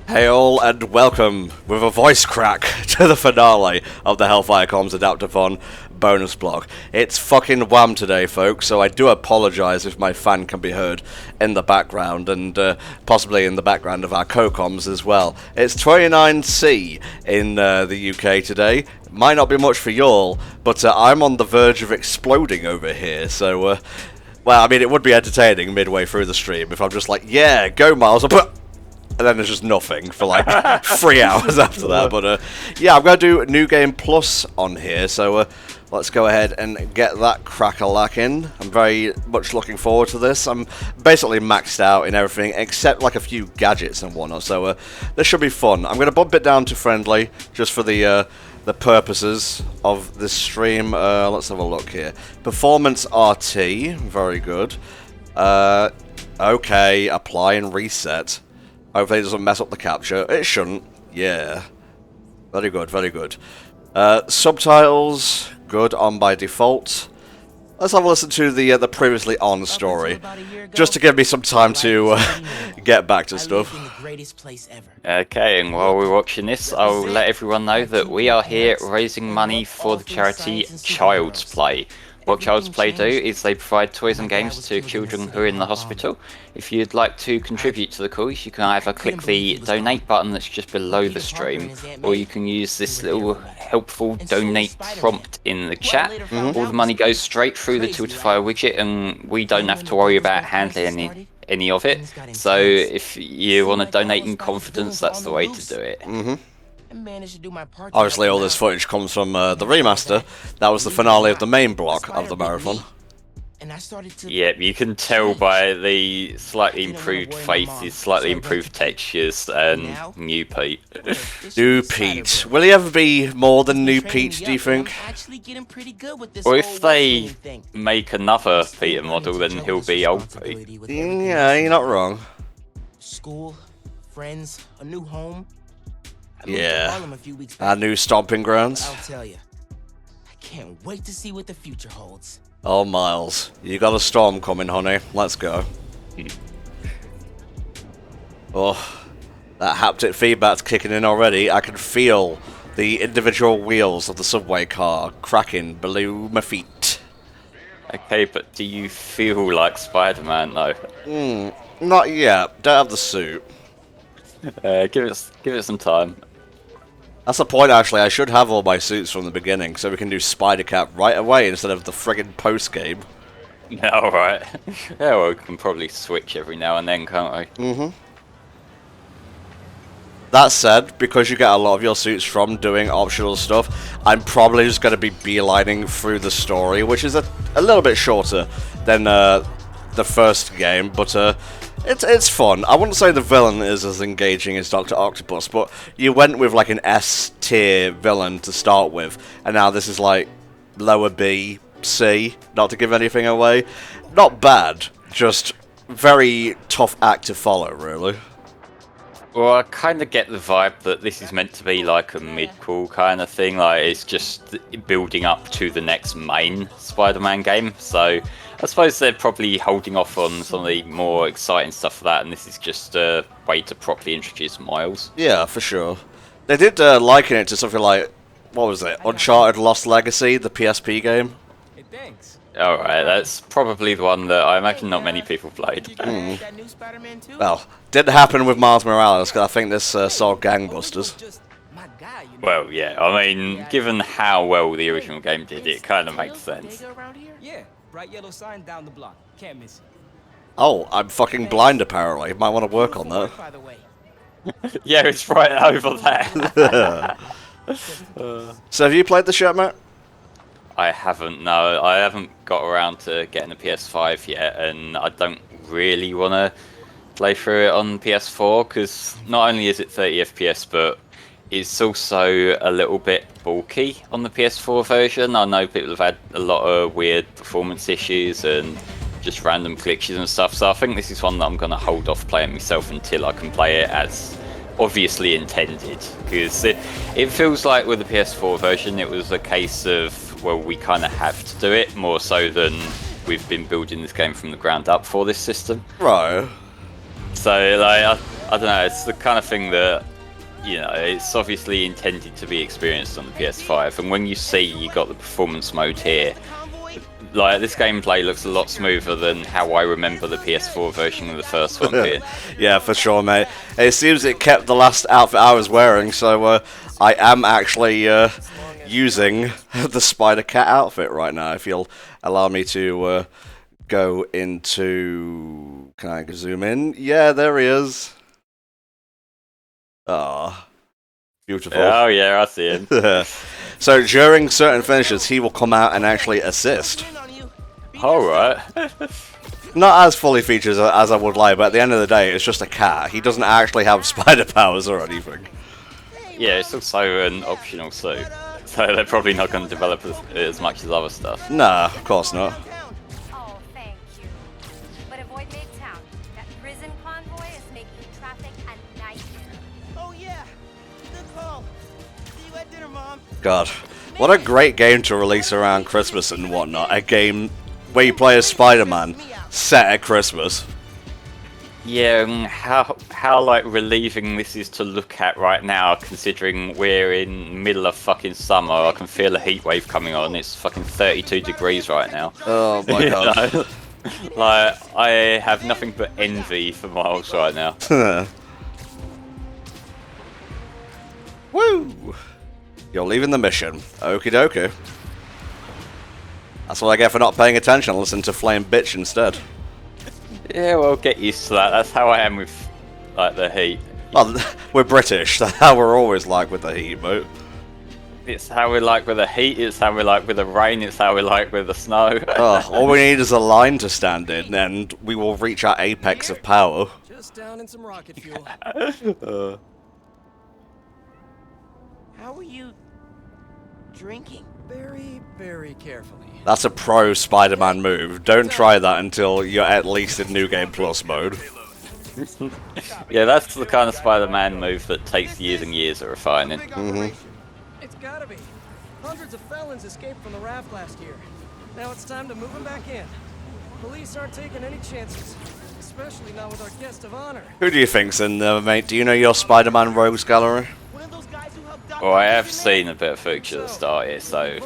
Hey all, and welcome with a voice crack to the finale of the Hellfire Comms Adaptathon bonus block. It's fucking wham today, folks, so I do apologise if my fan can be heard in the background, and possibly in the background of our co-coms as well. It's 29C in the UK today. Might not be much for y'all, but I'm on the verge of exploding over here, so, well, I mean, it would be entertaining midway through the stream if I'm just like, yeah, go Miles, and then there's just nothing for like 3 hours after that. But yeah, I'm going to do New Game Plus on here, so let's go ahead and get that crack-a-lacking. I'm very much looking forward to this. I'm basically maxed out in everything except like a few gadgets and whatnot, so this should be fun. I'm going to bump it down to friendly just for the purposes of this stream. Let's have a look here. Performance RT, very good. Okay, apply and reset. Hopefully it doesn't mess up the capture. It shouldn't. Yeah. Very good, very good. Subtitles, good on by default. Let's have a listen to the previously on story, just to give me some time to get back to stuff. Okay, and while we're watching this, I'll let everyone know that we are here raising money for the charity Child's Play. What Child's Play do is they provide toys and games to children who are in the hospital. If you'd like to contribute to the cause, you can either click the donate button that's just below the stream, or you can use this little helpful donate prompt in the chat. All the money goes straight through the Tiltifier widget, and we don't have to worry about handling any of it. So if you want to donate in confidence, that's the way to do it. Obviously all this footage comes from the remaster. That was the finale of the main block of the marathon. Yep, you can tell by the slightly improved faces, slightly improved textures, and New Pete. New Pete. Will he ever be more than New Pete, do you think? Or if they make another Peter model, then he'll be Old Pete. Yeah, you're not wrong. School, friends, a new home. Yeah, our new stomping grounds. I'll tell you, I can't wait to see what the future holds. Oh, Miles, you got a storm coming, honey. Let's go. Oh, that haptic feedback's kicking in already. I can feel the individual wheels of the subway car cracking below my feet. Okay, but do you feel like Spider-Man though? Not yet. Don't have the suit. Give it some time. That's the point, actually. I should have all my suits from the beginning, so we can do Spider-Cap right away instead of the friggin' post-game. Yeah, alright. Yeah, well, we can probably switch every now and then, can't we? That said, because you get a lot of your suits from doing optional stuff, I'm probably just going to be beelining through the story, which is a little bit shorter than the first game, but it's fun. I wouldn't say the villain is as engaging as Dr. Octopus, but you went with like an S-tier villain to start with, and now this is like lower B, C, not to give anything away. Not bad, just very tough act to follow, really. Well, I kind of get the vibe that this is meant to be like a mid-crawl kind of thing, like it's just building up to the next main Spider-Man game, so I suppose they're probably holding off on some of the more exciting stuff for that, and this is just a way to properly introduce Miles. Yeah, for sure. They did liken it to something like, what was it, Uncharted Lost Legacy, the PSP game? Hey, thanks. Alright, that's probably the one that I imagine not many people played. Well, didn't happen with Miles Morales, because I think this saw gangbusters. Well, yeah, I mean, given how well the original game did, it kind of makes sense. Yeah, bright yellow sign down the block. Can't miss it. Oh, I'm fucking blind apparently. Might want to work on that. Yeah, it's right over there. So have you played the shit, Matt? I haven't, no. I haven't got around to getting a PS5 yet, and I don't really want to play through it on PS4, because not only is it 30 FPS, but it's also a little bit bulky on the PS4 version. I know people have had a lot of weird performance issues and just random glitches and stuff, so I think this is one that I'm going to hold off playing myself until I can play it as obviously intended, because it feels like with the PS4 version it was a case of, well, we kind of have to do it, more so than we've been building this game from the ground up for this system. Right. So like, I don't know, it's the kind of thing that, you know, it's obviously intended to be experienced on the PS5, and when you see you got the performance mode here, like, this gameplay looks a lot smoother than how I remember the PS4 version of the first one being. Yeah, for sure, mate. It seems it kept the last outfit I was wearing, so I am actually using the Spider Cat outfit right now. If you'll allow me to go into... Can I zoom in? Yeah, there he is. Ah, beautiful. Oh yeah, I see him. So during certain finishes, he will come out and actually assist. Alright. Not as fully featured as I would like, but at the end of the day, it's just a cat. He doesn't actually have spider powers or anything. Yeah, it's also an optional suit, so they're probably not going to develop as much as other stuff. Nah, of course not. Oh, thank you. But avoid Midtown. That prison convoy is making traffic a nightmare. Oh yeah, good call. See you at dinner, Mom. God, what a great game to release around Christmas and whatnot. A game where you play as Spider-Man set at Christmas. Yeah, and how like relieving this is to look at right now, considering we're in middle of fucking summer. I can feel a heat wave coming on. It's fucking 32 degrees right now. Oh my god. know? Like, I have nothing but envy for Miles right now. Woo! You're leaving the mission. Okie dokie. That's what I get for not paying attention. Listen to Flame Bitch instead. Yeah, well, get used to that. That's how I am with, like, the heat. Well, we're British. That's how we're always like with the heat, mate. It's how we like with the heat, it's how we like with the rain, it's how we like with the snow. All we need is a line to stand in, and we will reach our apex of power. Just down in some rocket fuel. How are you drinking? Very, very carefully. That's a pro Spider-Man move. Don't try that until you're at least in New Game Plus mode. Yeah, that's the kind of Spider-Man move that takes years and years of refining. It's gotta be. Hundreds of felons escaped from the raft last year. Now it's time to move them back in. Police aren't taking any chances, especially not with our guest of honor. Who do you think's in there, mate? Do you know your Spider-Man rogues gallery? Well, I have seen a bit of footage at the start here, so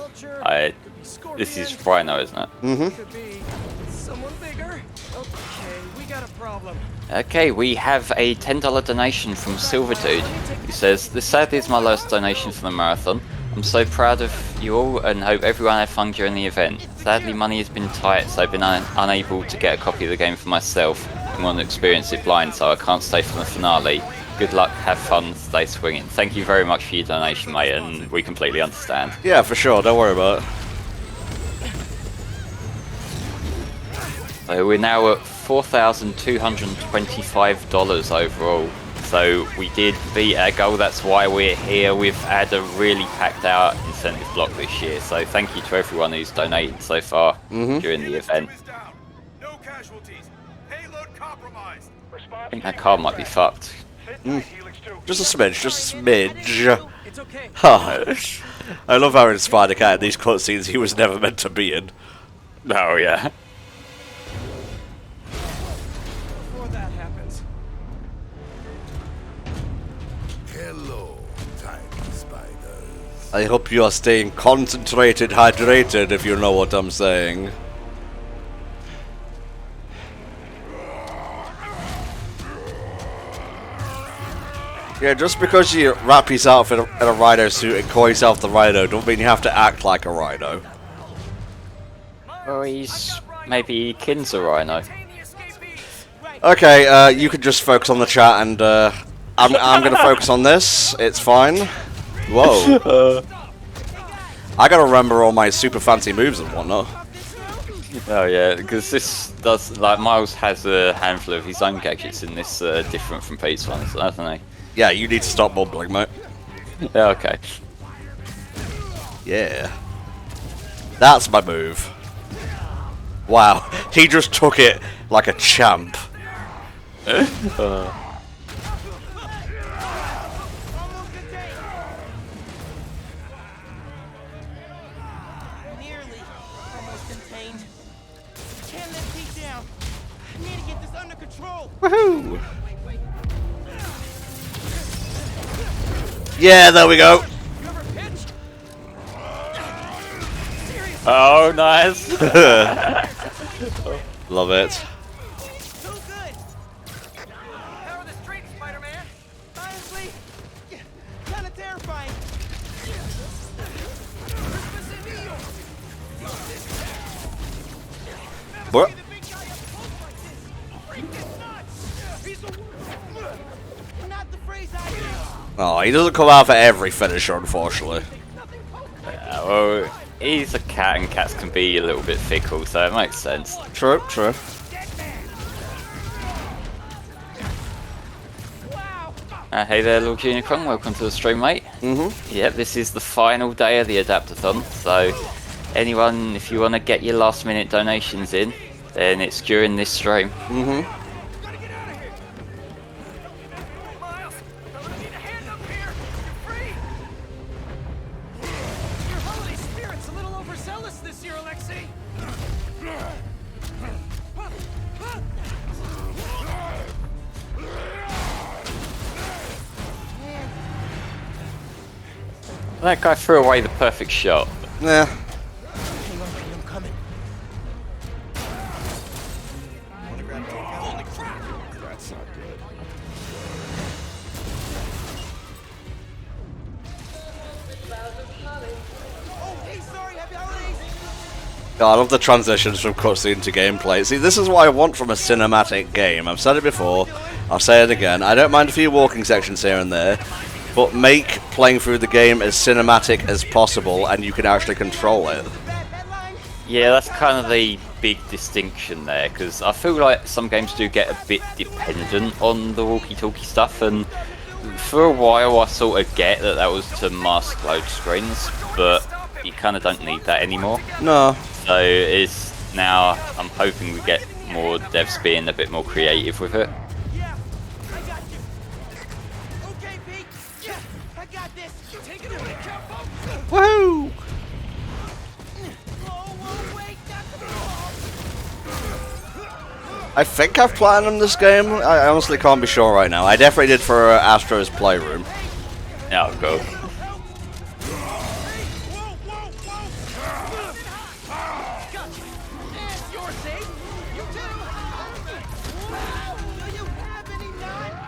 this is Rhino, isn't it? Could be someone bigger. Okay, we got a problem. Okay, we have a $10 donation from Silver Dude. He says, "This sadly is my last donation for the marathon. I'm so proud of you all and hope everyone had fun during the event. Sadly, money has been tight, so I've been unable to get a copy of the game for myself and want to experience it blind, so I can't stay for the finale. Good luck, have fun, stay swinging." Thank you very much for your donation, mate, and we completely understand. Yeah, for sure. Don't worry about it. So we're now at $4,225 overall. So we did beat our goal, that's why we're here. We've had a really packed out incentive block this year, so thank you to everyone who's donated so far during the event. I think that car might be fucked. Just a smidge, just a smidge. Huh. I love how in Spider Cat in these cutscenes he was never meant to be in. Oh yeah. Before that happens. Hello, tiny spiders. I hope you are staying concentrated, hydrated, if you know what I'm saying. Yeah, just because you wrap yourself in a rhino suit and call yourself the Rhino, don't mean you have to act like a rhino. Well, he's maybe Kin's a Rhino. Okay, you can just focus on the chat, and I'm gonna focus on this. It's fine. Whoa. I gotta remember all my super fancy moves and whatnot. Oh yeah, because this does, like, Miles has a handful of his own gadgets in this, different from Pete's ones, hasn't he? Yeah, you need to stop mumbling, mate. Yeah, okay. Yeah. That's my move. Wow, he just took it like a champ. Nearly. Almost contained. Can't let Pete down. I need to get this under control. Woohoo! Yeah, there we go. You ever pitch? Oh, nice. Love it. So good. How are the streets, Spider-Man? Honestly, kind of terrifying. What? The big guy up close like this. Freaking nuts. He's not the phrase I use. Oh, he doesn't come out for every finisher, unfortunately. Well, he's a cat, and cats can be a little bit fickle, so it makes sense. True, true. Hey there, Lord Unicron, welcome to the stream, mate. Yep, this is the final day of the Adaptathon, so anyone, if you want to get your last minute donations in, then it's during this stream. Miles, I'm gonna need a hand up here. You're free. Your holiday spirit's a little overzealous this year, Alexei. That guy threw away the perfect shot. Yeah. Hang on, Pete, I'm coming. Holy crap! That's not good. Oh, hey, sorry, happy holidays. God, I love the transitions from cutscene to gameplay. See, this is what I want from a cinematic game. I've said it before, I'll say it again. I don't mind a few walking sections here and there, but make playing through the game as cinematic as possible and you can actually control it. Yeah, that's kind of the big distinction there, because I feel like some games do get a bit dependent on the walkie-talkie stuff, and for a while I sort of get that that was to mask load screens, but you kind of don't need that anymore. No. So it's now, I'm hoping we get more devs being a bit more creative with it. Yeah, I got you. Okay, Pete. Yeah, I got this. Take it away, Capo. Woohoo! Whoa, wait, not the ball. I think I've platinumed this game. I honestly can't be sure right now. I definitely did for Astro's Playroom. Oh, go.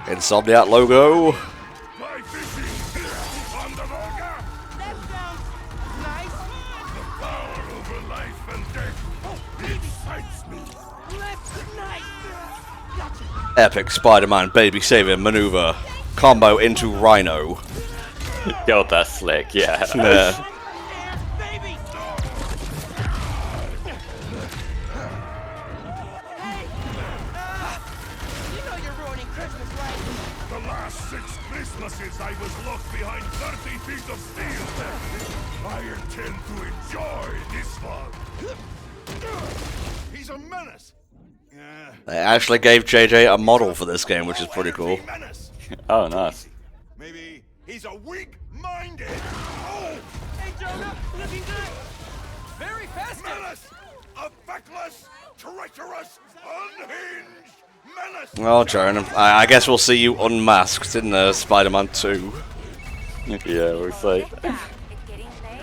Insomniac logo. My fishing on the Volga. That sounds nice. The power over life and death. It excites me. Left nice. Gotcha. Epic Spider-Man baby saving maneuver. Combo into Rhino. God, that's slick, yeah. Yeah. Baby. Hey. You know you're ruining Christmas, right? The last 6 Christmases I was locked behind 30 feet of steel. I intend to enjoy this one. He's a menace. They actually gave JJ a model for this game, which is pretty cool. Menace. Oh, nice. Maybe he's a weak-minded. Oh, Hey, Jonah, looking good. Very festive. menace! A feckless, treacherous, unhinged menace. Well, Jordan, I guess we'll see you unmasked in Spider-Man 2. Yeah, we'll see. It's getting late.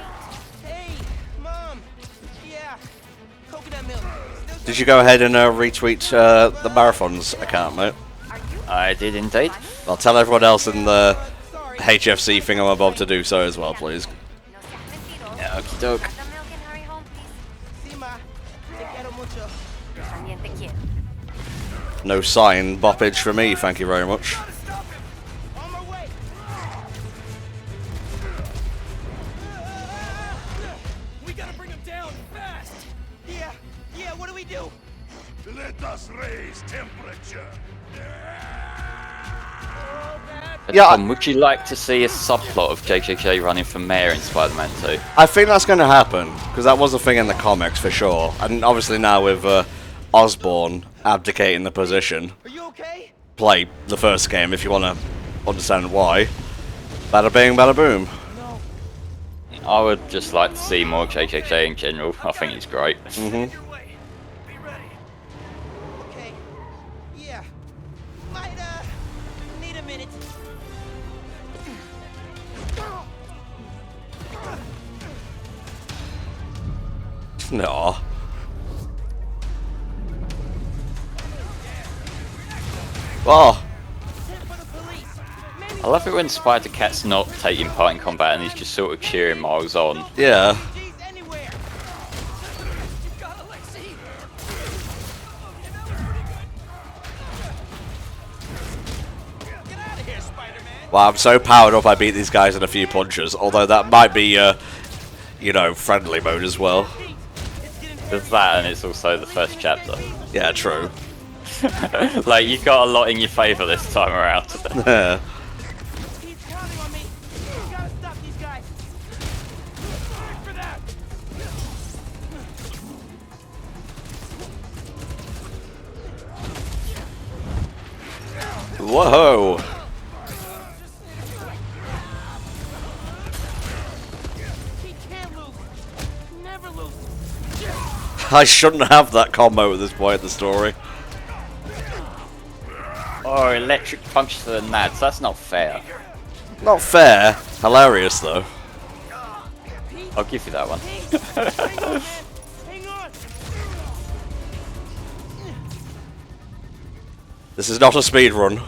Hey, Mom. Yeah. Coconut milk. Still Did you go ahead and retweet the Marathon's account, mate? I did indeed. I'll tell everyone else in the HFC thingamabob to do so as well, please. No sacramentitos. Yeah, okie doke. Grab the milk and hurry home, please. Sí, ma. Te quiero mucho. Yo también te quiero. No sign boppage for me, thank you very much. Stop him. On my way. We gotta bring him down fast. Yeah. What do we do? Let us raise temperature. Yeah, Would you like to see a subplot of JJJ running for mayor in Spider-Man 2? I think that's going to happen, because that was a thing in the comics for sure. And obviously now with Osborn abdicating the position, Are you okay? play the first game if you want to understand why. Bada bing, bada boom. No. I would just like to see more JJJ in general. I think it's great. Your way. Be ready. Okay. Yeah. Might need a minute. No. Oh. I love it when Spider Cat's not taking part in combat and he's just sort of cheering Miles on. Yeah. Well, I'm so powered up I beat these guys in a few punches, although that might be, you know, friendly mode as well. There's that, and it's also the first chapter. Yeah, true. Like, you've got a lot in your favour this time around. Yeah. He's counting on me. We gotta stop these guys. Wait for that. Whoa. He can't lose. Never lose. I shouldn't have that combo at this point in the story. Oh, electric punch to the nads. That's not fair. Not fair. Hilarious, though. I'll give you that one. Hang on, man. Hang on. This is not a speed run,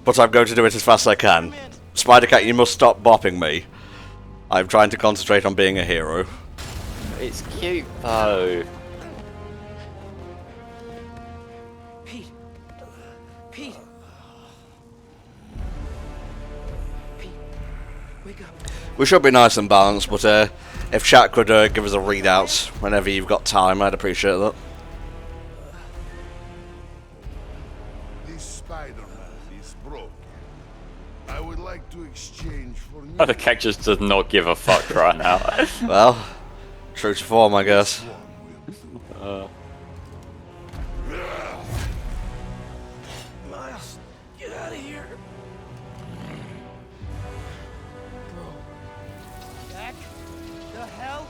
but I'm going to do it as fast as I can. Spider-Cat, you must stop bopping me. I'm trying to concentrate on being a hero. It's cute, though. Pete. Pete. Pete. Wake up. We should be nice and balanced, but if chat could give us a readout whenever you've got time, I'd appreciate that. This Spider-Man is broken. I would like to exchange for new. Oh, the cat just does not give a fuck right now. Well, true to form, I guess. Miles, get out of here. Bro. Back? The hell?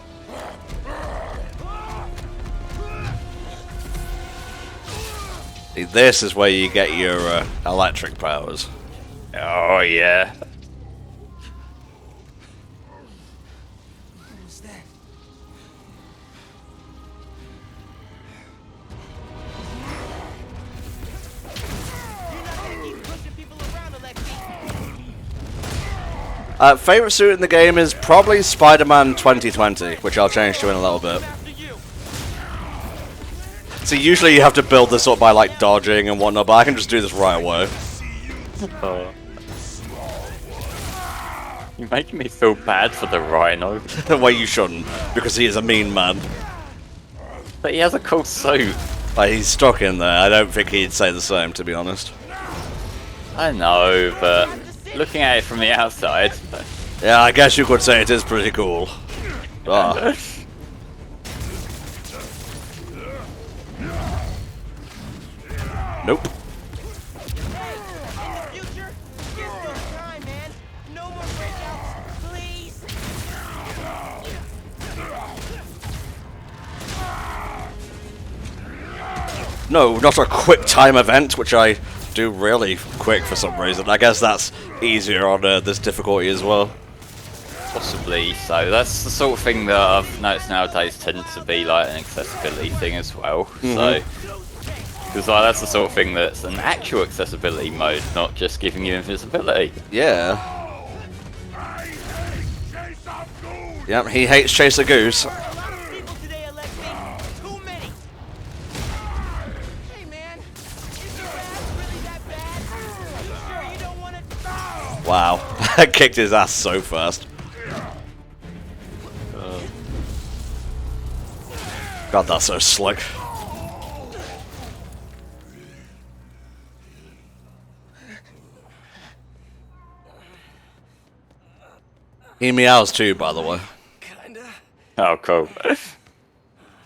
This is where you get your electric powers. Oh, yeah. What was that? You're not gonna keep pushing people around, Alexi. Favorite suit in the game is probably Spider-Man 2020, which I'll change to in a little bit. After you. So usually you have to build this up by like dodging and whatnot, but I can just do this right away. Oh. You're making me feel bad for the Rhino. Well, you shouldn't, because he is a mean man. But he has a cool suit. Like, he's stuck in there. I don't think he'd say the same, to be honest. I know, but looking at it from the outside... Yeah, I guess you could say it is pretty cool. Ah. Nope. Future, you're still time, man. No more breakouts, please. No, not a quick time event, which I do really quick for some reason. I guess that's easier on this difficulty as well. Possibly so. That's the sort of thing that I've noticed nowadays tends to be like an accessibility thing as well. So, because like, that's the sort of thing that's an actual accessibility mode, not just giving you invisibility. Yeah. I hate chase of goons. Yep, he hates Chase a Goose. A lot of people today, Alexi. Too many. Hey, man. Is your ass really that bad? Are you sure you don't want to... Wow. I kicked his ass so fast. God, that's so slick. He meows too, by the way. Kinda. Oh, cool.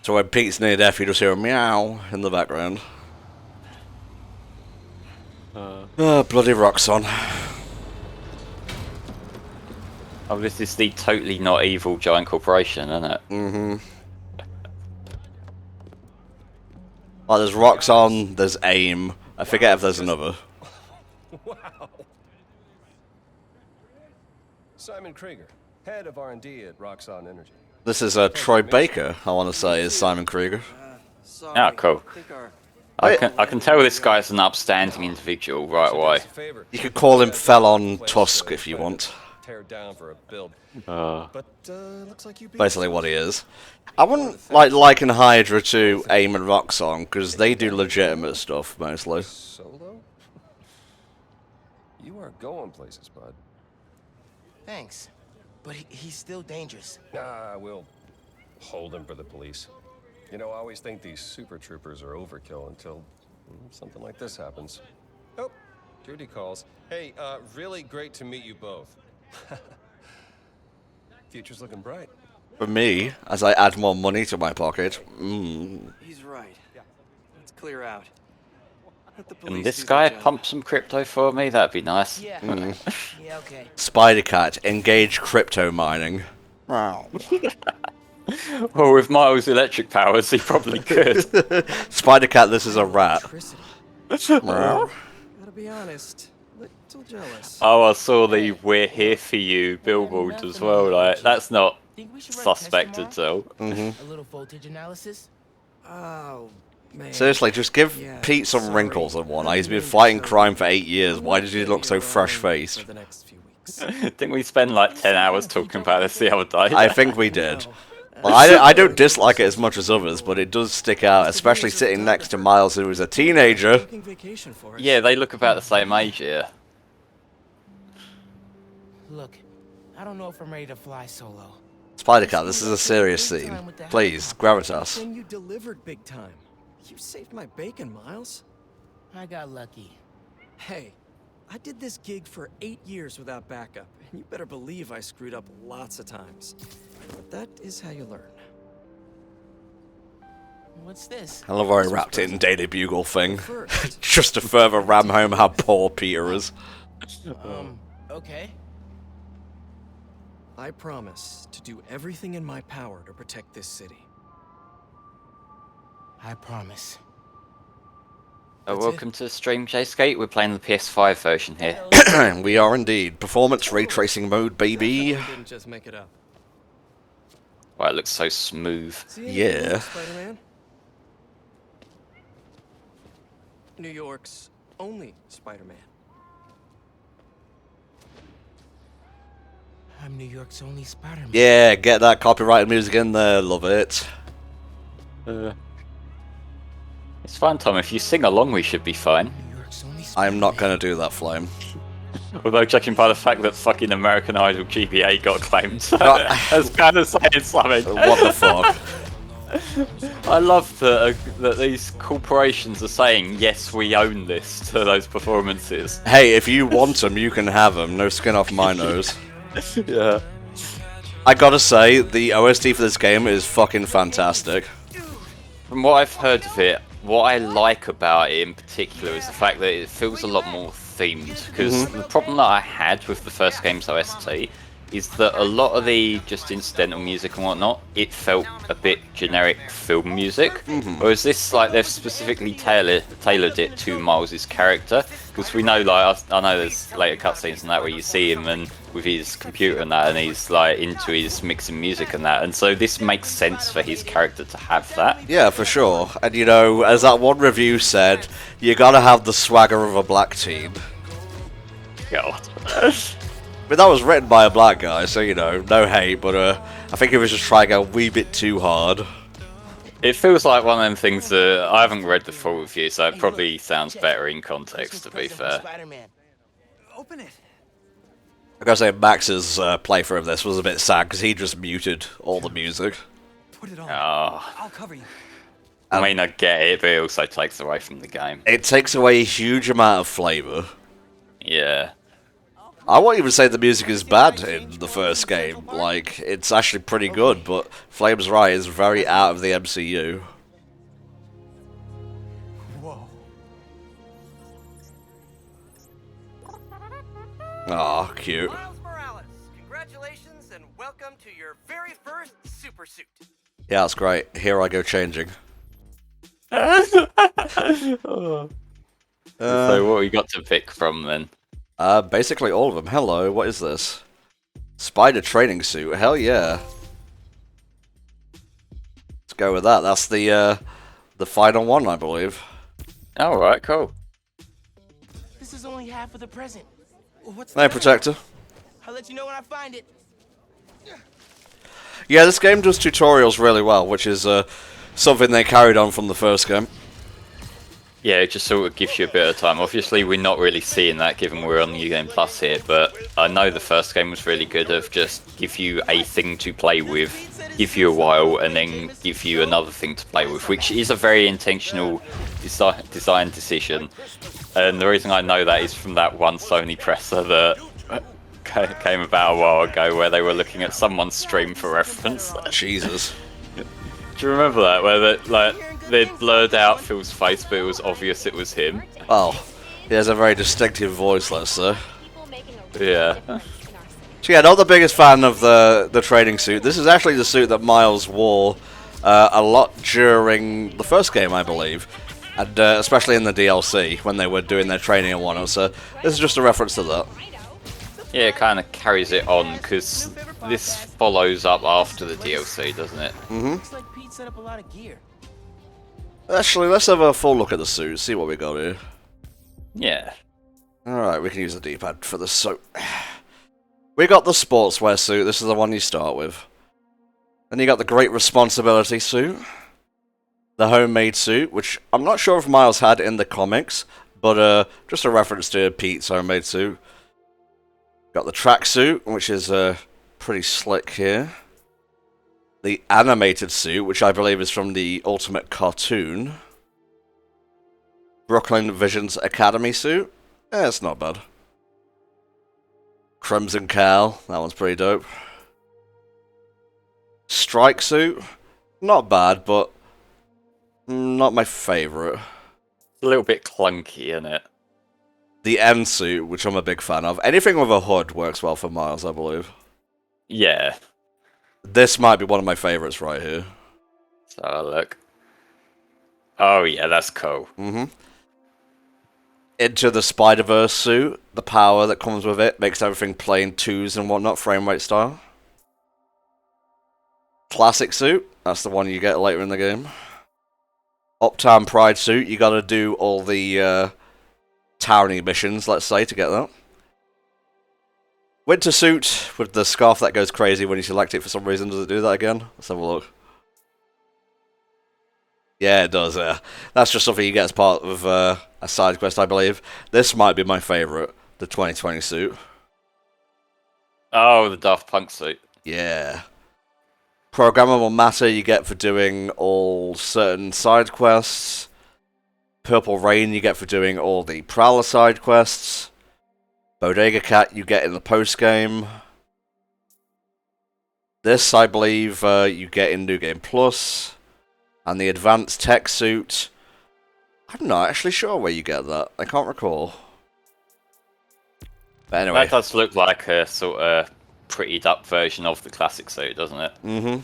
So when Pete's near death, you just hear a meow in the background. Bloody Roxxon. Oh, this is the totally not evil giant corporation, isn't it? Mm-hmm. Like, there's Roxxon, there's AIM. I forget if there's another. Wow. Simon Krieger, head of R&D at Roxxon Energy. This is Troy Baker, I want to say, is Simon Krieger. Sorry. Ah, cool. I think our I can tell this guy's an upstanding individual right away. You could call him Felon Tusk if you want. Tear down for a build. Uh, But looks like you beat Basically what he is. I wouldn't liken Hydra to Aim and Rocksong, because they do legitimate stuff, mostly. Solo? You are going places, bud. Thanks. But he's still dangerous. Nah, we'll hold him for the police. You know, I always think these super troopers are overkill until something like this happens. Oh, duty calls. Hey, really great to meet you both. Future's looking bright. For me, as I add more money to my pocket, He's right. Let's clear out. Let the can police this do guy their job. pump some crypto for me? That'd be nice. Yeah. Yeah, okay. Spider-Cat, engage crypto mining. Well, with Miles' electric powers, he probably could. Spider-Cat, this is a rat. Electricity. Gotta be honest, little jealous. Oh, I saw the "We're here for you" billboard as well. Like, that's not Think we should run a test suspect tomorrow? at all. A little voltage analysis? Oh, man. Seriously, just give Yeah, Pete some sorry. wrinkles and one. I He's been didn't fighting mean to- crime for 8 years. Why does he Won't look be so around fresh-faced? For the next few weeks. Didn't we spend like 10 hours talking about this the other day? I think we did. Well, I don't dislike it as much as others, but it does stick out, especially sitting next to Miles, who is a teenager. Booking vacation for us. Yeah, they look about the same age here. Look, I don't know if I'm ready to fly solo. Spider-Cat, this is a serious scene. Please, gravitas. Then you delivered big time. You saved my bacon, Miles. I got lucky. Hey, I did this gig for 8 years without backup, and you better believe I screwed up lots of times. But that is how you learn. What's this? I love how he wrapped it in Daily Bugle thing. First, Just to further ram home how poor Peter is. Okay. I promise to do everything in my power to protect this city. I promise. That's Welcome to the stream, J-Skate. We're playing the PS5 version here. We are indeed. Performance ray tracing mode, baby. I didn't just make it up. Wow, it looks so smooth. See anything Yeah. cool, Spider-Man? New York's only Spider-Man. I'm New York's only Spider-Man. Yeah, get that copyrighted music in there. Love it. It's fine, Tom. If you sing along, we should be fine. New York's only I'm not Spider-Man. gonna do that, Flame. Although, judging by the fact that fucking American Idol GBA got claimed, Uh, that's kind of saying something. What the fuck? I love that these corporations are saying, yes, we own this to those performances. Hey, if you want them, you can have them. No skin off my nose. Yeah. I gotta say, the OST for this game is fucking fantastic. From what I've heard of it, what I like about it in particular is the fact that it feels a lot more themed. Because the problem that I had with the first game's OST is that a lot of the just incidental music and whatnot, it felt a bit generic film music. Whereas this, like, they've specifically tailored it to Miles' character. Because we know, like, I know there's later cutscenes and that where you see him and with his computer and that, and he's like into his mixing music and that. And so this makes sense for his character to have that. Yeah, for sure. And you know, as that one review said, you gotta have the swagger of a black teen. God. But that was written by a black guy, so you know, no hate, but I think he was just trying a wee bit too hard. It feels like one of them things that I haven't read the full review, so it probably sounds better in context, to be fair. Spider-Man. Open it. I gotta say, Max's playthrough of this was a bit sad because he just muted all the music. Put it on. Oh, I'll cover you. I mean, I get it, but it also takes away from the game. It takes away a huge amount of flavour. Yeah. I won't even say the music is bad in the first game. Like, it's actually pretty good, but Flame's right, is very out of the MCU. Whoa. Aw, cute. Miles Morales, congratulations and welcome to your very first super suit. Yeah, that's great. Here I go changing. So what we got to pick from then? Basically all of them. Hello, what is this? Spider training suit, hell yeah. Let's go with that. That's the final one, I believe. All right, cool. This is only half of the present. What's Hey, Protector. I'll let you know when I find it. Yeah, this game does tutorials really well, which is something they carried on from the first game. Yeah, it just sort of gives you a bit of time. Obviously, we're not really seeing that given we're on New Game Plus here, but I know the first game was really good of just give you a thing to play with, give you a while, and then give you another thing to play with, which is a very intentional design decision. And the reason I know that is from that one Sony presser that came about a while ago where they were looking at someone's stream for reference. Jesus. Do you remember that? Where they'd blurred out Phil's face, but it was obvious it was him. Oh, he has a very distinctive voice, let's say. Yeah. So yeah, not the biggest fan of the training suit. This is actually the suit that Miles wore a lot during the first game, I believe. And especially in the DLC, when they were doing their training and whatnot. So this is just a reference to that. Yeah, it kind of carries it on, because this follows up after the DLC, doesn't it? Mm-hmm. Looks like Pete set up a lot of gear. Actually, let's have a full look at the suit, see what we got here. Yeah. Alright, we can use the D-pad for this. So, we got the sportswear suit, this is the one you start with. Then you got the Great Responsibility suit. The homemade suit, which I'm not sure if Miles had in the comics, but just a reference to Pete's homemade suit. Got the tracksuit, which is pretty slick here. The animated suit, which I believe is from the Ultimate cartoon. Brooklyn Vision's Academy suit. Yeah, it's not bad. Crimson Cowl, that one's pretty dope. Strike suit, not bad, but not my favourite. It's a little bit clunky, isn't it? The M suit, which I'm a big fan of. Anything with a hood works well for Miles, I believe. Yeah. This might be one of my favourites right here. So look. Oh yeah, that's cool. Mm-hmm. Into the Spider-Verse suit. The power that comes with it makes everything play in 2s and whatnot, frame rate style. Classic suit. That's the one you get later in the game. Uptown Pride suit. You gotta do all the towering missions, let's say, to get that. Winter suit with the scarf that goes crazy when you select it for some reason. Does it do that again? Let's have a look. Yeah, it does, yeah. That's just something you get as part of a side quest, I believe. This might be my favourite, the 2020 suit. Oh, the Daft Punk suit. Yeah. Programmable matter you get for doing all certain side quests. Purple Rain you get for doing all the Prowler side quests. Bodega Cat you get in the post-game. This, I believe, you get in New Game Plus. And the Advanced Tech Suit. I'm not actually sure where you get that. I can't recall. But anyway. That does look like a sort of prettied up version of the classic suit, doesn't it? Mm-hmm.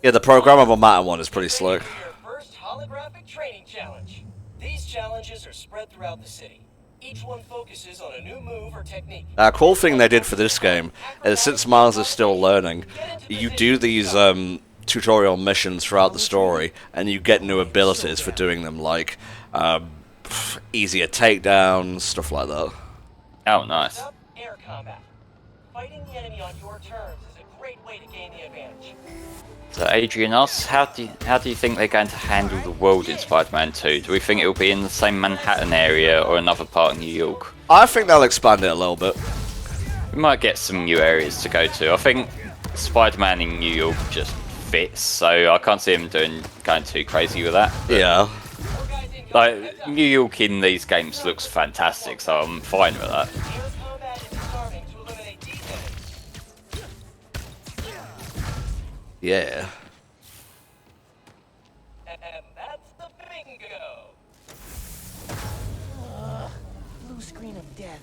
Yeah, the programmable matter one is pretty slick. Your first holographic training challenge. These challenges are spread throughout the city. Each one focuses on a new move or technique. A cool thing they did for this game is since Miles is still learning, you do these tutorial missions throughout the story, and you get new abilities for doing them, like easier takedowns, stuff like that. Oh, nice. Air combat. Fighting the enemy on your terms is a great way to gain the advantage. So Adrian asks, how do you think they're going to handle the world in Spider-Man 2? Do we think it will be in the same Manhattan area or another part of New York? I think they'll expand it a little bit. We might get some new areas to go to. I think Spider-Man in New York just fits, so I can't see him going too crazy with that. But, Yeah. like, New York in these games looks fantastic, so I'm fine with that. Air combat is starting to eliminate defense. Yeah. And that's the bingo. Blue screen of death.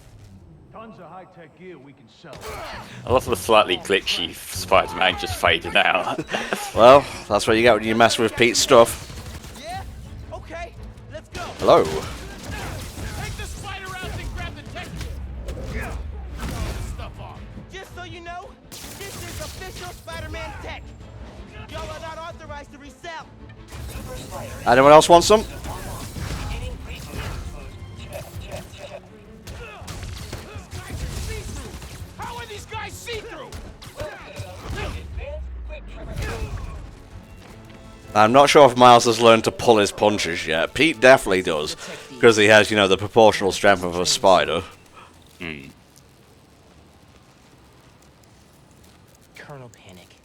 Tons of high-tech gear we can sell. I love the slightly glitchy Spider-Man just fading out. Well, that's what you get when you mess with Pete's stuff. Yeah? Okay, let's go. Hello. Take the spider out and grab the tech kit. Throw this stuff off. Just so you know, this is a official Spider-Man tech. Y'all are not authorized to resell. Anyone else want some? How are these guys see-through? I'm not sure if Miles has learned to pull his punches yet. Pete definitely does, because he has, you know, the proportional strength of a spider. Colonel Panic.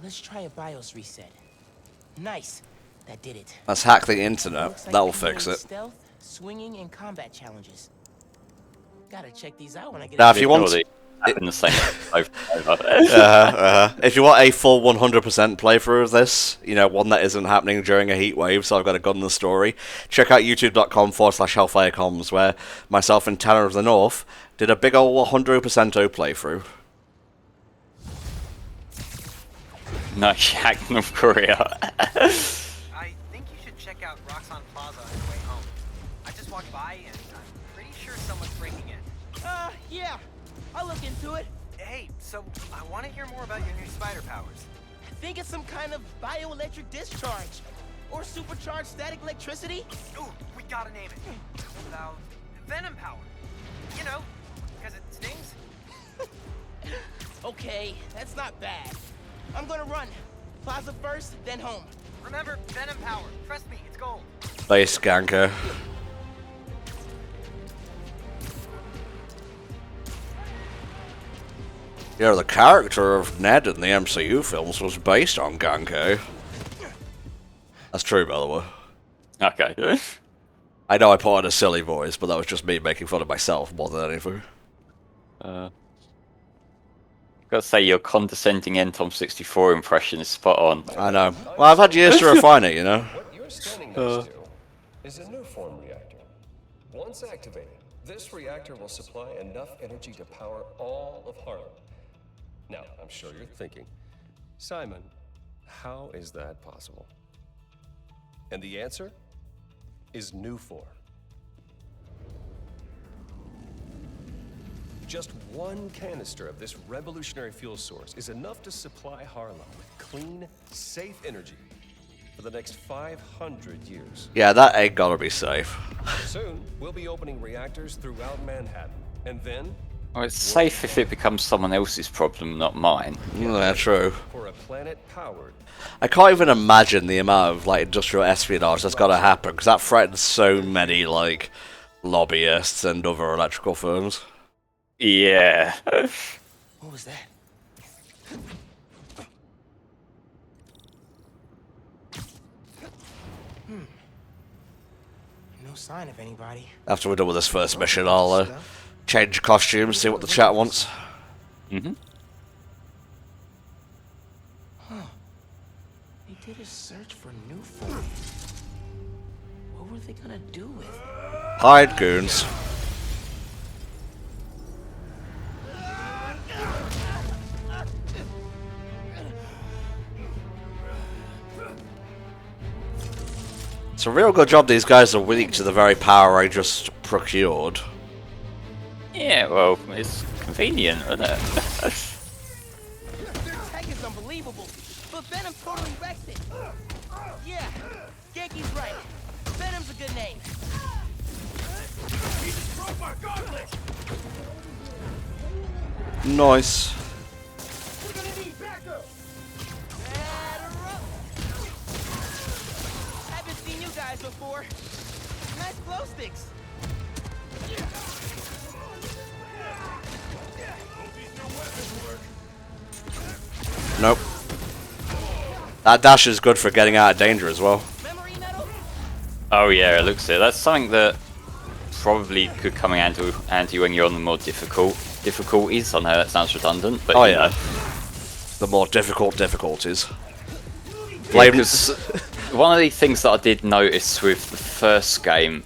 Let's try a BIOS reset. Nice. That did it. Let's hack the internet. Looks like That'll we're fix doing it. Stealth, swinging, and combat challenges. Gotta check these out when I get. Now, if you want, in the same over. if you want a full 100% playthrough of this, you know, one that isn't happening during a heat wave, so I've got a gun in the story, check out youtube.com/hellfirecoms, where myself and Tanner of the North did a big ol' 100% playthrough. No, hack North Korea. I think you should check out Roxxon Plaza on your way home. I just walked by and I'm pretty sure someone's breaking in. Yeah. I'll look into it. Hey, so I want to hear more about your new spider powers. I think it's some kind of bioelectric discharge. Or supercharged static electricity. Ooh, we gotta name it. About venom power. You know, because it stings. Okay, that's not bad. I'm gonna run. Plaza first, then home. Remember, venom power. Trust me, it's gold. Base ganker. Yeah, the character of Ned in the MCU films was based on Ganke. That's true, by the way. Okay. I know I put on a silly voice, but that was just me making fun of myself more than anything. Gotta say, your condescending Tom64 impression is spot on. I know. Well, I've had years to refine it, you know. What you're standing next to is a new form reactor. Once activated, this reactor will supply enough energy to power all of Harlem. Now, I'm sure you're thinking, Simon, how is that possible? And the answer is new form. Just one canister of this revolutionary fuel source is enough to supply Harlem with clean, safe energy for the next 500 years. Yeah, that ain't gotta be safe. Soon, we'll be opening reactors throughout Manhattan. And then, Well, it's safe if it becomes someone else's problem, not mine. Yeah, true. for a planet powered. I can't even imagine the amount of, like, industrial espionage that's gotta happen, because that threatens so many, like, lobbyists and other electrical firms. Yeah. What was that? No sign of anybody. After we're done with this first mission, I'll change costumes, see what the chat wants. Mm-hmm. They did a search for new form. What were they gonna do with it? Hide, goons. It's a real good job these guys are weak to the very power I just procured. Yeah, well, it's convenient, isn't it? Their tech is unbelievable, but Venom totally wrecked it. Yeah, Genki's right. Venom's a good name. Nice. Haven't seen you guys before. Nice glow sticks. Nope. That dash is good for getting out of danger as well. Memory metal? Oh yeah, it looks it. That's something that probably could come in handy when you're on the more difficulties. I know that sounds redundant, but Oh you yeah. know. The more difficult difficulties. Yeah, 'cause one of the things that I did notice with the first game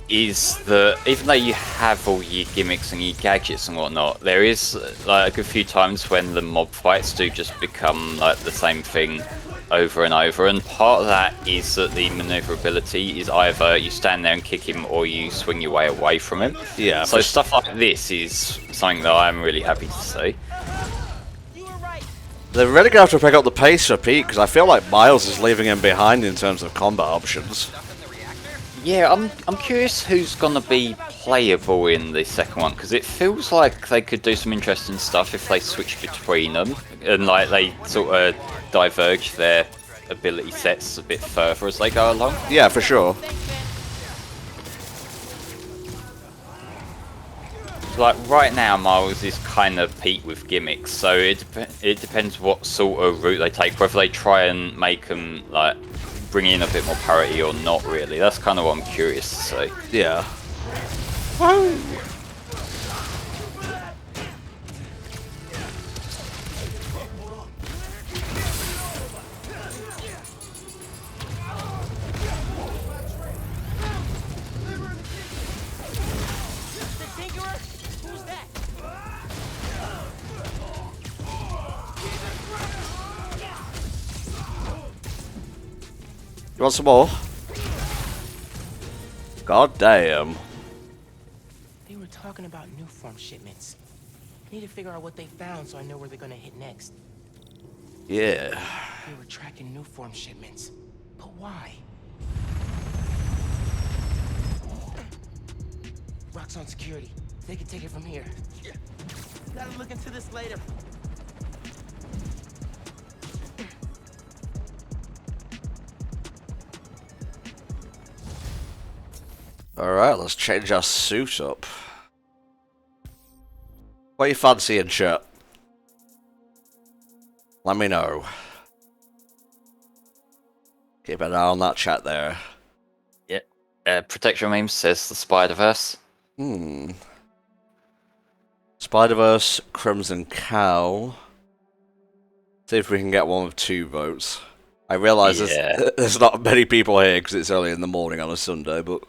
is that even though you have all your gimmicks and your gadgets and whatnot, there is like a good few times when the mob fights do just become like the same thing over and over, and part of that is that the maneuverability is either you stand there and kick him or you swing your way away from him. Yeah. So stuff like this is something that I'm really happy to see. You were They're really gonna have to pick up the pace for Pete, because I feel like Miles is leaving him behind in terms of combat options. Stuff in the reactor? Yeah, I'm curious who's gonna be playable in the second one, because it feels like they could do some interesting stuff if they switch between them and like they sort of diverge their ability sets a bit further as they go along. Yeah, for sure. Like right now, Miles is kind of Pete with gimmicks, so it depends what sort of route they take. Whether they try and make them like bring in a bit more parity or not, really. That's kind of what I'm curious to see. Yeah. Whoa. You want some more? God damn. They were talking about new form shipments. I need to figure out what they found so I know where they're gonna hit next. Yeah. They were tracking new form shipments. But why? Rock's on security. They can take it from here. Gotta look into this later. Alright, let's change our suit up. What are you fancying, chat? Let me know. Keep an eye on that chat there. Yeah. Protection Meme says the Spider-Verse. Spider-Verse, Crimson Cow. See if we can get one with 2 votes. I realise there's not many people here because it's early in the morning on a Sunday, but...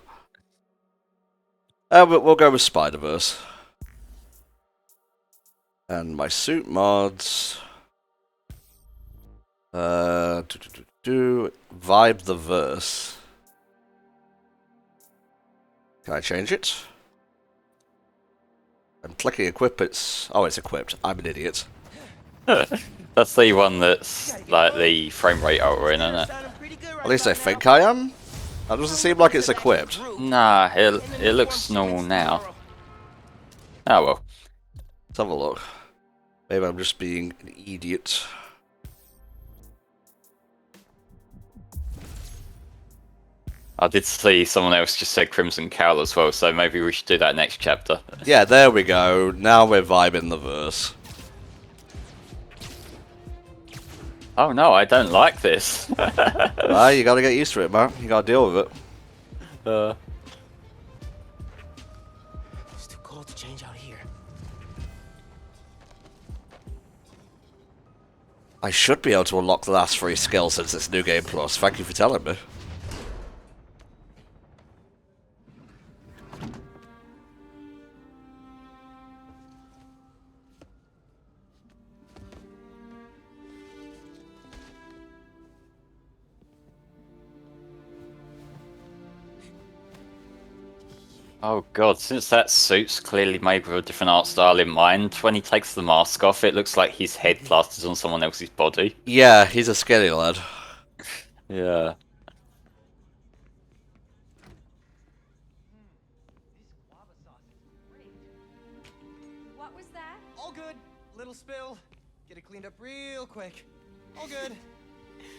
we'll go with Spider-Verse. And my suit mods... Vibe the Verse. Can I change it? I'm clicking equip, it's equipped. I'm an idiot. That's the one that's like the frame rate over in, isn't it? At least I think I am. That doesn't seem like it's equipped. Nah, it looks normal now. Oh well. Let's have a look. Maybe I'm just being an idiot. I did see someone else just said Crimson Cowl as well, so maybe we should do that next chapter. Yeah, there we go. Now we're vibing the verse. Oh no, I don't like this. You gotta get used to it, man. You gotta deal with it. It's too cold to change out here. I should be able to unlock the last 3 skills since it's New Game Plus. Thank you for telling me. Oh god, since that suit's clearly made with a different art style in mind, when he takes the mask off, it looks like his head plasters on someone else's body. Yeah, he's a skinny lad. Yeah. What was that? All good. Little spill. Get it cleaned up real quick. All good.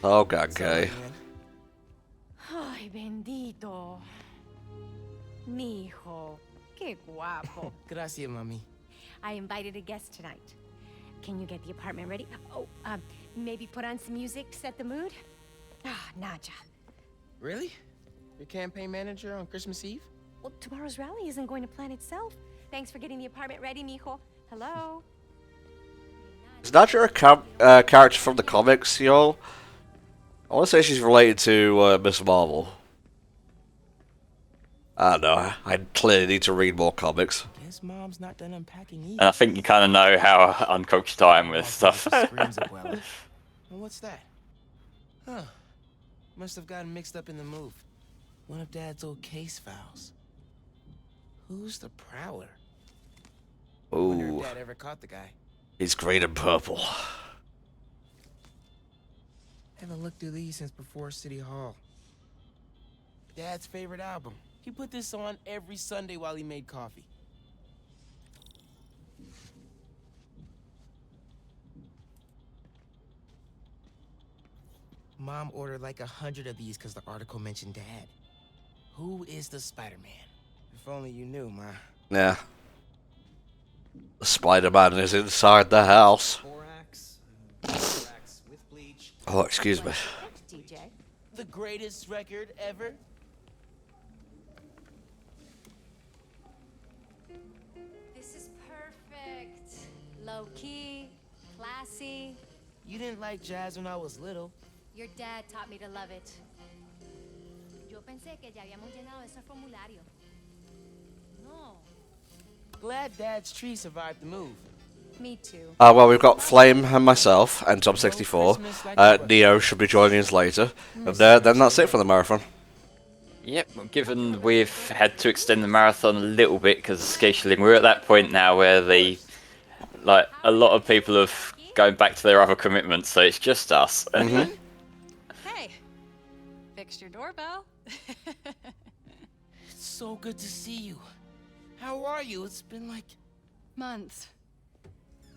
Oh, god, okay. Ay, bendito. Mi hijo. Qué guapo. Gracias, mami. I invited a guest tonight. Can you get the apartment ready? Oh, maybe put on some music to set the mood? Ah, Naja. Really? Your campaign manager on Christmas Eve? Well, tomorrow's rally isn't going to plan itself. Thanks for getting the apartment ready, mijo. Hello? Is Naja a character from the comics, y'all? I want to say she's related to Miss Marvel. I don't know. I clearly need to read more comics. Guess Mom's not done unpacking either. And I think you kind of know how uncultured I am with stuff. Screams at Weller. Well, what's that? Huh. Must have gotten mixed up in the move. One of Dad's old case files. Who's the Prowler? Wonder Ooh, if Dad ever caught the guy. he's green and purple. Haven't looked through these since before City Hall. Dad's favorite album. He put this on every Sunday while he made coffee. Mom ordered like 100 of these because the article mentioned Dad. Who is the Spider-Man? If only you knew, Ma. Yeah. The Spider-Man is inside the house. Oh, excuse me. DJ. The greatest record ever. This is perfect. Low key, classy. You didn't like jazz when I was little. Your dad taught me to love it. Yo pensé que ya habíamos llenado ese formulario. No. Glad Dad's tree survived the move. Me too. Well, we've got Flame and myself and Tom 64. Neo should be joining us later. And then that's it for the marathon. Yep, well, given we've had to extend the marathon a little bit because of scheduling, we're at that point now where a lot of people have going back to their other commitments, so it's just us. Mm-hmm. Hey, fixed your doorbell. It's so good to see you. How are you? It's been like months.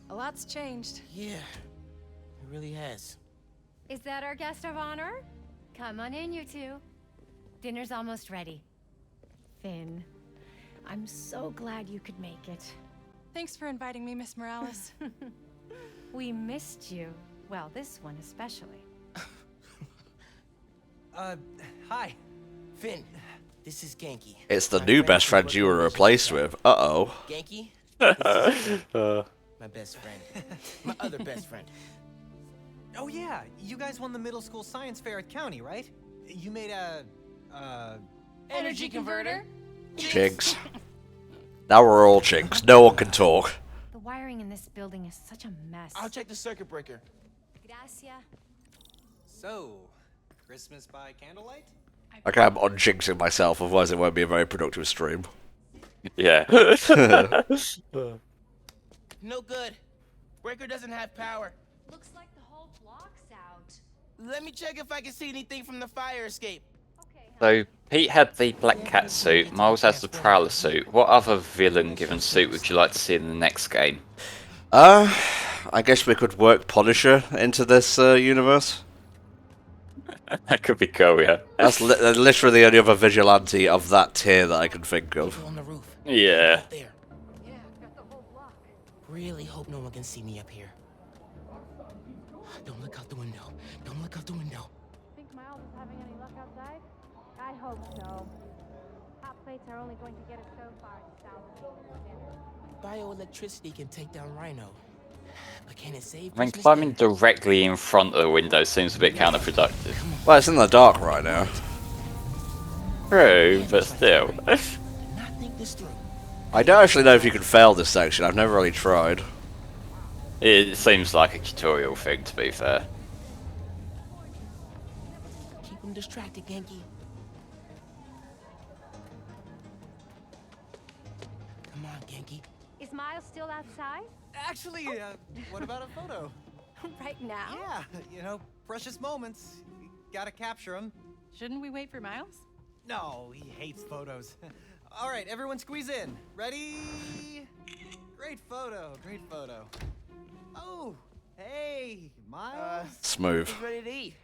A lot's changed. Yeah, it really has. Is that our guest of honor? Come on in, you two. Dinner's almost ready. Finn, I'm so glad you could make it. Thanks for inviting me, Miss Morales. We missed you. Well, this one especially. Hi. Finn, this is Genki. It's the new best friend you were replaced with. Uh-oh. Genki? My best friend. My other best friend. Oh yeah, you guys won the middle school science fair at County, right? You made a Energy converter? Chinks. Now we're all chinks. No one can talk. The wiring in this building is such a mess. I'll check the circuit breaker. Gracias. So, Christmas by candlelight? Okay, I'm unjinxing myself, otherwise it won't be a very productive stream. Yeah. No good. Breaker doesn't have power. Looks like the whole block's out. Let me check if I can see anything from the fire escape. So, Pete had the Black Cat suit, Miles has the Prowler suit. What other villain-given suit would you like to see in the next game? I guess we could work Punisher into this universe. That could be cool, yeah. That's literally the only other vigilante of that tier that I can think of. On the roof. Yeah. There. Yeah, I've got the whole block. Really hope no one can see me up here. Don't look out the window. Don't look out the window. Think Miles is having any luck outside? I hope so. Hot plates are only going to get us so far south of Bioelectricity can take down Rhino. But can it save I mean, Christmas climbing Day? directly in front of the window seems a bit counterproductive. Well, it's in the dark right now. True, but still. Not think this through. I don't actually know if you can fail this section. I've never really tried. It seems like a tutorial thing, to be fair. Keep him distracted, Genki. Come on, Genki. Is Miles still outside? Actually, what about a photo? Right now? Yeah, you know, precious moments. You gotta capture them. Shouldn't we wait for Miles? No, he hates photos. All right, everyone squeeze in. Ready? Great photo, great photo. Oh, hey, Miles. Smooth. Who's ready to eat?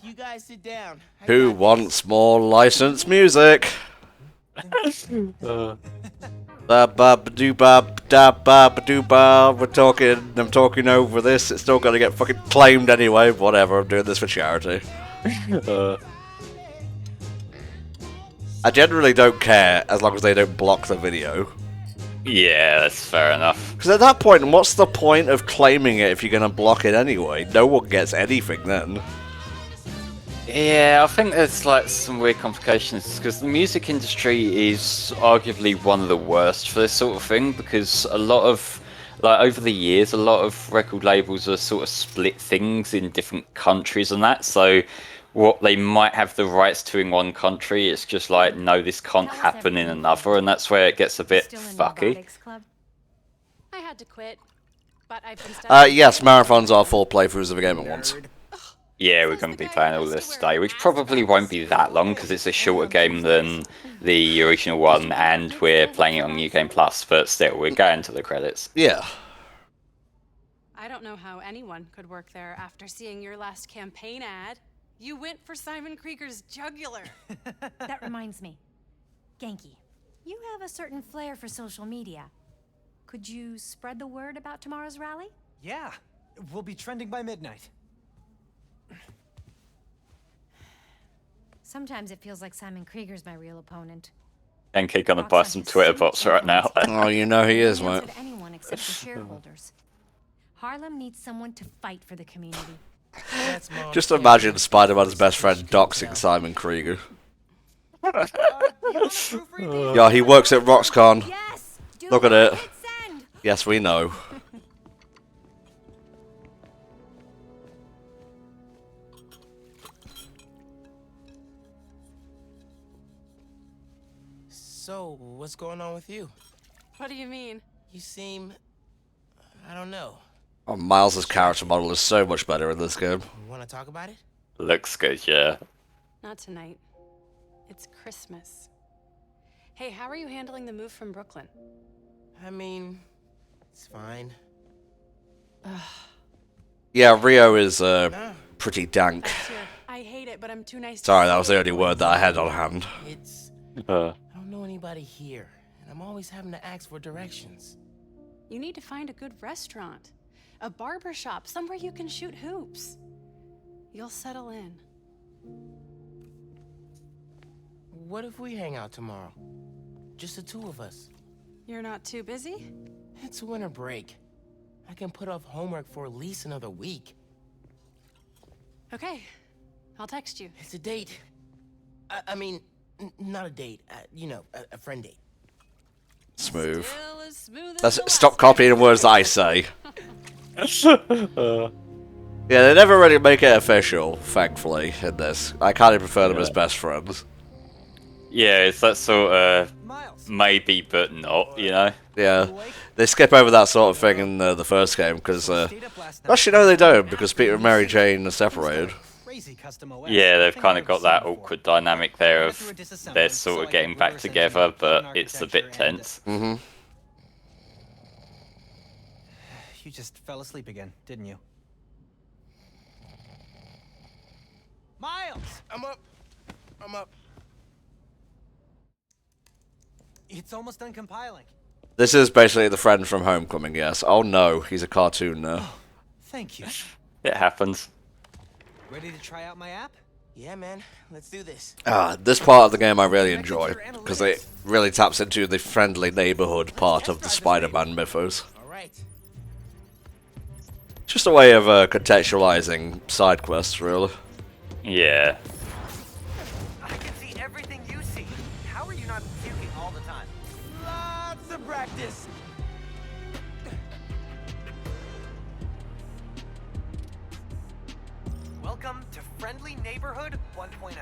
You guys sit down. I Who got wants more licensed music? We're talking. I'm talking over this. It's still gonna get fucking claimed anyway. Whatever. I'm doing this for charity. I generally don't care as long as they don't block the video. Yeah, that's fair enough. Because at that point, what's the point of claiming it if you're gonna block it anyway? No one gets anything then. Yeah, I think there's like some weird complications because the music industry is arguably one of the worst for this sort of thing because a lot of, like over the years, a lot of record labels are sort of split things in different countries and that, so what they might have the rights to in one country, it's just like, no, this can't happen in another, and that's where it gets a bit fucky. I had to quit, but I've been studying. Yes, marathons are full playthroughs of a game at once. Yeah, we're going to be playing all this today, which probably won't be that long because it's a shorter game than the original one, and we're playing it on New Game Plus. But still, we're going to the credits. Yeah. I don't know how anyone could work there after seeing your last campaign ad. You went for Simon Krieger's jugular. That reminds me. Genki, you have a certain flair for social media. Could you spread the word about tomorrow's rally? Yeah, we'll be trending by midnight. Sometimes it feels like Simon Krieger's my real opponent. Genki gonna buy some Twitter bots right now. Oh, you know he is, mate. Anyone except the shareholders. Harlem needs someone to fight for the community. Just imagine Spider-Man's best friend doxing Simon Krieger. Yeah, he works at Roxconn. Yes, Look at it. hit send. Yes, we know. So, what's going on with you? What do you mean? You seem... I don't know. Oh, Miles' character model is so much better in this game. You want to talk about it? Looks good, yeah. Not tonight. It's Christmas. Hey, how are you handling the move from Brooklyn? I mean, it's fine. Yeah, Rio is pretty dank. I hate it, but I'm too nice. Sorry, that was the only word that I had on hand. It's... I don't know anybody here, and I'm always having to ask for directions. You need to find a good restaurant, a barber shop, somewhere you can shoot hoops. You'll settle in. What if we hang out tomorrow? Just the two of us. You're not too busy? It's winter break. I can put off homework for at least another week. Okay, I'll text you. It's a date. I mean, not a date. You know, a friend date. Smooth. Still as smooth as Let's the stop last copying the words that I say. Yeah, they never really make it official, thankfully, in this. I kind of prefer them as best friends. Yeah, it's that sort of maybe but not, you know? Yeah, they skip over that sort of thing in the first game, because... actually, no, they don't, because Peter and Mary Jane are separated. Yeah, they've kind of got that awkward dynamic there of they're sort of getting back together, but it's a bit tense. Mm-hmm. You just fell asleep again, didn't you? Miles! I'm up. It's almost done compiling. This is basically the friend from Homecoming, yes. Oh no, he's a cartoon now. Thank you. It happens. Ready to try out my app? Yeah, man. Let's do this. This part of the game I really enjoy, because it really taps into the friendly neighborhood part of the Spider-Man mythos. Alright. Just a way of contextualizing side quests, really. Yeah. I can see everything you see. How are you not puking all the time? Lots of practice. Welcome to Friendly Neighborhood 1.0.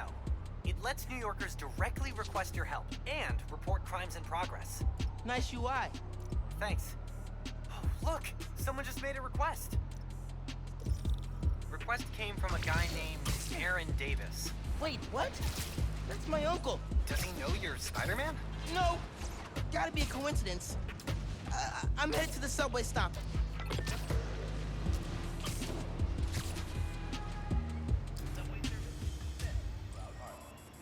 It lets New Yorkers directly request your help and report crimes in progress. Nice UI. Thanks. Oh, look! Someone just made a request. Request came from a guy named Aaron Davis. Wait, what? That's my uncle. Does he know you're Spider-Man? No. Gotta be a coincidence. I'm headed to the subway stop.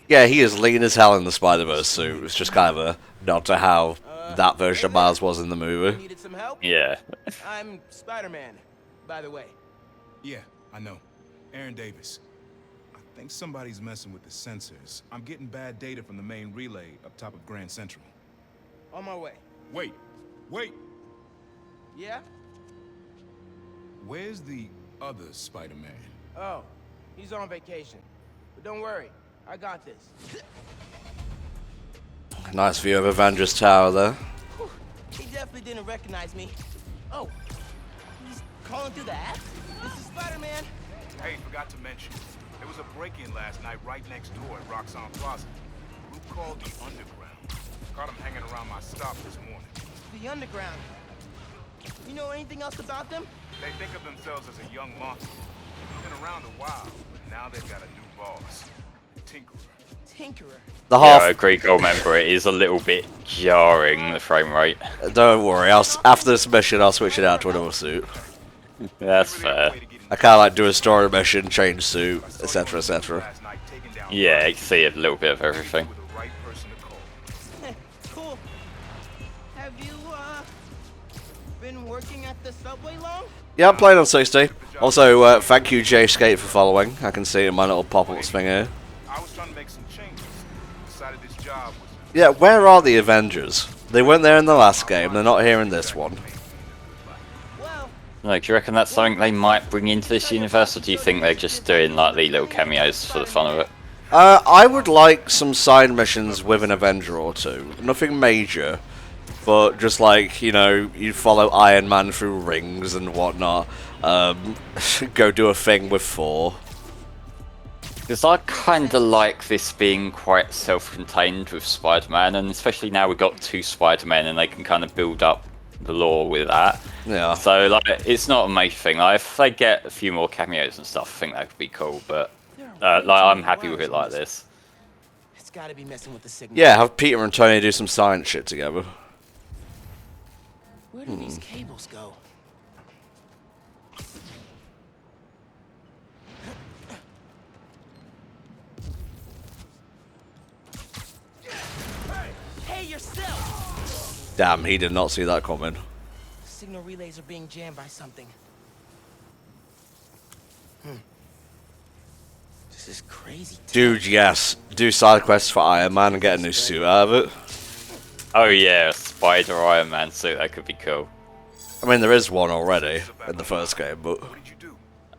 Yeah, he is lean as hell in the Spider-Verse suit. It's just kind of a nod to how that version of Miles was in the movie. Needed some help? Yeah. I'm Spider-Man, by the way. Yeah, I know. Aaron Davis. I think somebody's messing with the sensors. I'm getting bad data from the main relay up top of Grand Central. On my way. Wait! Yeah? Where's the other Spider-Man? Oh, he's on vacation. But don't worry, I got this. Nice view of Avengers Tower there. Whew, he definitely didn't recognize me. Oh, he's calling through the app? This is Spider-Man. Hey, forgot to mention. There was a break-in last night right next door at Roxanne Plaza. A group called the Underground. Caught them hanging around my stop this morning. The Underground. You know anything else about them? They think of themselves as a young mafia. Been around a while, but now they've got a new boss. Tinkerer. Tinkerer. The Yeah, half. I agree, Goldmember. It is a little bit jarring, the frame rate. Don't worry. After this mission, I'll switch it out to another suit. That's fair. I can't like do a story mission, change suit, etc., etc. Yeah, you can see a little bit of everything. Cool. Have you, been working at the subway long? Yeah, I'm playing on 60. Also, thank you, J-Skate, for following. I can see it in my little pop-ups thing here. I was trying to make some changes. Decided this job was... Yeah, where are the Avengers? They weren't there in the last game. They're not here in this one. Like, do you reckon that's something they might bring into this universe, or do you think they're just doing like the little cameos for the fun of it? I would like some side missions with an Avenger or two. Nothing major, but just like, you know, you follow Iron Man through rings and whatnot. Go do a thing with Thor. Because I kind of like this being quite self-contained with Spider-Man, and especially now we've got 2 Spider-Men and they can kind of build up the lore with that. Yeah. So, like, it's not a major thing. Like, if they get a few more cameos and stuff, I think that could be cool, but, like, I'm happy with it like this. It's gotta be messing with the signal. Yeah, have Peter and Tony do some science shit together. Where do these cables go? Hey, yourself! Damn, he did not see that coming. Signal relays are being jammed by something. This is crazy. Dude, yes. Do side quests for Iron Man and get a new suit out of it. Oh yeah, a Spider Iron Man suit, that could be cool. I mean, there is one already in the first game, but...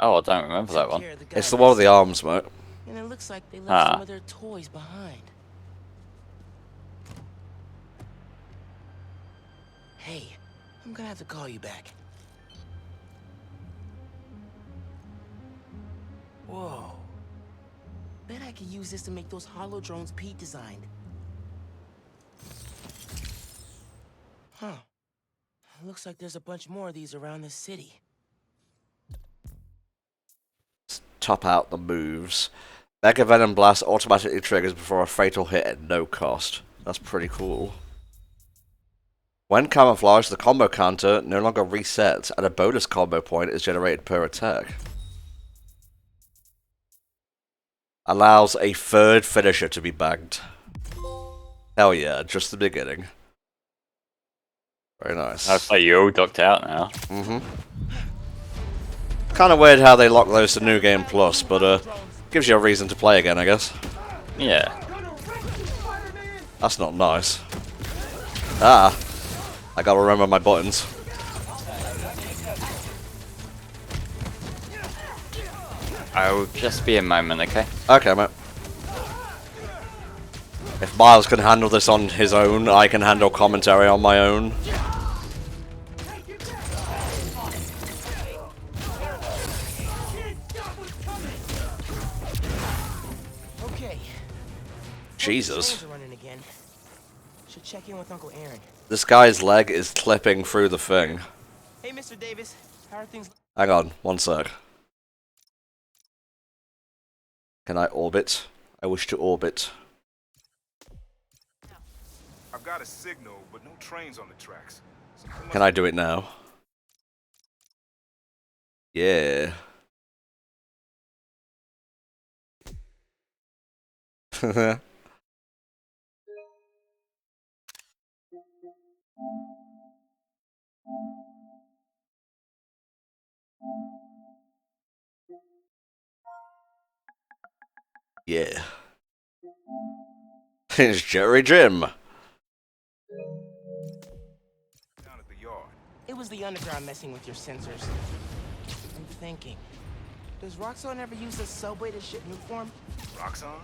Oh, I don't remember that one. It's the one with the arms, mate. And it looks like they left some of their toys behind. Hey, I'm gonna have to call you back. Whoa. Bet I could use this to make those hollow drones Pete designed. Huh. Looks like there's a bunch more of these around the city. Top out the moves. Mega Venom Blast automatically triggers before a fatal hit at no cost. That's pretty cool. When camouflaged, the combo counter no longer resets, and a bonus combo point is generated per attack. Allows a third finisher to be bagged. Hell yeah, just the beginning. Very nice. I say you're all docked out now. Kind of weird how they lock those to New Game Plus, but gives you a reason to play again, I guess. Yeah. That's not nice. Ah. I gotta remember my buttons. I'll just be a moment, okay? Okay, mate. If Miles can handle this on his own, I can handle commentary on my own. Okay. Jesus. Running again. Should check in with Uncle Aaron. This guy's leg is clipping through the thing. Hey, Mr. Davis. How are things? Hang on, one sec. Can I orbit? I wish to orbit. I've got a signal, but no trains on the tracks. Can I do it now? Yeah. Yeah. It's Jerry Jim. Down at the yard. It was the underground messing with your sensors. I'm thinking. Does Roxxon ever use the subway to ship new form? Roxxon?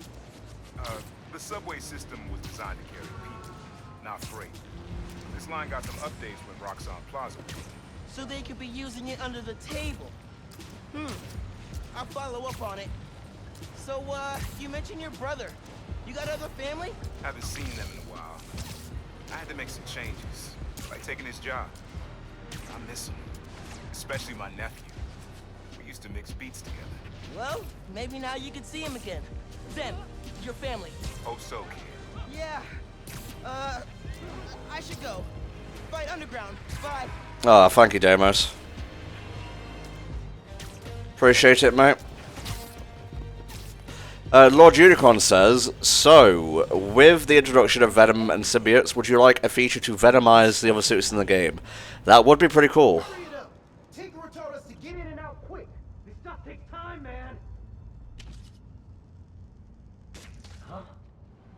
The subway system was designed to carry people, not freight. This line got some updates when Roxxon Plaza was. So they could be using it under the table. I'll follow up on it. So, you mentioned your brother. You got other family? Haven't seen them in a while. I had to make some changes, like taking his job. I miss him, especially my nephew. We Used to mix beats together. Well, maybe now you can see him again. Zen, your family. Oh, so, kid. Yeah. I should go. Fight underground. Bye. Oh, thank you, Deimos. Appreciate it, mate. Lord Unicorn says, so, with the introduction of Venom and symbiotes, would you like a feature to venomize the other suits in the game? That would be pretty cool. Tinkerer told us to get in and out quick. This stuff takes time, man. Huh?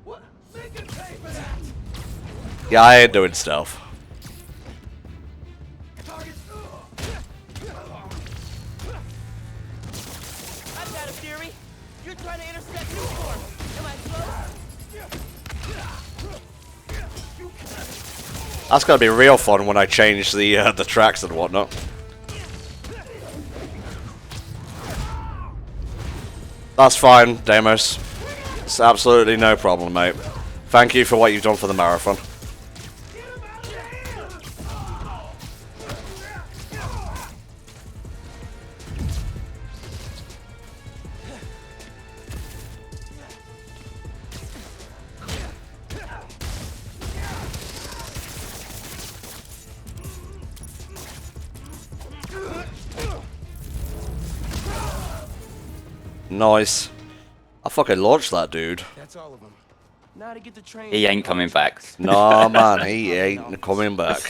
What? Make him pay for that! Yeah, I ain't doing stealth. I've got a theory. You're trying to intercept new form. Am I close? That's gonna be real fun when I change the tracks and whatnot. That's fine, Deimos. It's absolutely no problem, mate. Thank you for what you've done for the marathon. Nice. I fucking launched that dude. That's all of them. Now to get the train. He ain't coming back. Nah, man, he ain't coming back.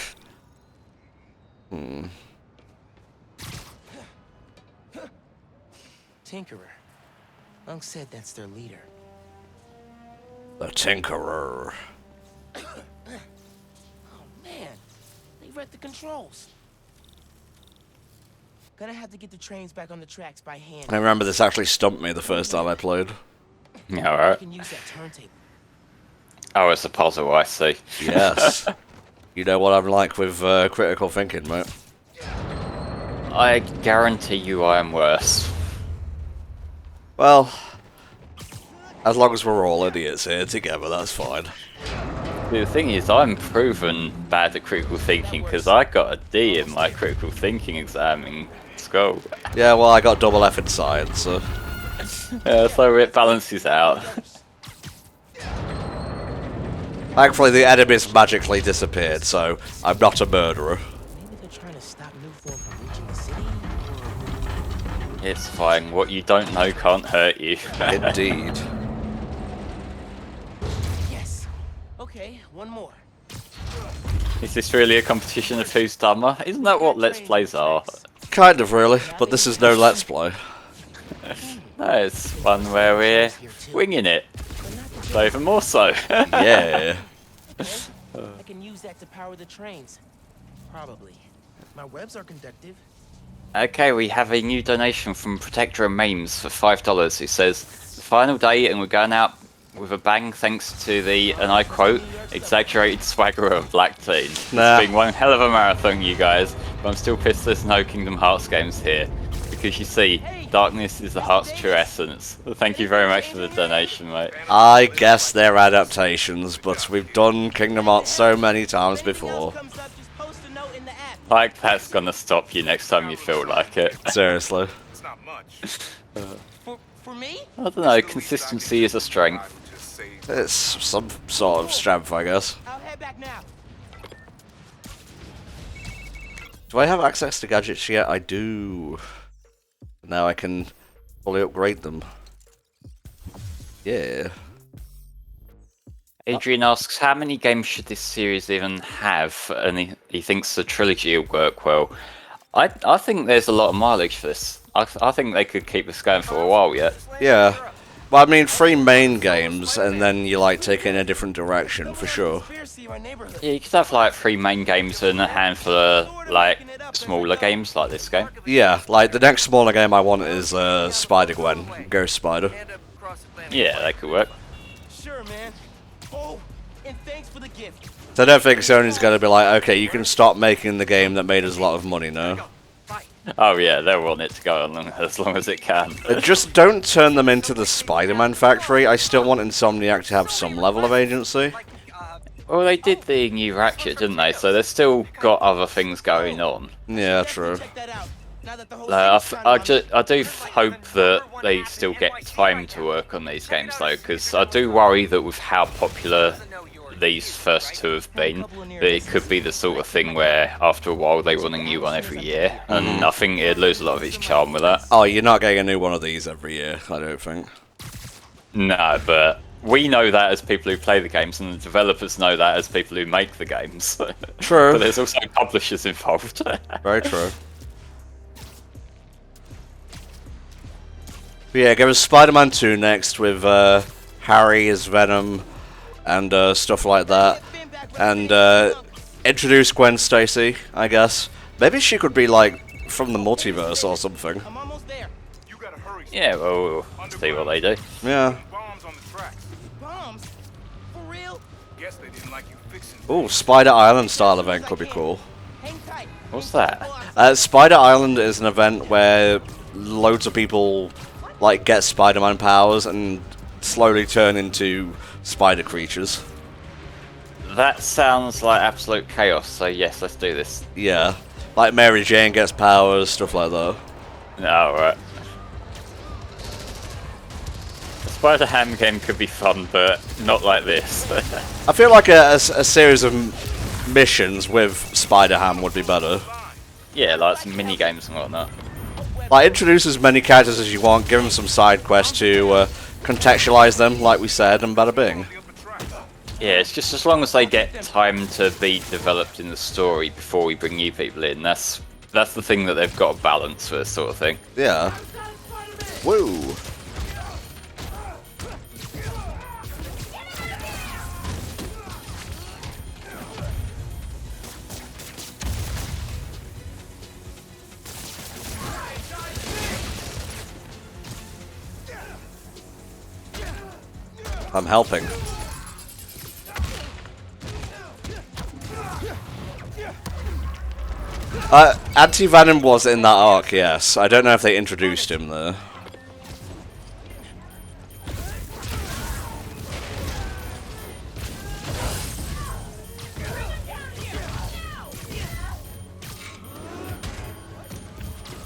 Tinkerer. Unc said that's their leader. The Tinkerer. Oh man, they read the controls. Gonna have to get the trains back on the tracks by hand. I remember this actually stumped me the first time I played. Yeah, alright. You can use that turntable. Oh, it's a puzzle, I see. Yes. You know what I'm like with critical thinking, mate. I guarantee you I am worse. Well, as long as we're all idiots here together, that's fine. The thing is, I'm proven bad at critical thinking because I got a D in my critical thinking exam in school. Yeah, well, I got double F in science, so... Yeah, so it balances out. Thankfully, the enemies magically disappeared, so I'm not a murderer. Maybe they're trying to stop new form from reaching the city. It's fine. What you don't know can't hurt you. Indeed. Yes. Okay, one more. Is this really a competition of who's dumber? Isn't that what Let's Plays are? Kind of, really, but this is no Let's Play. No, it's one where we're winging it. So even more so. Yeah. I can use that to power the trains. Probably. My webs are conductive. Okay, we have a new donation from Protector and Memes for $5. It says, the final day and we're going out with a bang thanks to the, and I quote, exaggerated swagger of Black Teen. Nah. It's been one hell of a marathon, you guys, but I'm still pissed there's no Kingdom Hearts games here. Because you see, darkness is the heart's true essence. Thank you very much for the donation, mate. I guess they're adaptations, but we've done Kingdom Hearts so many times before. Like, that's gonna stop you next time you feel like it. Seriously. It's not much. For me? I don't know, consistency is a strength. It's some sort of strength, I guess. I'll head back now. Do I have access to gadgets yet? I do. Now I can fully upgrade them. Yeah. Adrian asks, how many games should this series even have? And he thinks the trilogy will work well. I think there's a lot of mileage for this. I think they could keep this going for a while yet. Yeah. Well, I mean, 3 main games, and then you, like, take it in a different direction, for sure. Yeah, you could have, like, 3 main games and a handful of, like, smaller games like this game. Yeah, like, the next smaller game I want is Spider-Gwen, Ghost Spider. Yeah, that could work. Sure, man. Oh, and thanks for the gift. So I don't think Sony's going to be like, okay, you can stop making the game that made us a lot of money now. Oh yeah, they'll want it to go on as long as it can. Just don't turn them into the Spider-Man factory. I still want Insomniac to have some level of agency. Well, they did the new Ratchet, didn't they? So they've still got other things going on. Yeah, true. Now that the whole city's counting on I do hope that they still get time to work on these games though, because I do worry that with how popular these first two have been, that it could be the sort of thing where after a while they want a new one every year, and I think it'd lose a lot of its charm with that. Oh, you're not getting a new one of these every year, I don't think. No, but we know that as people who play the games, and the developers know that as people who make the games. True. But there's also publishers involved. Very true. But yeah, give us Spider-Man 2 next with Harry as Venom and stuff like that. And introduce Gwen Stacy, I guess. Maybe she could be like from the multiverse or something. I'm almost there. You gotta hurry. Yeah, well, we'll see what they do. Yeah. Bombs on the tracks. Bombs? For real? Guess they didn't like you fixing. Oh, Spider Island style event could be cool. Hang tight. What's that? Spider Island is an event where loads of people like get Spider-Man powers and slowly turn into spider creatures. That sounds like absolute chaos, so yes, let's do this. Yeah, like Mary Jane gets powers, stuff like that. No, right. The Spider-Ham game could be fun, but not like this. I feel like a series of missions with Spider-Ham would be better. Yeah, like some mini games and whatnot. Like, introduce as many characters as you want, give them some side quests to contextualize them, like we said, and bada bing. Yeah, it's just as long as they get time to be developed in the story before we bring new people in. That's the thing that they've got to balance for this sort of thing. Yeah. Woo. I'm helping. Anti-Venom was in that arc, yes. I don't know if they introduced him there.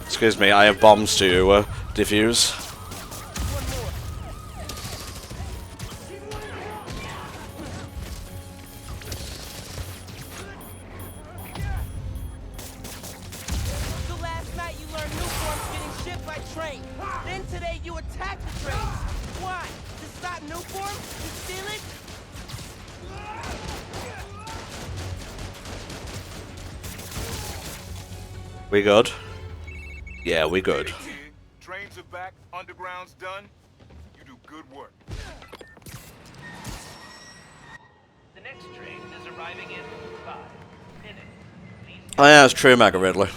Excuse me, I have bombs to defuse. We good? Yeah, we good. Trains are back, underground's done. You do good work. The next train is arriving in 5 minutes. Oh yeah, it's true, Mega Ridley.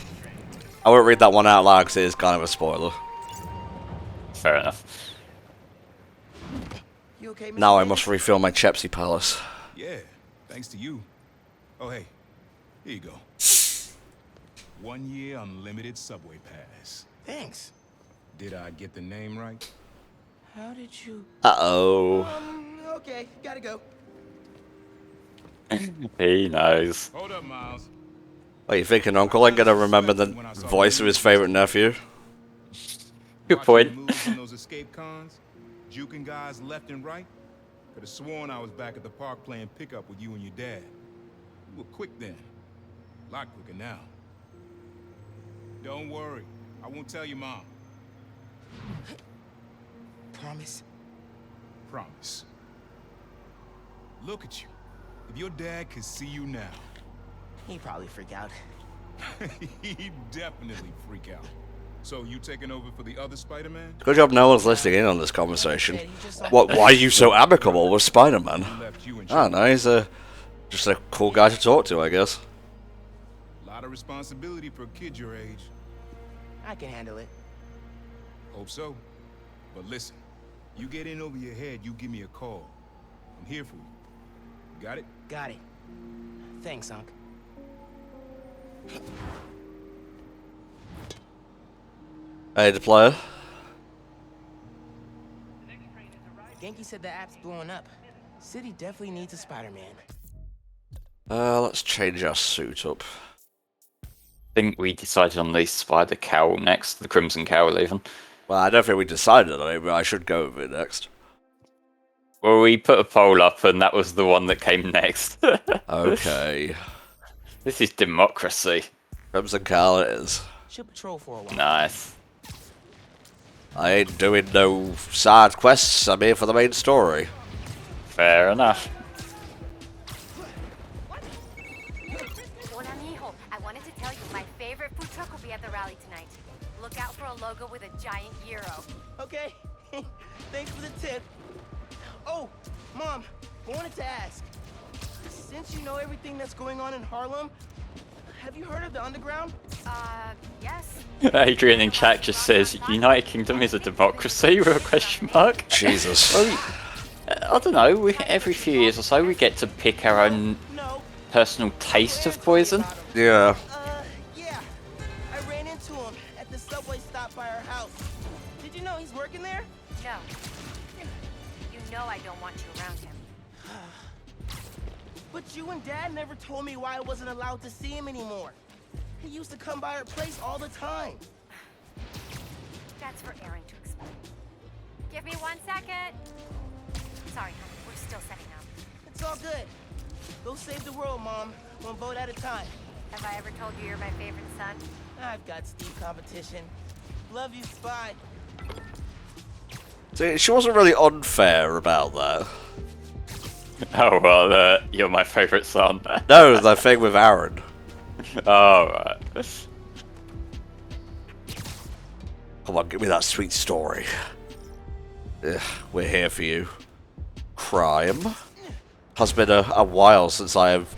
I won't read that one out loud because it is kind of a spoiler. Fair enough. You okay, Mr. Now I Davis? must refill my Chepsy Palace. Yeah, thanks to you. Oh, hey, here you go. 1 year unlimited subway pass. Thanks. Did I get the name right? How did you... Uh-oh. Okay, gotta go. He knows. Hold up, Miles. What are you thinking, Uncle ain't gonna remember the voice of his favorite nephew? Good point. Moves on those escape cons, juking guys left and right. Could have sworn I was back at the park playing pickup with you and your dad. You were quick then. A lot quicker now. Don't worry. I won't tell your mom. Promise? Promise. Look at you. If your dad could see you now, He'd probably freak out. he'd definitely freak out. So you taking over for the other Spider-Man? Good job no one's listening in on this conversation. What? Why are you so amicable with Spider-Man? Left you in I don't know, he's just a cool guy to talk to, I guess. A lot of responsibility for a kid your age. I can handle it. Hope so. But listen, you get in over your head, you give me a call. I'm here for you. Got it? Got it. Thanks, Unc. Hey, the player. Genki said the app's blowing up. City definitely needs a Spider-Man. Let's change our suit up. think we decided on the spider cowl next, the crimson cowl even. Well, I don't think we decided on it, but I should go with it next. Well, we put a poll up, and that was the one that came next. Okay. This is democracy. Crimson Cowl it is. Should patrol for a while. Nice. I ain't doing no side quests, I'm here for the main story. Fair enough. Hola, mijo. I wanted to tell you my favorite food truck will be at the rally tonight. Look out for a logo with a giant gyro. Okay. Thanks for the tip. Oh, Mom, I wanted to ask. Since you know everything that's going on in Harlem, have you heard of the underground? Yes. Adrian in chat just says, United Kingdom is a democracy, with a question mark. Jesus. Well, I don't know, every few years or so we get to pick our own personal taste of poison. Yeah. Yeah. I ran into him at the subway stop by our house. Did you know he's working there? No. You know I don't want you around him. But you and Dad never told me why I wasn't allowed to see him anymore. He used to come by our place all the time. That's for Aaron to explain. Give me 1 second. Sorry, honey, we're still setting up. It's all good. Go save the world, Mom. One vote at a time. Have I ever told you you're my favorite son? I've got steep competition. Love you, Spy. See, she wasn't really unfair about that. Oh, well, you're my favourite son. No, the thing with Aaron. Oh, right. Come on, give me that sweet story. Ugh, we're here for you. Crime. Has been a while since I have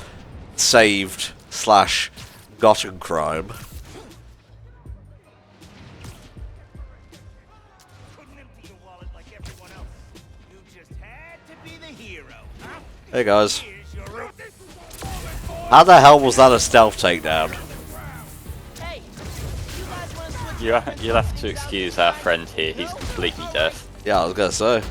saved / gotten crime. Hey guys. How the hell was that a stealth takedown? Hey, you guys want to switch? You'll have to excuse our friend here, he's completely deaf. Yeah, I was gonna say.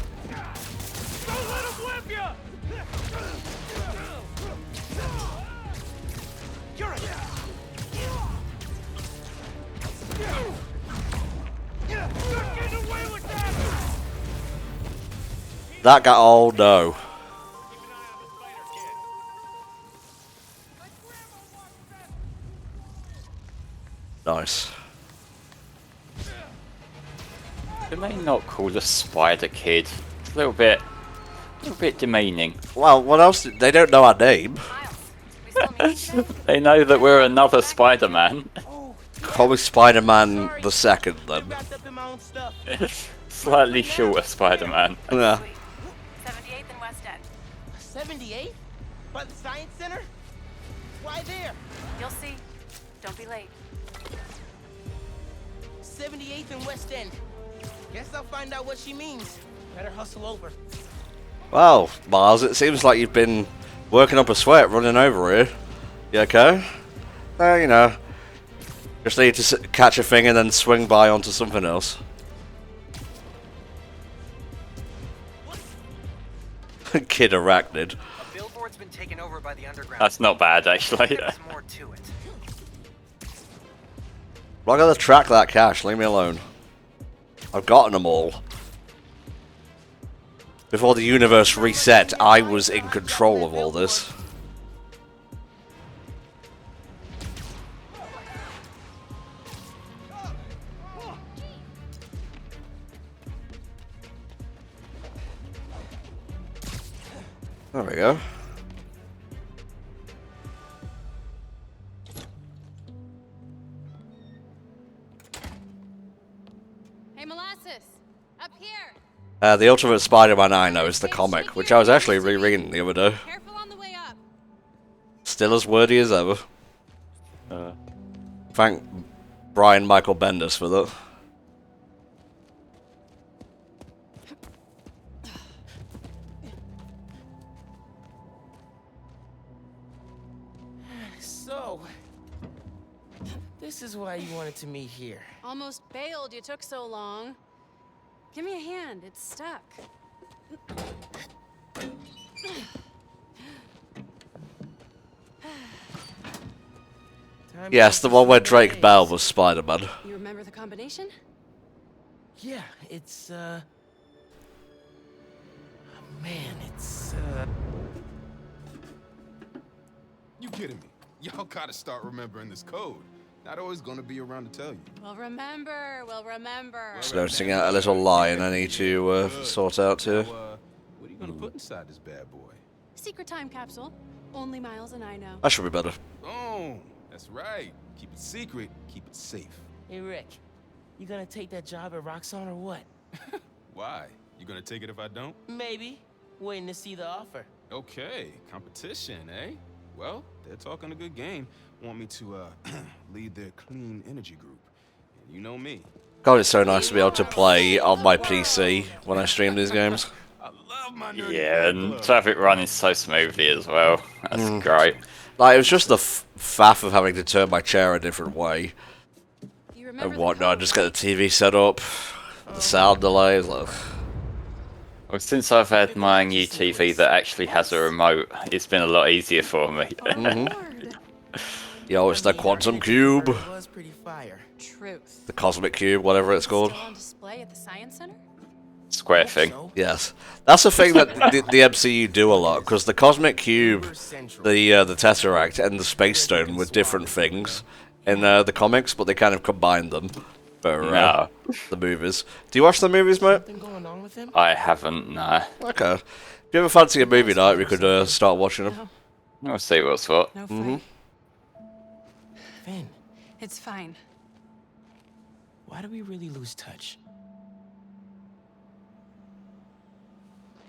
That guy, oh no. Nice. They may not call the spider kid. It's a little bit demeaning. Well, what else? They don't know our name. They know that we're another Spider-Man. Call me Spider-Man the second then. Slightly shorter Spider-Man. Yeah. 78th and West End. 78? By the Science Center? Why there? You'll see. Don't be late. 78th and West End. Guess I'll find out what she means. Better hustle over. Well, Miles, it seems like you've been working up a sweat running over here. You okay? You know, just need to catch a thing and then swing by onto something else. Kid arachnid. A billboard's been taken over by the underground. That's not bad, actually. There's more to it. I'm not gonna track that cash, leave me alone. I've gotten them all. Before the universe reset, I was in control of all this. There we go. Hey, Molasses, up here. The Ultimate Spider-Man I know is the comic, which I was actually rereading the other day. Careful on the way up. Still as wordy as ever. Thank Brian Michael Bendis for that. So, this is why you wanted to meet here. Almost bailed. You took so long. Give me a hand. It's stuck. Yes, the one where Drake Bell was Spider-Man. You remember the combination? Yeah, it's, man, it's, You kidding me? Y'all gotta start remembering this code. Not always gonna be around to tell you. We'll remember. We'll remember. Just noticing out a little line I need to sort out too. What are you gonna put inside this bad boy? Secret time capsule. Only Miles and I know. That should be better. Boom! That's right. Keep it secret, keep it safe. Hey, Rick, you gonna take that job at Roxxon or what? Why? You gonna take it if I don't? Maybe. Waiting to see the offer. Okay, competition, eh? Well, they're talking a good game. Want me to, lead their clean energy group. And you know me. God, it's so nice to be able to play on my PC when I stream these games. I love my nerdy Yeah, and traffic running so smoothly as well. That's great. Like, it was just the faff of having to turn my chair a different way You remember and the whatnot. code, Just get right? the TV set up, the sound delays. Like, Well, since I've had my new TV that actually has a remote, it's been a lot easier for me. Lord. yo, it's the quantum cube, It was pretty fire. Truth. the cosmic cube, whatever it's called. Still on display at the Science Center? Square thing. So, Yes, that's the thing that the MCU do a lot, because the cosmic cube, the Tesseract, and the Space Stone were different things in the comics, but they kind of combined them for No. the movies. Do you watch the movies, mate? something going on with him? I haven't, no. Okay. If you ever fancy a movie night, we could start watching them. No. We'll see what's what. No fight. Finn, It's fine. why do we really lose touch?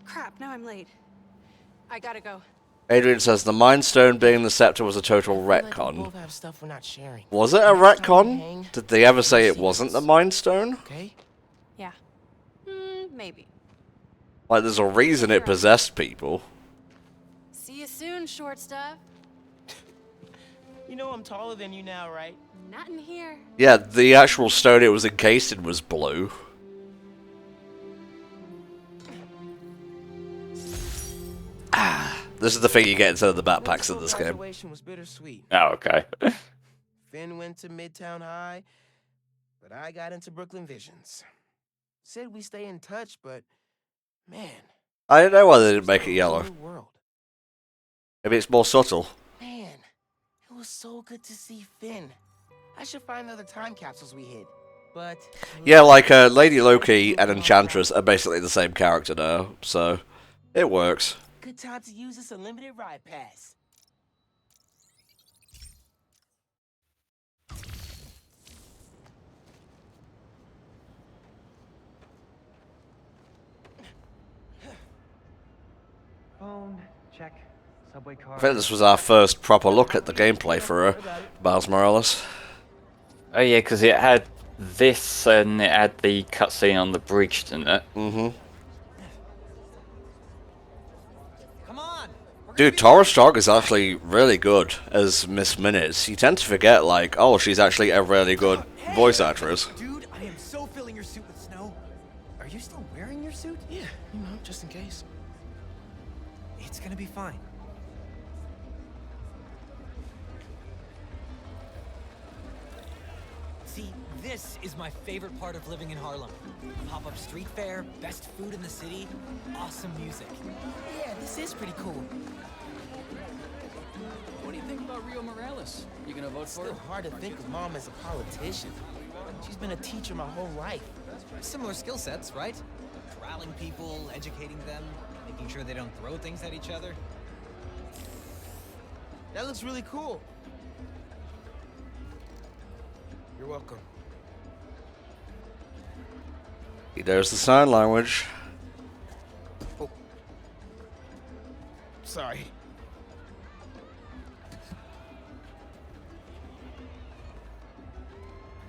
Crap, now I'm late. I gotta go. Adrian says the Mind Stone being the scepter was a total I feel like we retcon. both have stuff we're not sharing. Was it a retcon? Did they ever say it wasn't the Mind Stone? Okay? Yeah. Maybe. Like, there's a reason it possessed people. See you soon, short stuff. You know I'm taller than you now, right? Not in here. Yeah, the actual stone it was encased in was blue. This is the thing you get instead of the backpacks in this game. Graduation was bittersweet. Oh, okay. Finn went to Midtown High, but I got into Brooklyn Visions. Said we stay in touch, but man, I don't know why they didn't make it it's a yellow. new world. Maybe it's more subtle. Man, it was so good to see Finn. I should find other time capsules we hid. But Yeah, like Lady Loki and Enchantress are basically the same character now, so it works. good time to use this unlimited ride pass. Phone, check. Subway car. I think this was our first proper look at the gameplay for Miles Morales. Oh, yeah, because it had this and it had the cutscene on the bridge, didn't it? Mm-hmm. Come on. Dude, Tara Strong is actually really good as Miss Minutes. You tend to forget, like, oh, she's actually a really good voice actress. Dude, I am so filling your suit with snow. Are you still wearing your suit? Yeah, you know, just in case. It's gonna be fine. See, this is my favorite part of living in Harlem. Pop-up street fair, best food in the city, awesome music. Yeah, this is pretty cool. What do you think about Rio Morales? You gonna vote for Still her? hard to think of Mom as a politician. She's been a teacher my whole life. Similar skill sets, right? Corralling people, educating them, making sure they don't throw things at each other. That looks really cool. You're welcome. There's the sign language. Oh. Sorry.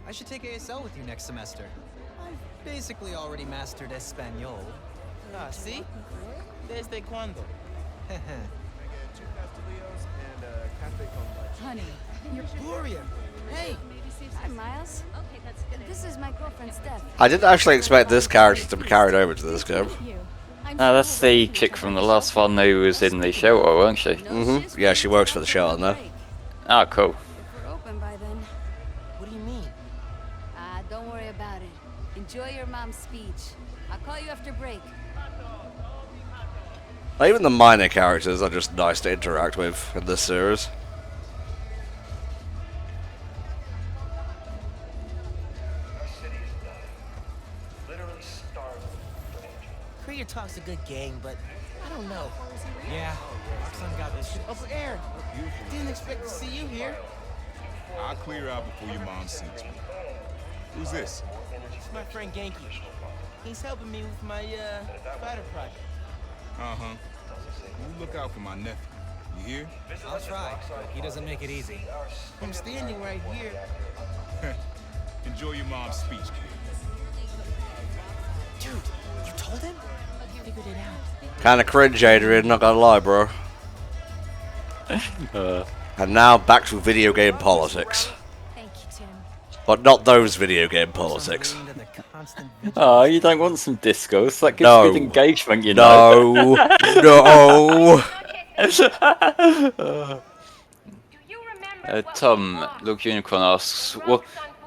I should take ASL with you next semester. I've basically already mastered Espanol. Ah, see? Desde cuando? Honey, you're Gloria! Hey! Hi, Miles. Okay, that's good. This is my girlfriend, Steph. I didn't actually expect this character to be carried over to this game. No, that's the chick from the last one who was in the shelter, weren't she? Mm-hmm. Yeah, she works for the shelter now. Oh, cool. If we're open by Don't worry about it. Enjoy your mom's speech. I'll call you after break. Even the minor characters are just nice to interact with in this series. Krieger talks a good game, but I don't know. Yeah, Roxanne got this shit. Uncle Aaron, didn't expect to see you here. I'll clear out before your mom sees me. Who's this? It's my friend Genki. He's helping me with my, spider project. Uh-huh. You look out for my nephew. You hear? I'll try, but he doesn't make it easy. I'm standing right here. Enjoy your mom's speech, kid. Dude, you told him? Figured it out. Kinda cringe, Adrian, not gonna lie, bro. And now back to video game politics. Thank you, Tim. But not those video game politics. Oh, you don't want some discos? That gives No. good engagement, you know. No. Tom, Lord Unicorn asks,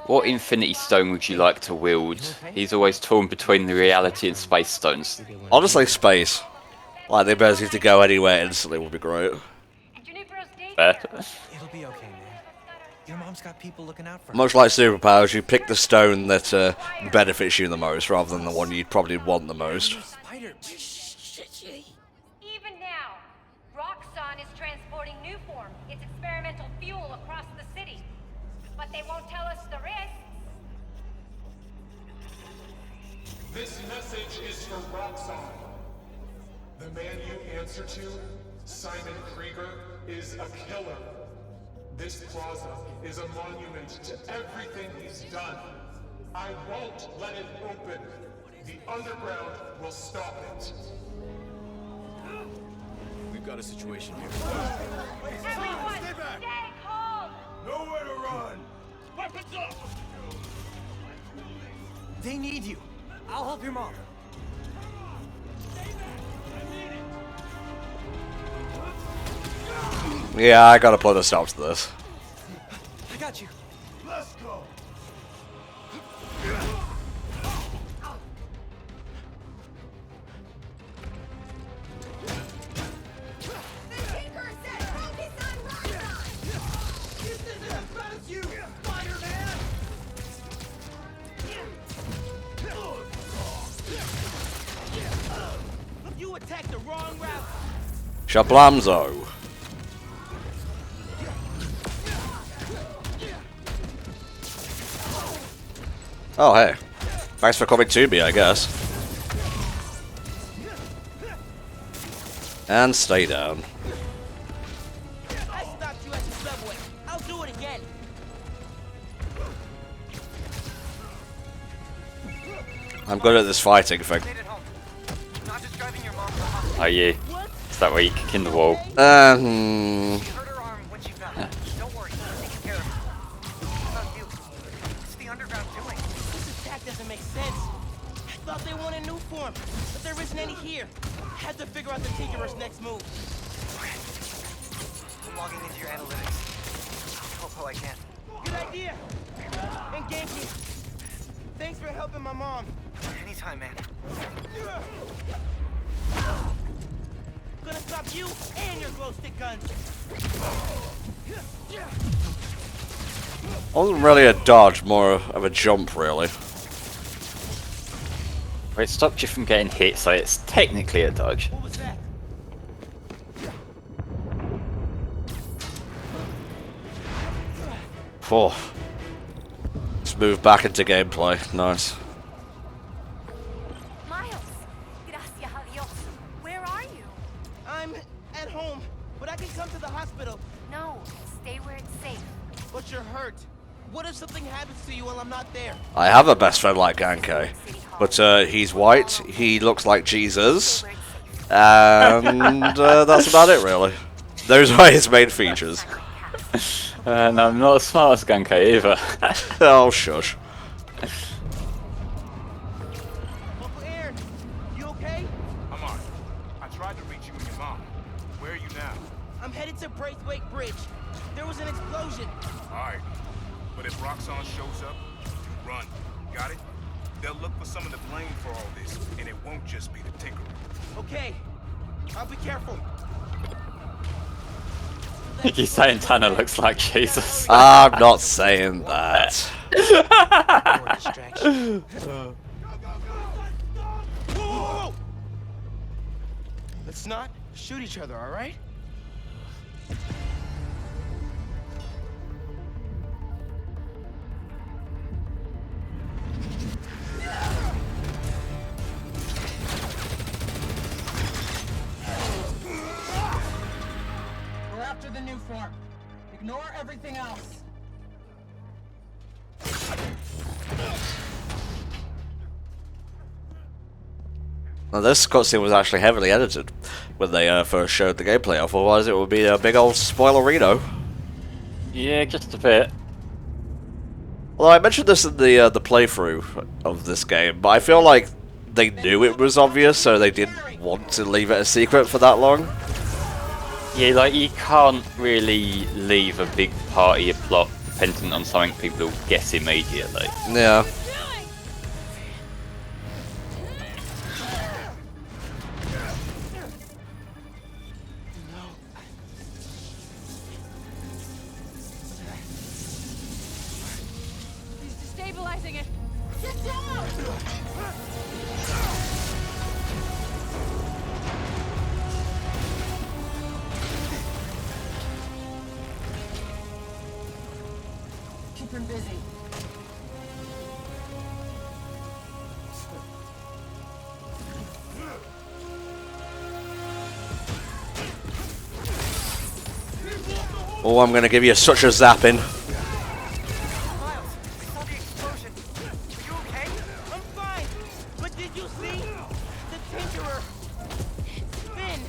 what Infinity Stone would you like to wield? He's always torn between the reality and space stones. Honestly, space. Like, the ability to go anywhere instantly would be great. Fair. It'll be okay, man. Your mom's got people looking out for her. Much like superpowers, you pick the stone that benefits you the most, rather than the one you'd probably want the most. Even now, Roxxon is transporting new form, its experimental fuel across the city. But they won't tell us the risks. This message is for Roxxon. The man you answer to, Simon Krieger, is a killer. This plaza is a monument to everything he's done. I won't let it open. The underground will stop it. We've got a situation here. Everyone, stay calm! Nowhere to run! Weapons up! They need you. I'll help your mom. Yeah, I gotta put a stop to this. I got you. Let's go! You attacked the wrong route. Shablamzo. Oh, hey. Thanks for coming to me, I guess. And stay down. I stopped you at the subway. I'll do it again. I'm good at this fighting thing. Are you? Is that where you kick in the wall? Doesn't make sense. I thought they wanted new form, but there isn't any here. Had to figure out the Tinkerer's next move. I'm logging into your analytics. Help how I can. Good idea. And Genki, thanks for helping my mom. Anytime, man. Gonna stop you and your glow stick guns. Wasn't really a dodge, more of a jump, really. Well, it stopped you from getting hit, so it's technically a dodge. What was that? Let's move back into gameplay. Nice. Miles, gracias a Dios. Where are you? I'm at home, but I can come to the hospital. No, stay where it's safe. But you're hurt. What if something happens to you while I'm not there? I have a best friend like Genki, but he's white, he looks like Jesus, and that's about it, really. Those are his main features. And I'm not as smart as Genki either. Oh, shush. Uncle Aaron, you okay? I'm on. I tried to reach you and your mom. Where are you now? I'm headed to Braithwaite Bridge. There was an explosion. All right. But if Roxxon shows up, Run. Got it? They'll look for some of the blame for all this, and it won't just be the Tinkerer. Okay. I'll be careful. You're saying Tanner looks like Jesus. I'm not saying that. More distraction. Whoa, whoa, whoa! Let's not shoot each other, all right? We're after the new form. Ignore everything else. Now this cutscene was actually heavily edited when they first showed the gameplay off, otherwise it would be a big old spoilerino. Yeah, just a bit. Well, I mentioned this in the playthrough of this game, but I feel like they knew it was obvious, so they didn't want to leave it a secret for that long. Yeah, like you can't really leave a big part of your plot dependent on something people will guess immediately. Yeah. He's destabilizing it. Get down! Keep him busy. Oh, I'm gonna give you such a zapping. Miles, I saw the explosion. Are you okay? I'm fine. But did you see the Tinkerer? Finn.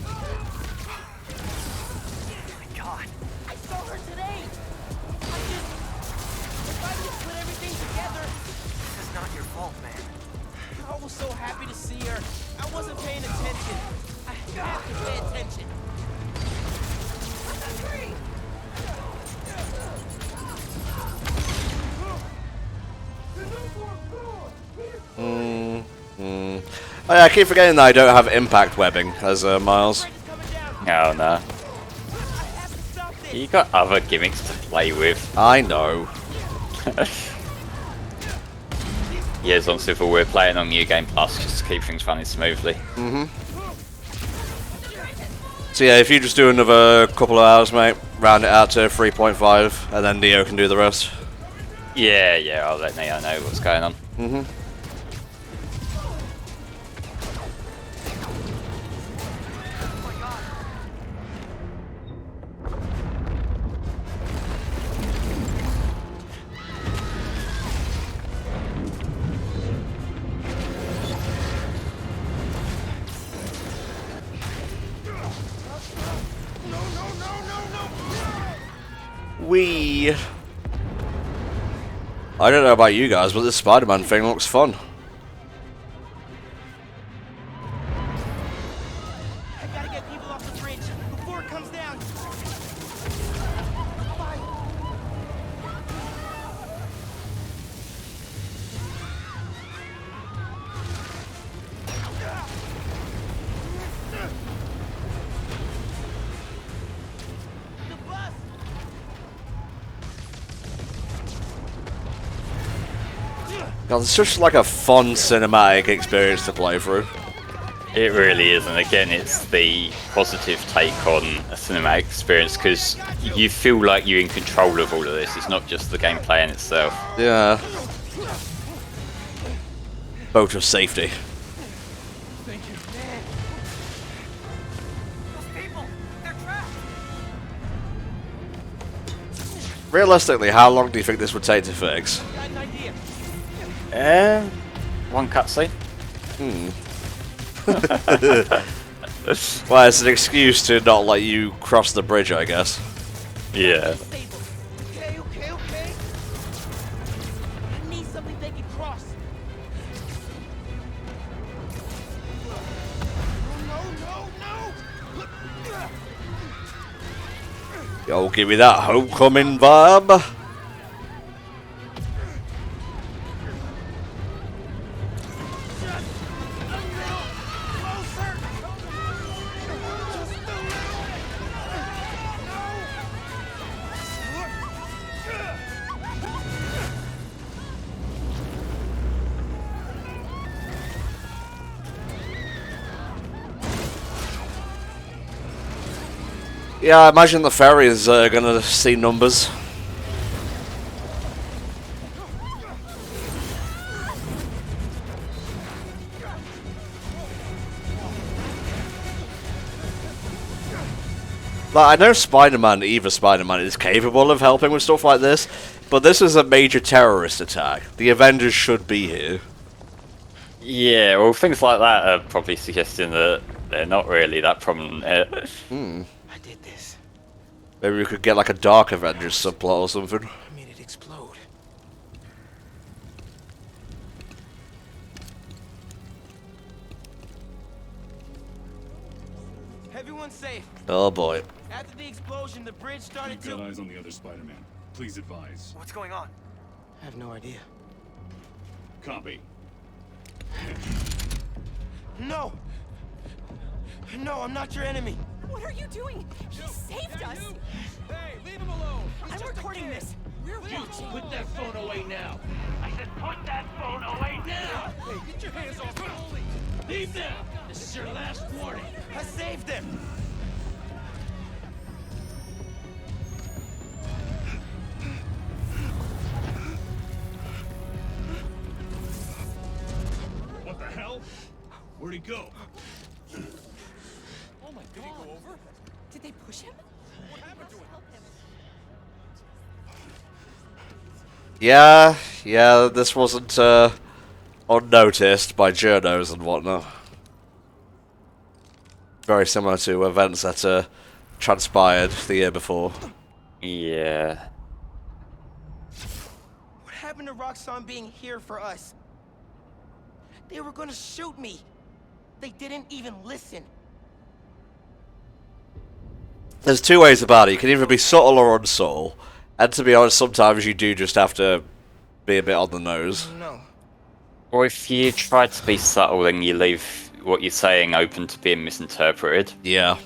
Oh my God. I saw her today. If I just put everything together. This is not your fault, man. I was so happy to see her. I wasn't paying attention. I have to pay attention. Oh yeah, I keep forgetting that I don't have impact webbing as Miles. Oh no. You got other gimmicks to play with. I know. Yeah, as long as we're playing on New Game Plus, just to keep things running smoothly. So yeah, if you just do another couple of hours, mate, round it out to 3.5, and then Neo can do the rest. Yeah, I'll let Neo know what's going on. Wee. I don't know about you guys, but this Spider-Man thing looks fun. I gotta get people off the bridge before it comes down. God, it's just like a fun cinematic experience to play through. It really is, and again, it's the positive take on a cinematic experience because you feel like you're in control of all of this. It's not just the gameplay in itself. Yeah. Boat of safety. Thank you. Those people, they're trapped. Realistically, how long do you think this would take to fix? Got an idea. One cutscene. Well, it's an excuse to not let you cross the bridge, I guess. Yeah. Okay. I need something they can cross. No. Yo, give me that homecoming vibe. Yeah, I imagine the ferry is gonna see numbers. Like, I know Spider-Man, either Spider-Man is capable of helping with stuff like this, but this is a major terrorist attack. The Avengers should be here. Yeah, well, things like that are probably suggesting that they're not really that prominent. I did this. Maybe we could get like a Dark Avengers subplot or something. I made it explode. Everyone's safe. Oh boy. After the explosion, the bridge started We've to... got eyes on the other Spider-Man. Please advise. What's going on? I have no idea. Copy. No! No, I'm not your enemy. What are you doing? He saved us. Hey, leave him alone. I'm recording this. We're watching. Put that phone away now. I said put that phone away now. Hey, get your hands off me. Leave now. This is your last warning. I saved him. What the hell? Where'd he go? Oh my God. Did he go over? Did they push him? What happened to him? Yeah, this wasn't unnoticed by journos and whatnot. Very similar to events that transpired the year before. Yeah. What happened to Roxxon being here for us? They were gonna shoot me. They didn't even listen. There's two ways about it. You can either be subtle or unsubtle. And to be honest, sometimes you do just have to be a bit on the nose. No. Or if you try to be subtle, then you leave what you're saying open to being misinterpreted. Yeah.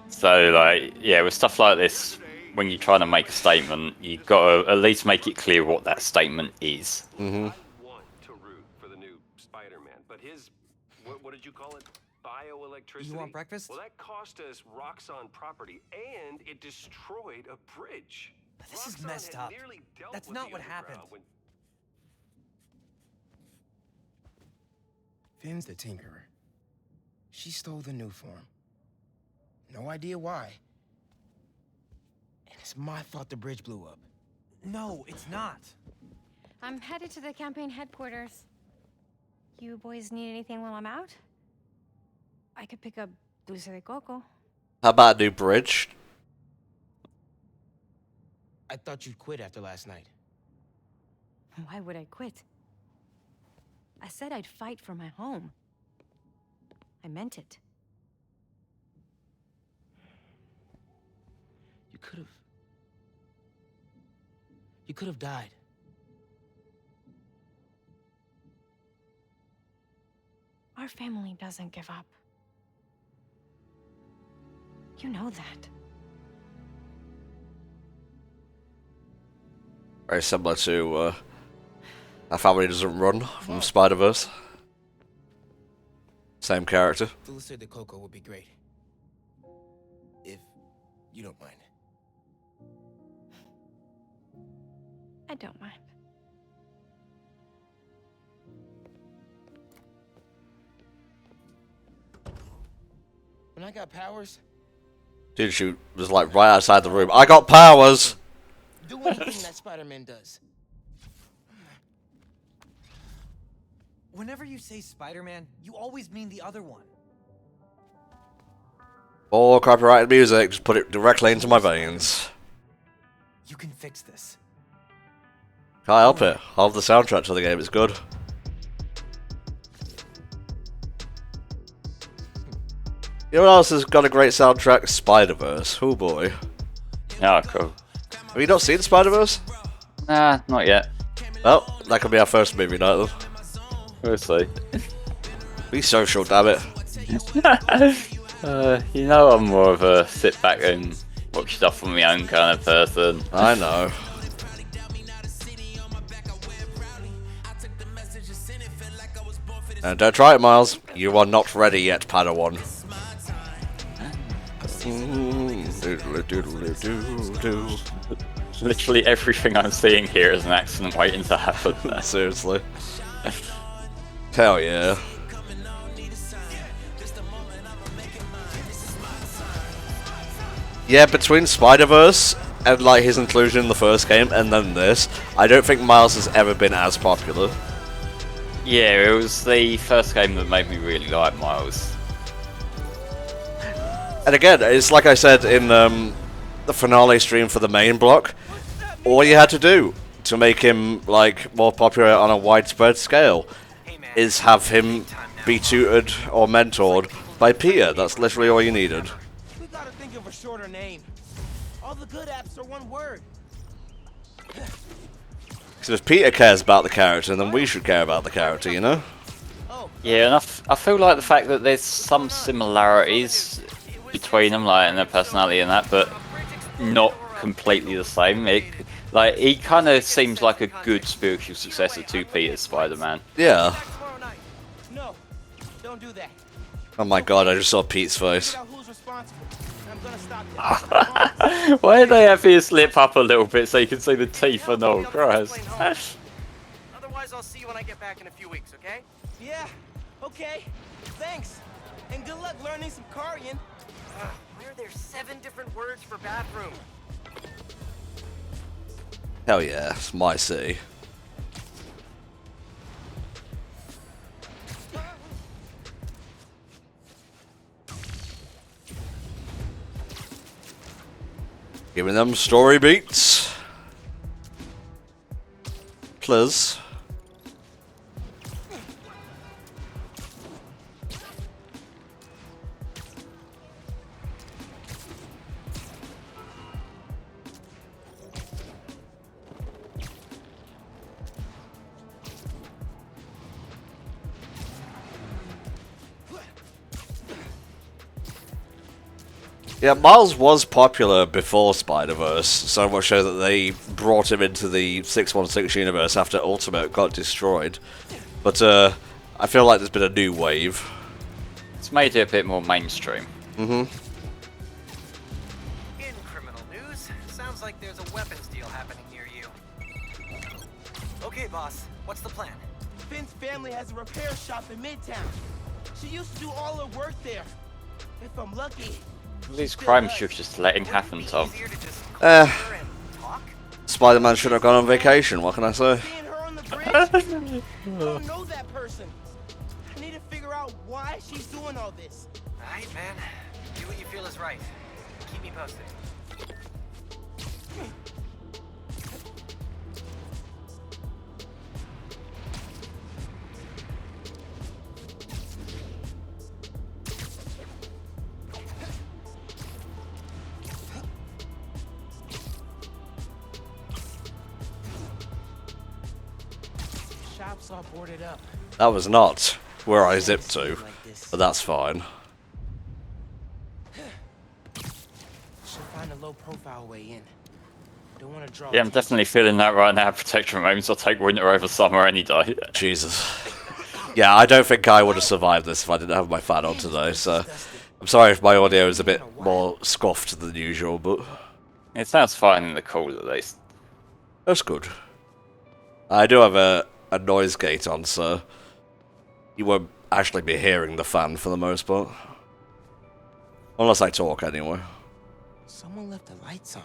So, like, yeah, with stuff like this, when you're trying to make a statement, you've got to at least make it clear what that statement is. Mm-hmm. Want to root for the new Spider-Man, but his, what did you call it? Bioelectricity? You want breakfast? Well, that cost us Roxxon property, and it destroyed a bridge. But this is Roxxon messed had up. nearly dealt That's with not the what underground happened. when- Finn's the Tinkerer. She stole the new form. No idea why. And it's my fault the bridge blew up. No, it's not. I'm headed to the campaign headquarters. You boys need anything while I'm out? I could pick up dulce de coco. How about a new bridge? I thought you'd quit after last night. Why would I quit? I said I'd fight for my home. I meant it. You could have died. Our family doesn't give up. You know that. Very similar to Our Family Doesn't Run from Spider-Verse. Same character. Dulce de coco would be great. If you don't mind. I don't mind. When I got powers, Dude, she was like right outside the room. I got powers! do anything that Spider-Man does. Whenever you say Spider-Man, you always mean the other one. Or copyrighted music, just put it directly into my veins. You can fix this. Can't help it. I love the soundtrack to the game, it's good. You know what else has got a great soundtrack? Spider-Verse. Oh boy. Oh, cool. Have you not seen Spider-Verse? Nah, not yet. Well, that could be our first movie night then. We'll see. Be social, damn it. You know I'm more of a sit back and watch stuff on my own kind of person. I know. And don't try it, Miles. You are not ready yet, Padawan. Doodle-doo-doodle-doo-doo. Literally everything I'm seeing here is an accident waiting to happen. Seriously. Hell yeah. Yeah, between Spider-Verse and like his inclusion in the first game and then this, I don't think Miles has ever been as popular. Yeah, it was the first game that made me really like Miles. And again, it's like I said in the finale stream for the main block, all you had to do to make him like more popular on a widespread scale is have him be tutored or mentored by Peter. That's literally all you needed. We gotta think of a shorter name. All the good apps are one word. Because if Peter cares about the character, then we should care about the character, you know? Yeah, and I feel like the fact that there's some similarities between them, like in their personality and that, but not completely the same. Like he kind of seems like a good spiritual successor to Peter's Spider-Man. Yeah. No, don't do that. Oh my god, I just saw Pete's face. Why did they have his lip up a little bit so you can see the teeth and all? Christ. Otherwise, I'll see you when I get back in a few weeks, okay? Yeah, okay. Thanks. And good luck learning some Karian. Why are there 7 different words for bathroom? Hell yeah, it's my city. Giving them story beats. Please. Yeah, Miles was popular before Spider-Verse, so much so that they brought him into the 616 universe after Ultimate got destroyed. But I feel like there's been a new wave. It's made it a bit more mainstream. In criminal news, sounds like there's a weapons deal happening near you. Okay, boss, what's the plan? Finn's family has a repair shop in Midtown. She used to do all her work there. If I'm lucky. These crimes should just letting happen, Tom. Spider-Man should have gone on vacation, what can I say? I don't know that person. I need to figure out why she's doing all this. Alright, man. Do what you feel is right. Keep me posted. Shop's all boarded up. That was not where I zipped to, but that's fine. Should find a low-profile way in. Don't want to draw. Yeah, I'm definitely feeling that right now. Protection remains. I'll take winter over summer any day. Jesus. Yeah, I don't think I would have survived this if I didn't have my fan on today, so I'm sorry if my audio is a bit more scuffed than usual, but It sounds fine in the call at least. That's good. I do have a noise gate on, so you won't actually be hearing the fan for the most part. Unless I talk, anyway. Someone left the lights on.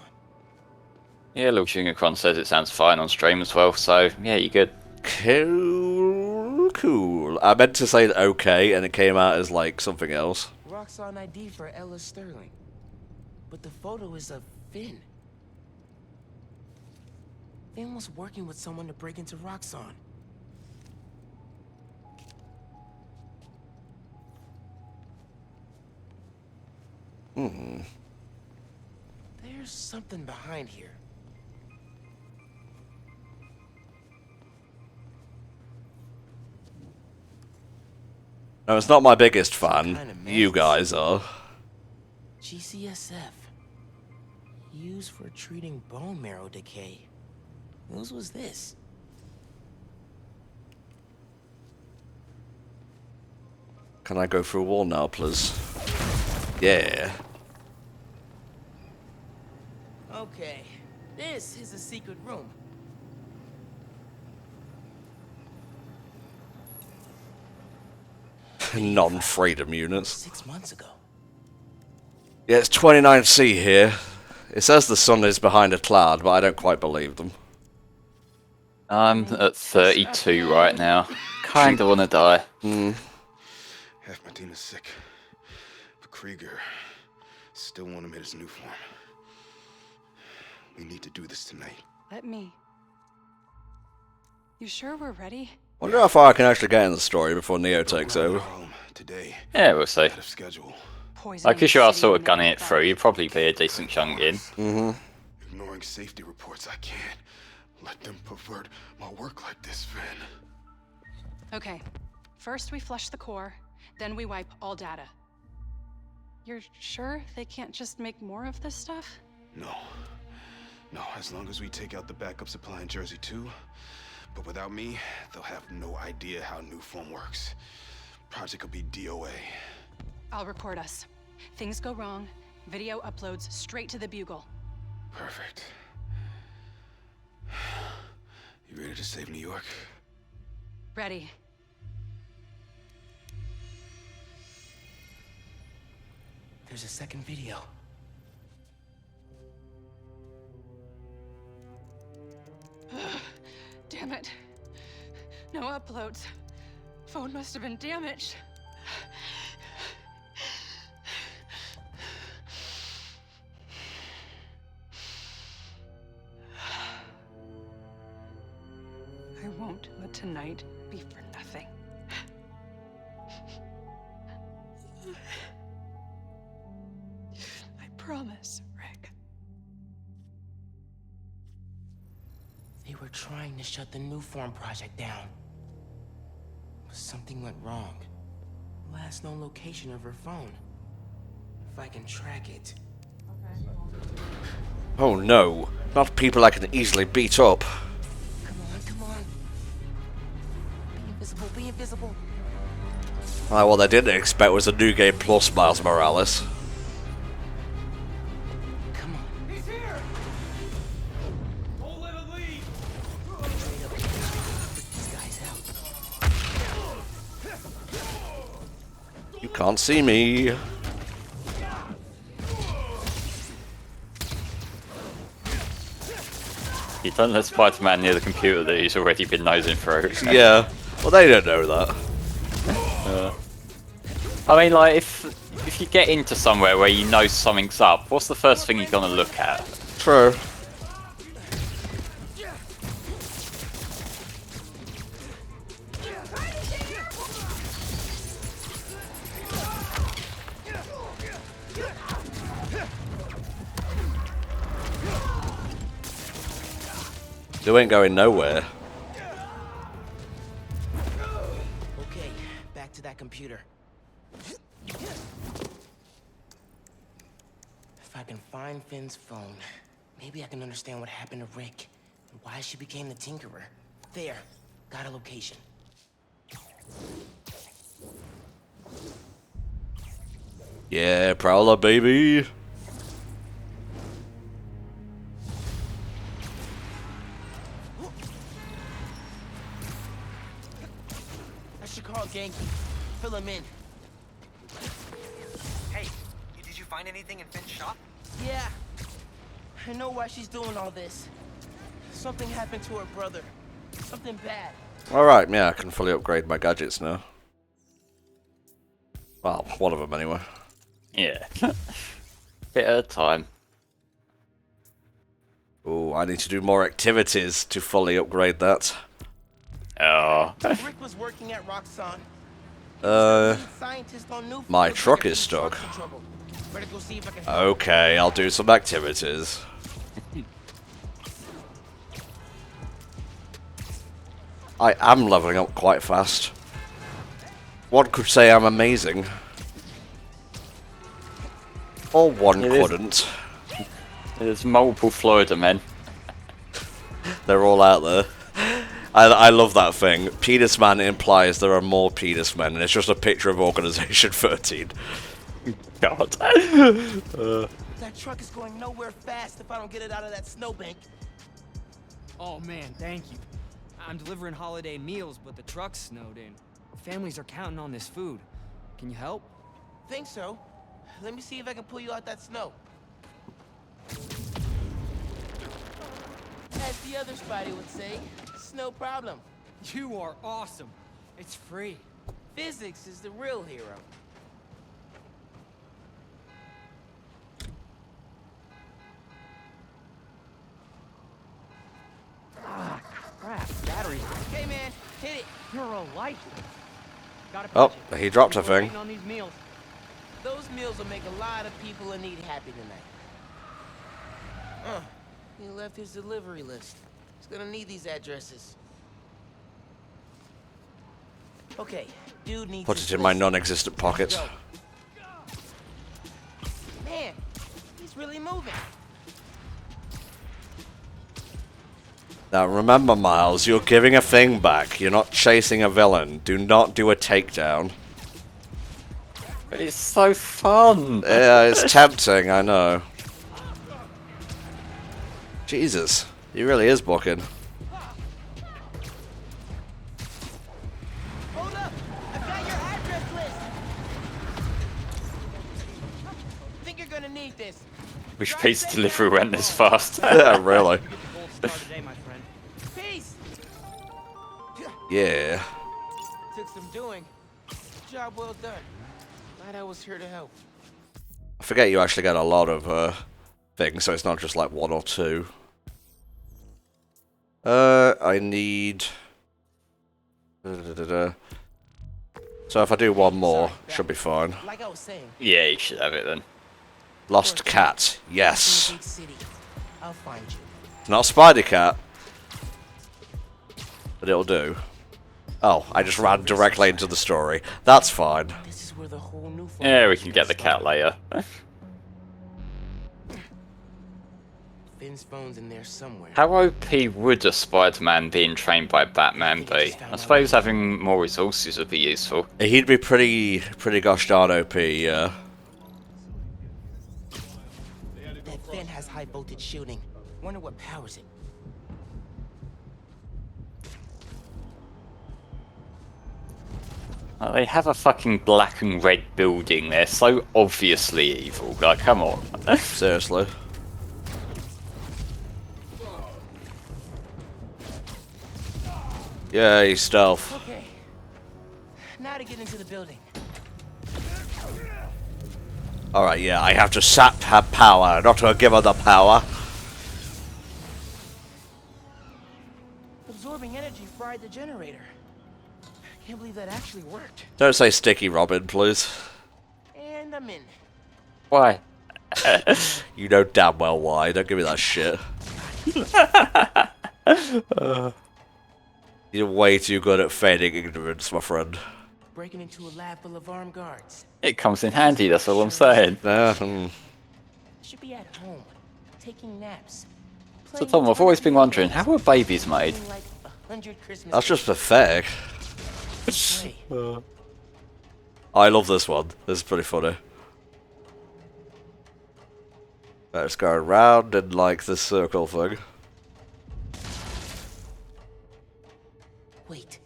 Yeah, Lil Shinga-Kron says it sounds fine on stream as well, so yeah, you're good. Cool. I meant to say okay, and it came out as like something else. Roxxon ID for Ella Sterling. But the photo is of Finn. Finn was working with someone to break into Roxxon. There's something behind here. No, it's not my biggest fan. You guys are. GCSF. Used for treating bone marrow decay. Whose was this? Can I go through a wall now, please? Yeah. Okay, this is a secret room. Non-freedom units. 6 months ago. Yeah, it's 29C here. It says the sun is behind a cloud, but I don't quite believe them. I'm at 32 right now. Kinda wanna die. Half my team is sick. But Krieger still want him in his new form. We need to do this tonight. Let me. You sure we're ready? Wonder how far I can actually get in the story before Neo takes over. Today. Yeah, we'll see. Schedule. Like, if you are sort of gunning it through, you'd probably be a decent chunk in. Ignoring safety reports, I can't let them pervert my work like this, Finn. Okay. First we flush the core, then we wipe all data. You're sure they can't just make more of this stuff? No. No, as long as we take out the backup supply in Jersey too. But without me, they'll have no idea how new form works. Project will be DOA. I'll record us. Things go wrong, video uploads straight to the Bugle. Perfect. You ready to save New York? Ready. There's a second video. Damn it. No uploads. Phone must have been damaged. I won't let tonight be for nothing. I promise, Rick. They were trying to shut the new form project down. But something went wrong. Last known location of her phone. If I can track it. Oh no, not people I can easily beat up. Come on. Be invisible, be invisible. What they didn't expect was a new game plus Miles Morales. Come on. He's here! Don't let him leave! These guys out. You can't see me. You don't let Spider-Man near the computer that he's already been nosing through. Yeah, well they don't know that. I mean, like, if you get into somewhere where you know something's up, what's the first thing you're gonna look at? True. They ain't going nowhere. Okay, back to that computer. If I can find Finn's phone, maybe I can understand what happened to Rick and why she became the Tinkerer. There, got a location. Yeah, Prowler, baby. I should call Genki. Fill him in. Hey, did you find anything in Finn's shop? Yeah. I know why she's doing all this. Something happened to her brother. Something bad. Alright, yeah, I can fully upgrade my gadgets now. Well, one of them anyway. Yeah. Bit at a time. Oh, I need to do more activities to fully upgrade that. Oh. Rick was working at Roxxon. My truck is stuck. Better go see if I can help. Okay, I'll do some activities. I am leveling up quite fast. One could say I'm amazing. Or one couldn't. There's multiple Florida men. They're all out there. I love that thing. Penis Man implies there are more penis men, and it's just a picture of Organization 13. God. That truck is going nowhere fast if I don't get it out of that snowbank. Oh man, thank you. I'm delivering holiday meals, but the truck's snowed in. Families are counting on this food. Can you help? Think so. Let me see if I can pull you out that snow. As the other Spidey would say, it's no problem. You are awesome. It's free. Physics is the real hero. Ah, crap. Batteries. Hey man, hit it. You're a lifer. Oh, he dropped a thing. On these meals. Those meals will make a lot of people in need happy tonight. He left his delivery list. He's gonna need these addresses. Okay, dude needs. Put it in my non-existent pocket. Man, he's really moving. Now remember, Miles, you're giving a thing back. You're not chasing a villain. Do not do a takedown. It's so fun. Yeah, it's tempting, I know. Jesus, he really is booking. Hold up! I've got your address list. Think you're gonna need this. Wish pizza delivery went this fast. Yeah, really. Peace. Yeah. Took some doing. Job well done. Glad I was here to help. I forget you actually get a lot of things, so it's not just like one or two. I need... So if I do one more, should be fine. Like I was saying. Yeah, you should have it then. Lost cat, yes. Big city. I'll find you. It's not a Spidey cat. But it'll do. Oh, I just ran directly into the story. That's fine. This is where the whole new Yeah, we can get the cat later. Finn's phone's in there somewhere. How OP would a Spider-Man being trained by Batman be? I suppose having more resources would be useful. He'd be pretty gosh darn OP, yeah. That Finn has high voltage shooting. Wonder what powers it. They have a fucking black and red building. They're so obviously evil. Like, come on. Seriously. Yay, stealth. Okay. Now to get into the building. Alright, yeah, I have to sap her power, not to give her the power. Absorbing energy fried the generator. Can't believe that actually worked. Don't say sticky Robin, please. And I'm in. Why? You know damn well why, don't give me that shit. You're way too good at feigning ignorance, my friend. Breaking into a lab full of armed guards. It comes in handy, that's all I'm saying. Should be at home, taking naps. So Tom, I've always been wondering, how are babies made? Like 100 Christmas That's just pathetic. I love this one. This is pretty funny. Let's go around in like this circle thing. Wait,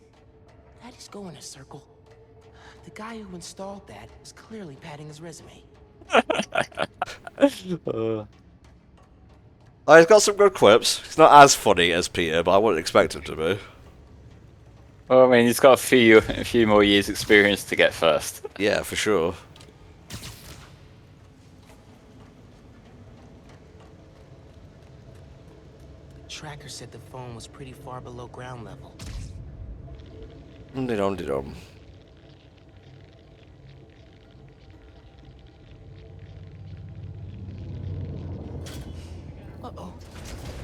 that is going a circle. The guy who installed that is clearly padding his resume. Oh, he's got some good quips. He's not as funny as Peter, but I wouldn't expect him to be. Well, I mean, he's got a few more years' experience to get first. Yeah, for sure. Tracker said the phone was pretty far below ground level. Dum-de-dum-de-dum. Uh-oh.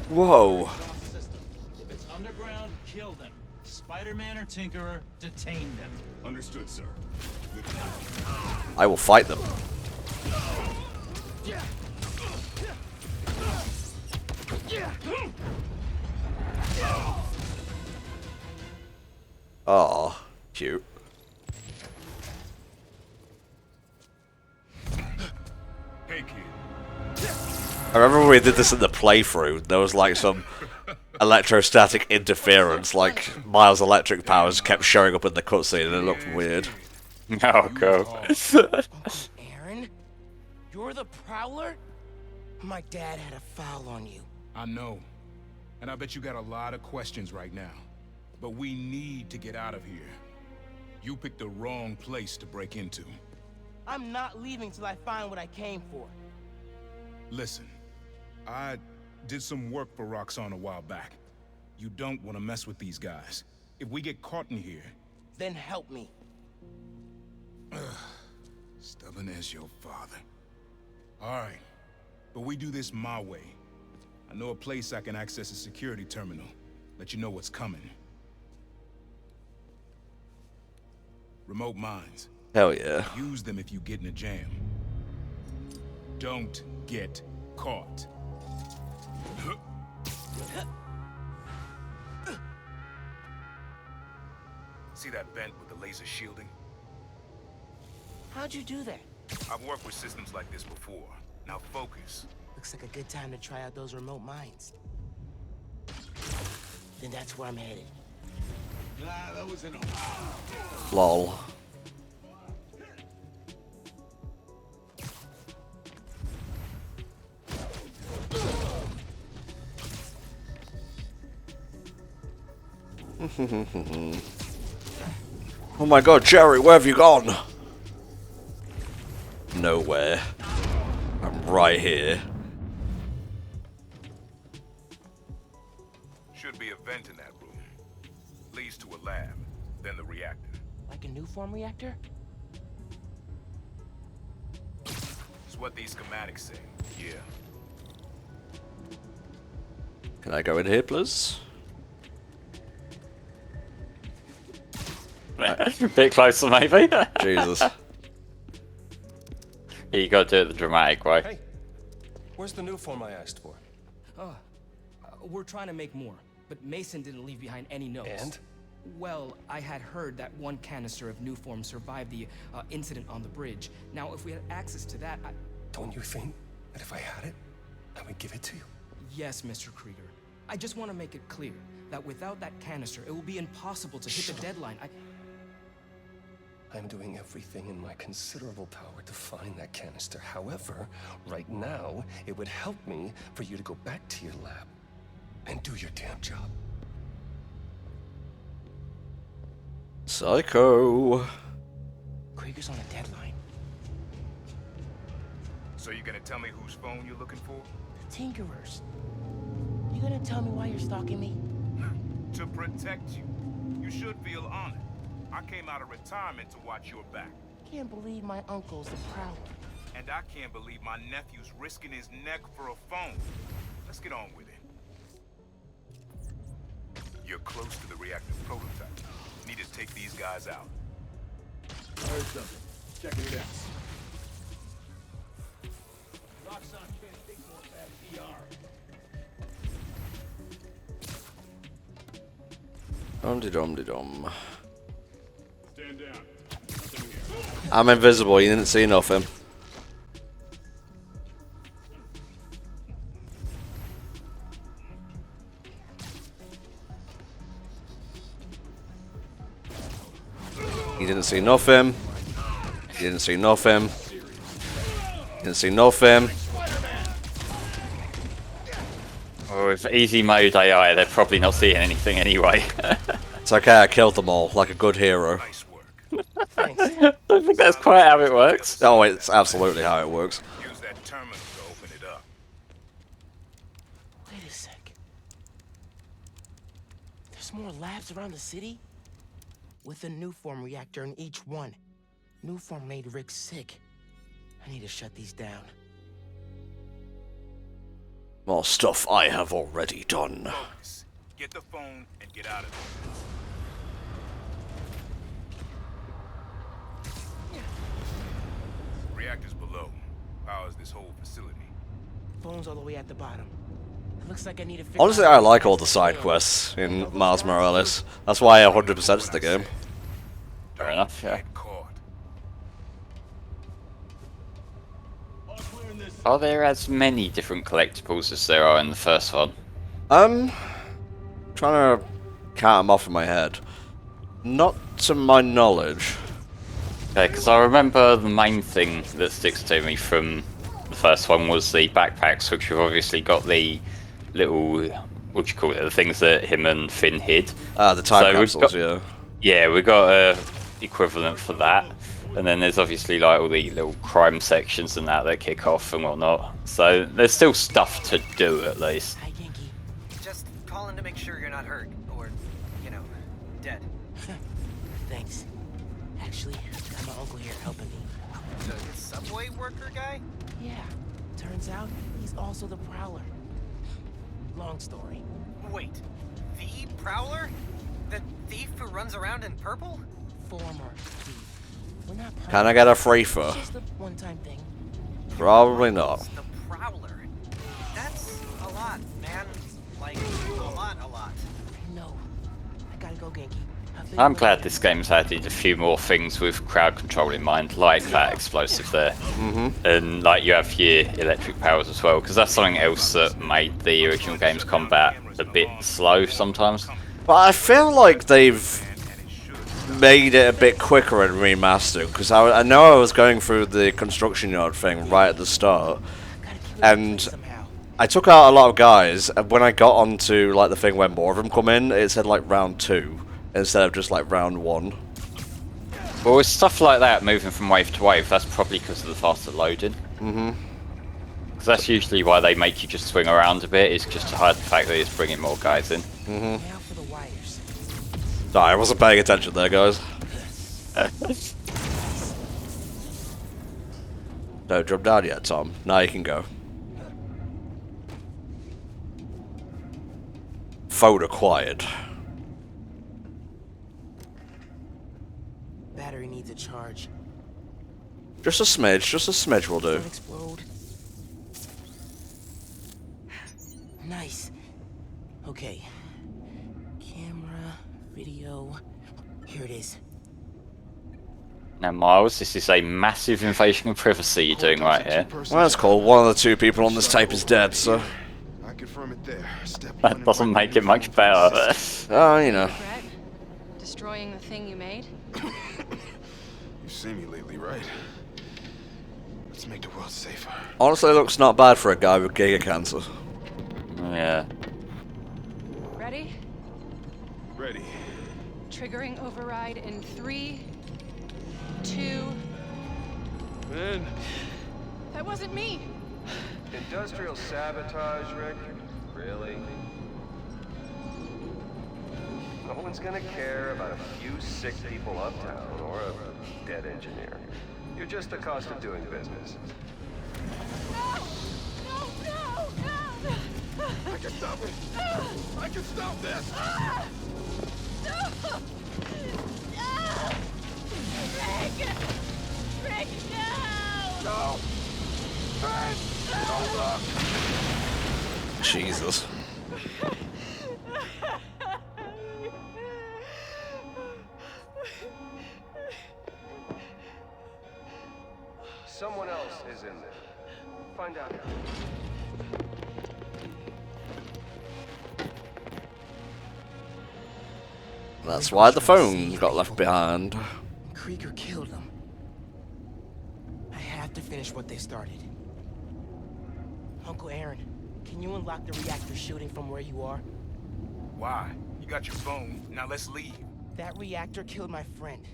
Whoa. If it's underground, kill them. Spider-Man or Tinkerer, detain them. Understood, sir. I will fight them. Oh, cute. Hey, kid. I remember when we did this in the playthrough, there was like some electrostatic interference, like Miles' electric powers kept showing up in the cutscene and it looked weird. Oh, go. Aaron? You're the Prowler? My dad had a foul on you. I know. And I bet you got a lot of questions right now. But we need to get out of here. You picked the wrong place to break into. I'm not leaving till I find what I came for. Listen, I did some work for Roxxon a while back. You don't want to mess with these guys. If we get caught in here... Then help me. Stubborn as your father. Alright, but we do this my way. I know a place I can access a security terminal. Let you know what's coming. Remote mines. Hell yeah. Use them if you get in a jam. Don't get caught. See that vent with the laser shielding? How'd you do that? I've worked with systems like this before. Now focus. Looks like a good time to try out those remote mines. Then that's where I'm headed. Nah, that was an... Lol. Oh my god, Jerry, where have you gone? Nowhere. I'm right here. Should be a vent in that room. Leads to a lab, then the reactor. Like a new form reactor? It's what these schematics say, yeah. Can I go in here, please? A bit closer, maybe. Jesus. You got to do it the dramatic way. Hey, where's the new form I asked for? We're trying to make more, but Mason didn't leave behind any notes. And? Well, I had heard that one canister of new form survived the incident on the bridge. Now, if we had access to that, Don't you think that if I had it, I would give it to you? Yes, Mr. Krieger. I just want to make it clear that without that canister, it will be impossible to hit the deadline. I'm doing everything in my considerable power to find that canister. However, right now, it would help me for you to go back to your lab and do your damn job. Psycho. Krieger's on a deadline. So you're gonna tell me whose phone you're looking for? Tinkerers. You gonna tell me why you're stalking me? To protect you. You should feel honored. I came out of retirement to watch your back. Can't believe my uncle's the Prowler. And I can't believe my nephew's risking his neck for a phone. Let's get on with it. You're close to the reactor prototype. Need to take these guys out. Heard something. Checking it out. Roxxon can't take more bad PR. Dum-de-dum-de-dum. Stand down. I'm invisible, you didn't see nothing. You didn't see nothing. You didn't see nothing. You didn't see nothing. Well, with easy mode AI, they're probably not seeing anything anyway. It's okay, I killed them all like a good hero. I don't think that's quite how it works. Oh, it's absolutely how it works. Use that terminal to open it up. Wait a sec. There's more labs around the city? With a new form reactor in each one. New form made Rick sick. I need to shut these down. More stuff I have already done. Focus. Get the phone and get out of there. Reactors below. Powers this whole facility. Phone's all the way at the bottom. It looks like I need to figure Honestly, out I like all the side quests in Miles Morales. That's why I 100%'d the game. Fair enough, yeah. All clear in this Are there as many different collectibles as there are in the first one? Trying to count them off in my head. Not to my knowledge. Okay, because I remember the main thing that sticks to me from the first one was the backpacks, which have obviously got the little, what do you call it, the things that him and Finn hid. The time capsules, yeah. Yeah, we got a equivalent for that. And then there's obviously like all the little crime sections and that kick off and whatnot. So there's still stuff to do at least. Just calling to make sure you're not hurt, or, you know, dead. Thanks. Actually, got my uncle here helping me. The subway worker guy? Yeah. Turns out he's also the Prowler. Long story. Wait, the Prowler? The thief who runs around in purple? Former thief. We're not perfect. Can I get a free for? It's just a one-time thing. Probably not. The Prowler. That's a lot, man. Like, a lot. No. I gotta go, Genki. I'm glad this game's added a few more things with crowd control in mind, like that explosive there. And like you have your electric powers as well, because that's something else that made the original game's combat a bit slow sometimes. But I feel like they've made it a bit quicker in remastered, because I know I was going through the construction yard thing right at the start, and I took out a lot of guys, and when I got onto like the thing where more of them come in, it said like round 2 instead of just like round 1. Well, with stuff like that moving from wave to wave, that's probably because of the faster loading. Because that's usually why they make you just swing around a bit, is just to hide the fact that it's bringing more guys in. Sorry, I wasn't paying attention there, guys. Don't jump down yet, Tom. Now you can go. Phone acquired. Battery needs a charge. Just a smidge will do. Don't explode. Nice. Okay. Camera, video. Here it is. Now, Miles, this is a massive invasion of privacy you're doing right here. Well, that's cool. One of the 2 people on this tape is dead, so... I confirm it there. That doesn't make it much better. Oh, you know. Regret destroying the thing you made? You've seen me lately, right? Let's make the world safer. Honestly, looks not bad for a guy with giga cancer. Yeah. Ready? Ready. Triggering override in 3, 2... Ben. That wasn't me! Industrial sabotage, Rick? Really? No one's gonna care about a few sick people uptown or a dead engineer. You're just the cost of doing business. I can stop it! I can stop this! Rick, no! No! Ben! Don't look! Jesus. Someone else is in there. Find out. That's why the phone got left behind. Krieger killed them. I have to finish what they started. Uncle Aaron, can you unlock the reactor shooting from where you are? Why? You got your phone. Now let's leave. That reactor killed my friend.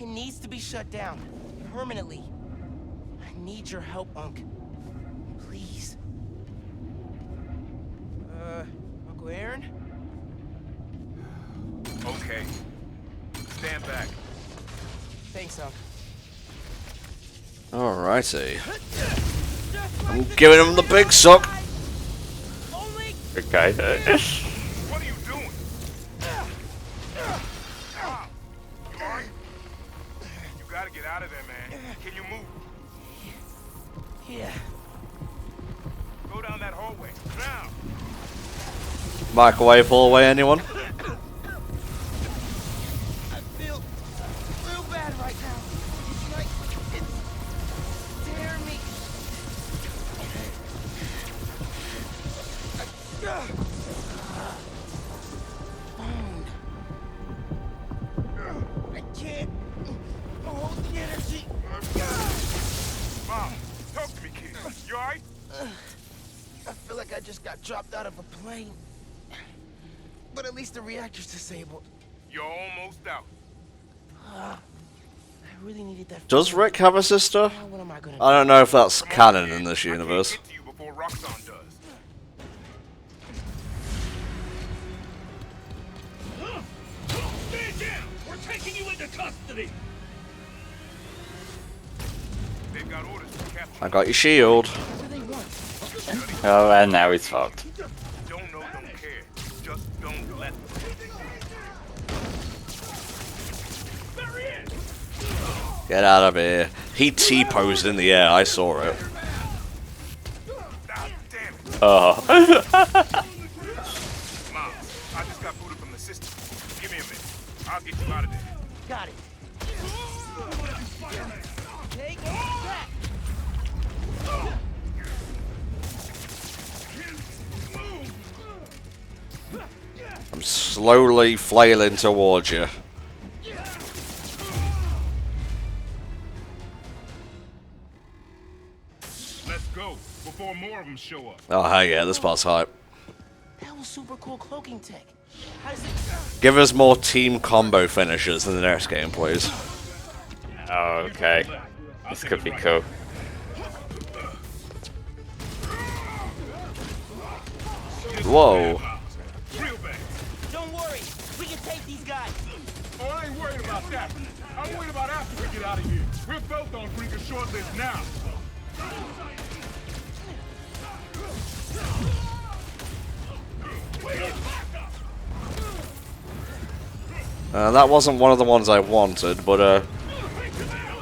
It needs to be shut down. Permanently. I need your help, Unc. Please. Uncle Aaron? Okay. Stand back. Thanks, Unc. Alrighty. I'm giving him the big suck. Okay. What are you doing? You alright? You gotta get out of there, man. Can you move? Yeah. Go down that hallway. Now! Microwave hallway, anyone? I feel real bad right now. It's like it's tearing me I just got dropped out of a plane. But at least the reactor's disabled. You're almost out. I really needed that. Does Rick have a sister? What am I gonna I don't know if that's canon in this universe. Get to you before Roxxon does. Stand down! We're taking you into custody! They've got orders to capture. I got your shield. Oh, and now he's fucked. Don't know, don't care. Just don't let them. Get out of here. He T-posed in the air. I saw it. Oh. Mom, I just got booted from the system. Give me a minute. I'll get you out of there. Got it. Take that. I'm slowly flailing towards you. Let's go before more of them show up. Oh, hell yeah, this part's hype. That was super cool cloaking tech. How does it... Give us more team combo finishers in the next game, please. Oh, okay. This could be cool. Whoa. Don't worry, we can take these guys. Oh, I ain't worried about that. I'm worried about after we get out of here. We're both on Krieger's short list now. That wasn't one of the ones I wanted, but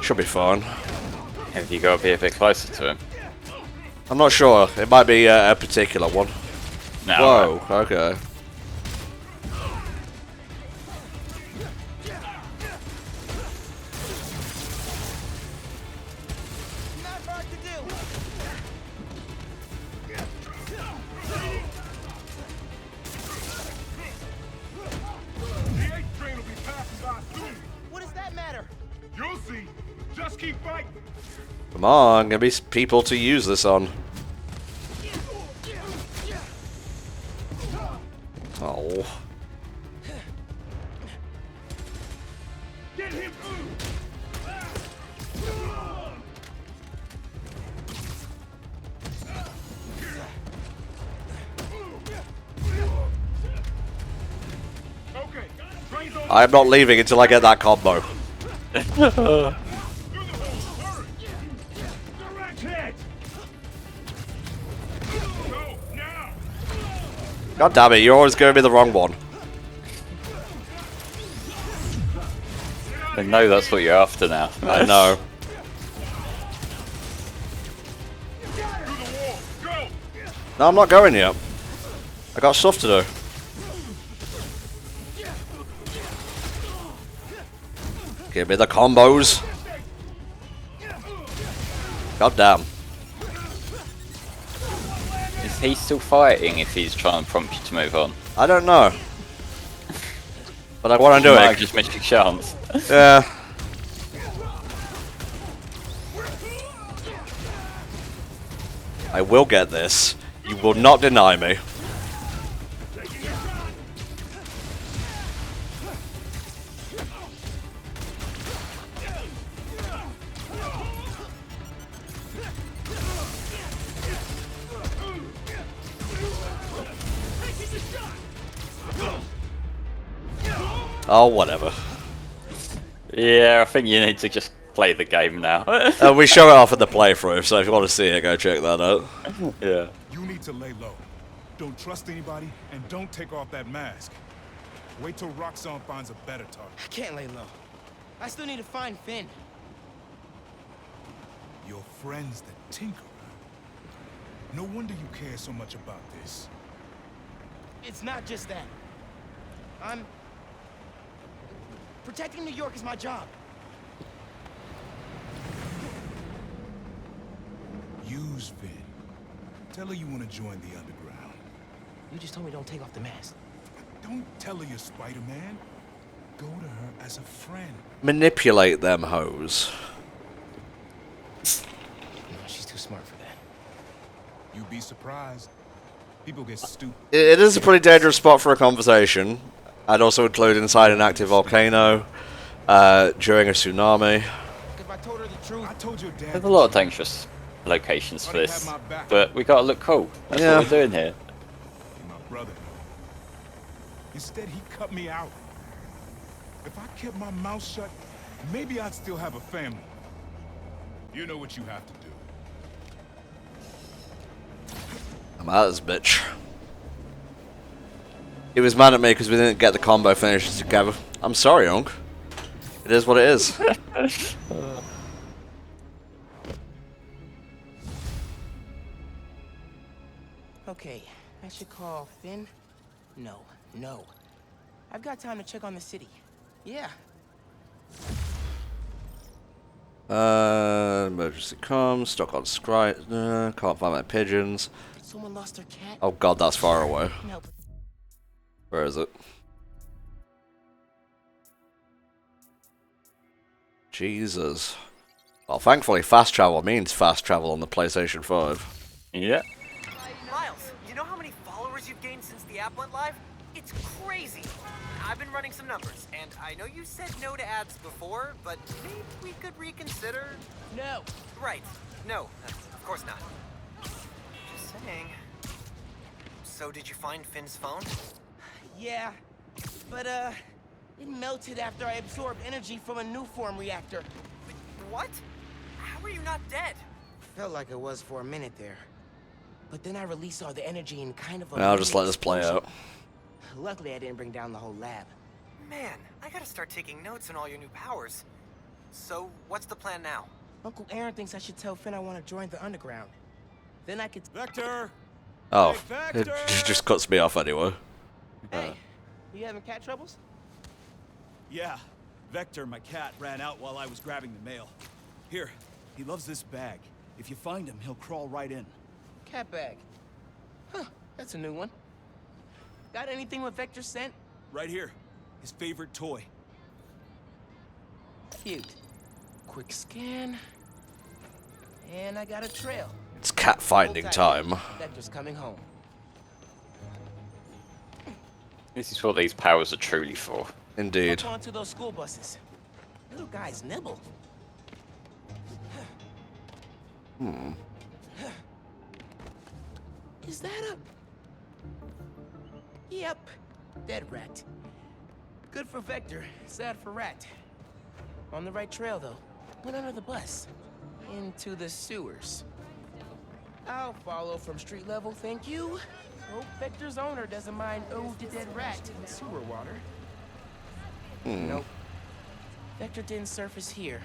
should be fine. Have you got to be a bit closer to him? I'm not sure. It might be a particular one. No. Whoa, okay. Not hard to do. The 8th train will be passing by soon. What does that matter? You'll see. Just keep fighting. Come on, gonna be people to use this on. Oh. Get him. Okay. Train's on. I'm not leaving until I get that combo. Direct hit. Go now. God damn it, you're always gonna be the wrong one. I know that's what you're after now. I know. No, I'm not going yet. I got stuff to do. Give me the combos. God damn. Is he still fighting if he's trying to prompt you to move on? I don't know. But I want to do You might it. have just missed your chance. Yeah. I will get this. You will not deny me. Oh, whatever. Yeah, I think you need to just play the game now. We show it off in the playthrough, so if you want to see it, go check that out. Yeah. You need to lay low. Don't trust anybody, and don't take off that mask. Wait till Roxxon finds a better target. I can't lay low. I still need to find Finn. Your friend's the Tinkerer. No wonder you care so much about this. It's not just that. Protecting New York is my job. Use Finn. Tell her you want to join the underground. You just told me don't take off the mask. Don't tell her you're Spider-Man. Go to her as a friend. Manipulate them hoes. No, she's too smart for that. You'd be surprised. People get stupid. It is a pretty dangerous spot for a conversation. I'd also include inside an active volcano, during a tsunami. I told your dad. There's a lot of dangerous locations for this, but we gotta look cool. That's what we're doing here. My brother. Instead, he cut me out. If I kept my mouth shut, maybe I'd still have a family. You know what you have to do. I'm out of this bitch. He was mad at me because we didn't get the combo finishes together. I'm sorry, Unc. It is what it is. Okay, I should call Finn. No. I've got time to check on the city. Yeah. Emergency comms, stuck on Scry, can't find my pigeons. Someone lost their cat? Oh god, that's far away. No. Where is it? Jesus. Well, thankfully fast travel means fast travel on the PlayStation 5. Yeah. Miles, you know how many followers you've gained since the app went live? It's crazy. I've been running some numbers, and I know you said no to ads before, but maybe we could reconsider? No. Right. No, of course not. Just saying. So did you find Finn's phone? Yeah, but it melted after I absorbed energy from a new form reactor. What? How are you not dead? Felt like it was for a minute there. But then I released all the energy in kind of a... I'll just let this play out. Luckily, I didn't bring down the whole lab. Man, I gotta start taking notes on all your new powers. So, what's the plan now? Uncle Aaron thinks I should tell Finn I want to join the underground. Then I could... Vector! Oh, Hey, it just cuts me off anyway. Hey, you having cat troubles? Yeah. Vector, my cat, ran out while I was grabbing the mail. Here, he loves this bag. If you find him, he'll crawl right in. Cat bag. Huh, that's a new one. Got anything with Vector sent? Right here. His favorite toy. Cute. Quick scan. And I got a trail. It's cat finding time. Vector's coming home. This is what these powers are truly for. Indeed. Up onto those school buses. Little guys nibble. Hmm. Is that a... Yep. Dead rat. Good for Vector, sad for Rat. On the right trail, though. Went under the bus. Into the sewers. I'll follow from street level, thank you. Hope Vector's owner doesn't mind ode to dead rat in sewer water. Nope. Vector didn't surface here.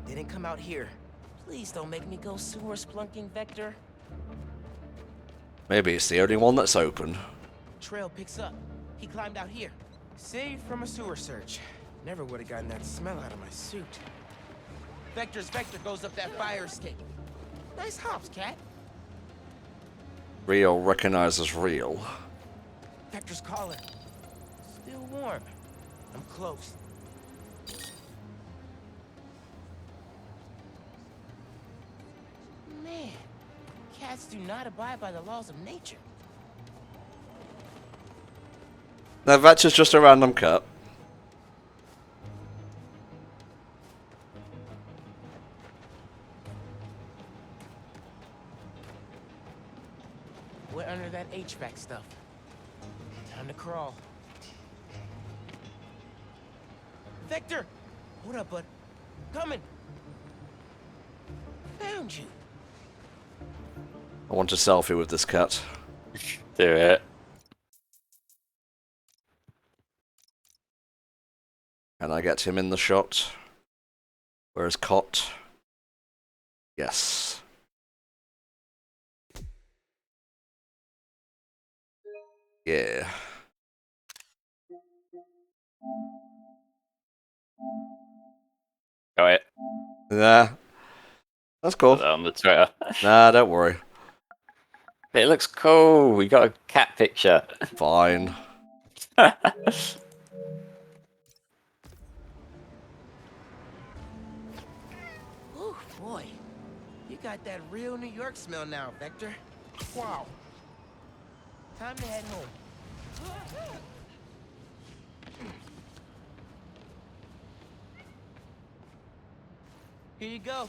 Didn't come out here. Please don't make me go sewer splunking, Vector. Maybe it's the only one that's open. Trail picks up. He climbed out here. Saved from a sewer search. Never would have gotten that smell out of my suit. Vector's Vector goes up that fire escape. Nice hops, cat. Real recognizes real. Vector's calling. Still warm. I'm close. Man, cats do not abide by the laws of nature. No, that's just a random cat. We're under that HVAC stuff. Time to crawl. Vector! Hold up, bud. Coming! Found you. I want a selfie with this cat. Do it. Can I get him in the shot? Where's Cot? Yes. Yeah. Got it. Nah. That's cool. Put that on the Twitter. Nah, don't worry. It looks cool. We got a cat picture. Fine. got that real New York smell now, Vector. Wow. Time to head home. Here you go.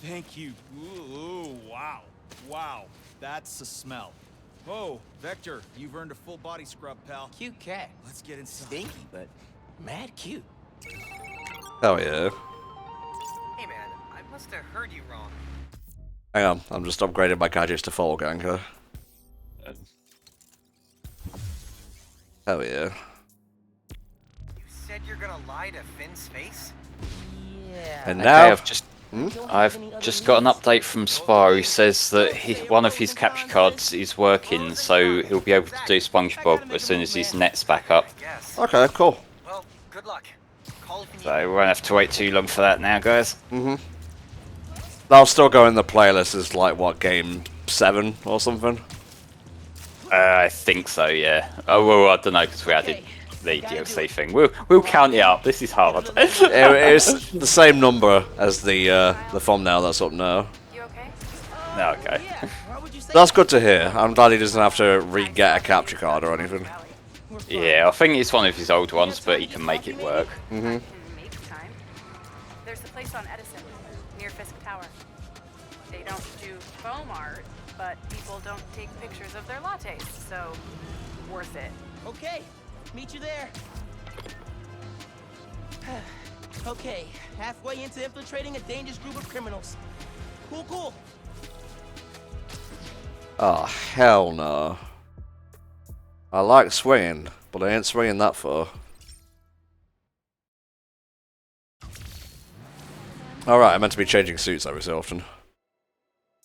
Thank you. Ooh, wow. Wow. That's a smell. Oh, Vector, you've earned a full body scrub, pal. Cute cat. Let's get inside. Stinky, but mad cute. Oh yeah. Hey man, I must have heard you wrong. Hang on, I'm just upgrading my gadgets to full ganker. Oh yeah. You said you're gonna lie to Finn's face? Yeah. And Okay, now I've just got an update from Spa who says that one of his capture cards is working, so he'll be able to do SpongeBob as soon as his net's back up. Okay, cool. Well, good luck. Call if you need. So we won't have to wait too long for that now, guys. That'll still go in the playlist as like what, game 7 or something? I think so, yeah. Oh well, I don't know because we added the DLC thing. We'll count it up. This is hard. It's the same number as the thumbnail that's up now. You okay? No, okay. That's good to hear. I'm glad he doesn't have to re-get a capture card or anything. Yeah, I think it's one of his old ones, but he can make it work. Maybe time. There's a place on Edison, near Fisk Tower. They don't do foam art, but people don't take pictures of their lattes, so worth it. Okay, meet you there. Okay, halfway into infiltrating a dangerous group of criminals. Cool, cool. Oh, hell no. I like swinging, but I ain't swinging that far. Alright, I'm meant to be changing suits every so often.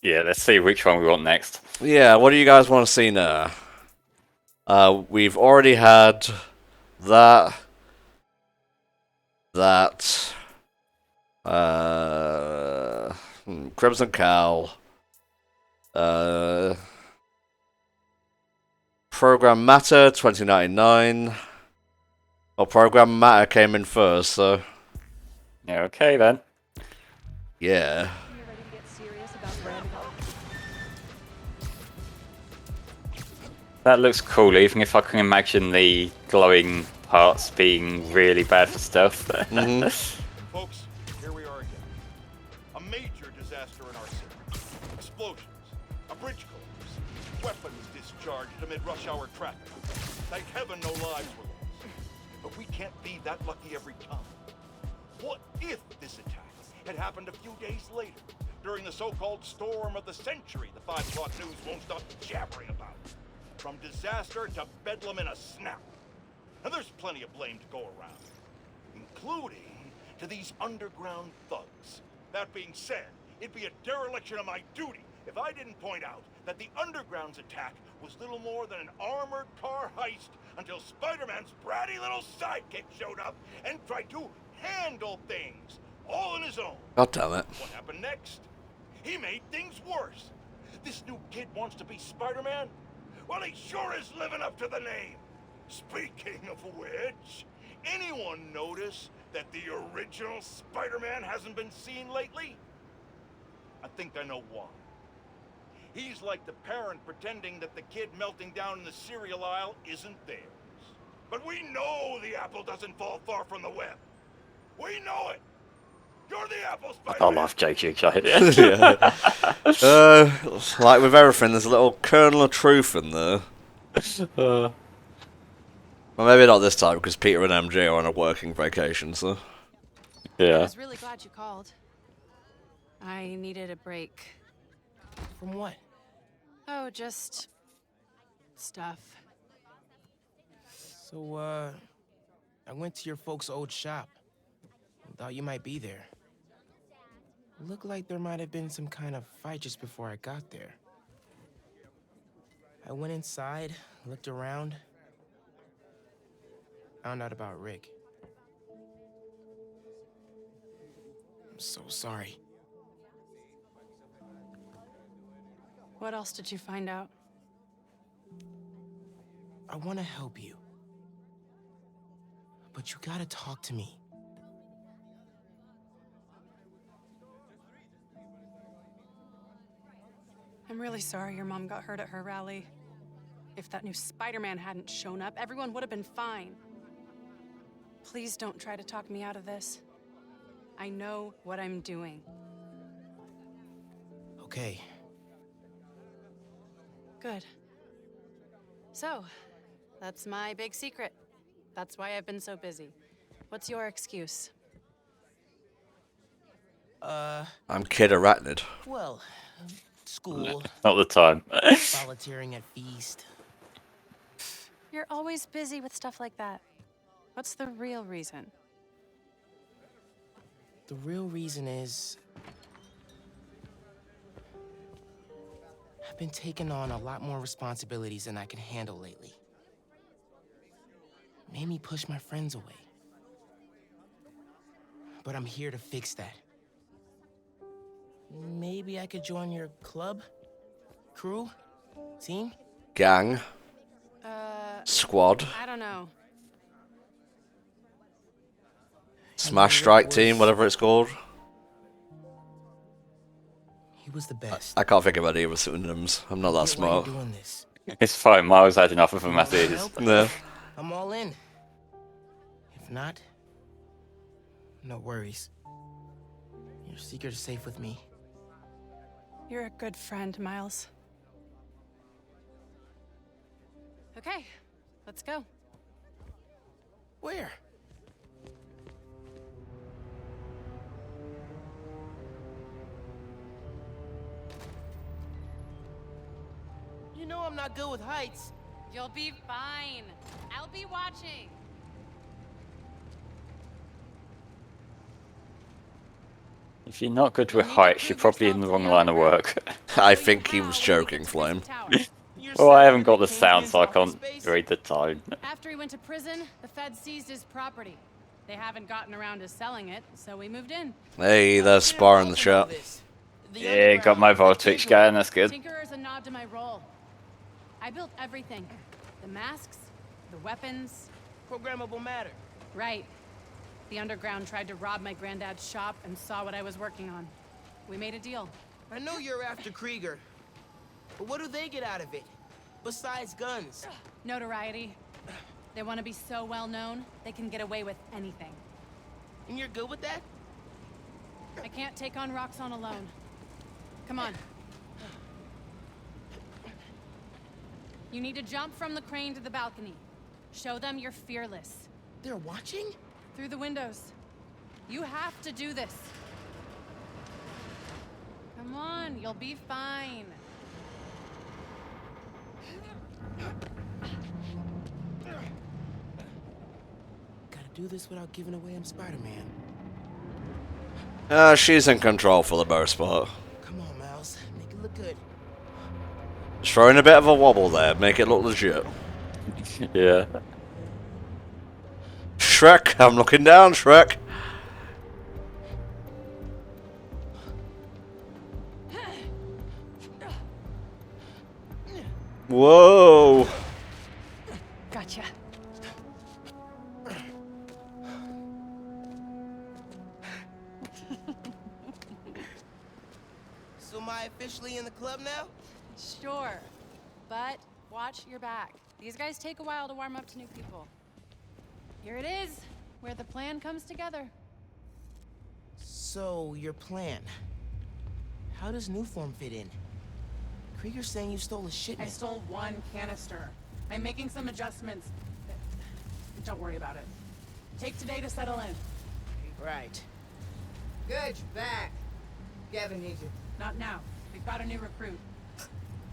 Yeah, let's see which one we want next. Yeah, what do you guys want to see now? We've already had that. Crimson Cowl. Program Matter 2099. Well, Program Matter came in first, so. Yeah, okay then. Yeah. That looks cool, even if I can imagine the glowing parts being really bad for stealth. Folks, here we are again. A major disaster in our city. Explosions, a bridge collapse, weapons discharged amid rush hour traffic. Thank heaven no lives were lost. But we can't be that lucky every time. What if this attack had happened a few days later, during the so-called storm of the century the 5 o'clock news won't stop jabbering about? From disaster to bedlam in a snap. And there's plenty of blame to go around, including to these underground thugs. That being said, it'd be a dereliction of my duty if I didn't point out that the Underground's attack was little more than an armored car heist until Spider-Man's bratty little sidekick showed up and tried to handle things, all on his own. God damn it. What happened next? He made things worse. This new kid wants to be Spider-Man? Well, he sure is living up to the name. Speaking of which, anyone notice that the original Spider-Man hasn't been seen lately? I think I know why. He's like the parent pretending that the kid melting down in the cereal aisle isn't theirs. But we know the apple doesn't fall far from the web. We know it. You're the apple, Spider-Man. I love JG. Yeah. Like with everything, there's a little kernel of truth in there. Well, maybe not this time, because Peter and MJ are on a working vacation, so. I Yeah. was really glad you called. I needed a break. From what? Oh, just stuff. So, I went to your folks' old shop. Thought you might be there. Looked like there might have been some kind of fight just before I got there. I went inside, looked around, found out about Rick. I'm so sorry. What else did you find out? I want to help you. But you gotta talk to me. I'm really sorry your mom got hurt at her rally. If that new Spider-Man hadn't shown up, everyone would have been fine. Please don't try to talk me out of this. I know what I'm doing. Okay. Good. So, that's my big secret. That's why I've been so busy. What's your excuse? I'm Kid Arachnid. Well, school. Not the time. Volunteering at Feast. You're always busy with stuff like that. What's the real reason? The real reason is... I've been taking on a lot more responsibilities than I can handle lately. Made me push my friends away. But I'm here to fix that. Maybe I could join your club? Crew? Team? Gang. Squad. I don't know. Smash Strike Team, whatever it's called. He was the best. I can't think of any other synonyms. I'm not that smart. It's fine, Miles had enough of them as it is. No. I'm all in. If not, no worries. Your secret is safe with me. You're a good friend, Miles. Okay, let's go. Where? You know I'm not good with heights. You'll be fine. I'll be watching. If you're not good with heights, you're probably in the wrong line of work. I think he was joking, Flame. Well, I haven't got the sound, so I can't read the tone. After he went to prison, the feds seized his property. They haven't gotten around to selling it, so we moved in. Hey, there's Spar in the chat. Yeah, got my Voltage going, that's good. Tinkerer's a nod to my role. I built everything. The masks, the weapons. Programmable matter. Right. The underground tried to rob my granddad's shop and saw what I was working on. We made a deal. I know you're after Krieger, but what do they get out of it? Besides guns? Notoriety. They want to be so well known, they can get away with anything. And you're good with that? I can't take on Roxxon alone. Come on. You need to jump from the crane to the balcony. Show them you're fearless. They're watching? Through the windows. You have to do this. Come on, you'll be fine. Gotta do this without giving away I'm Spider-Man. She's in control for the most part. Come on, Miles. Make it look good. Just throwing a bit of a wobble there, make it look legit. Yeah. Shrek, I'm looking down, Shrek. Whoa. Gotcha. So am I officially in the club now? Sure. But watch your back. These guys take a while to warm up to new people. Here it is, where the plan comes together. So, your plan. How does Newform fit in? Krieger's saying you stole a shipment. I stole one canister. I'm making some adjustments. Don't worry about it. Take today to settle in. Right. Good, you're back. Gavin needs you. Not now. We've got a new recruit.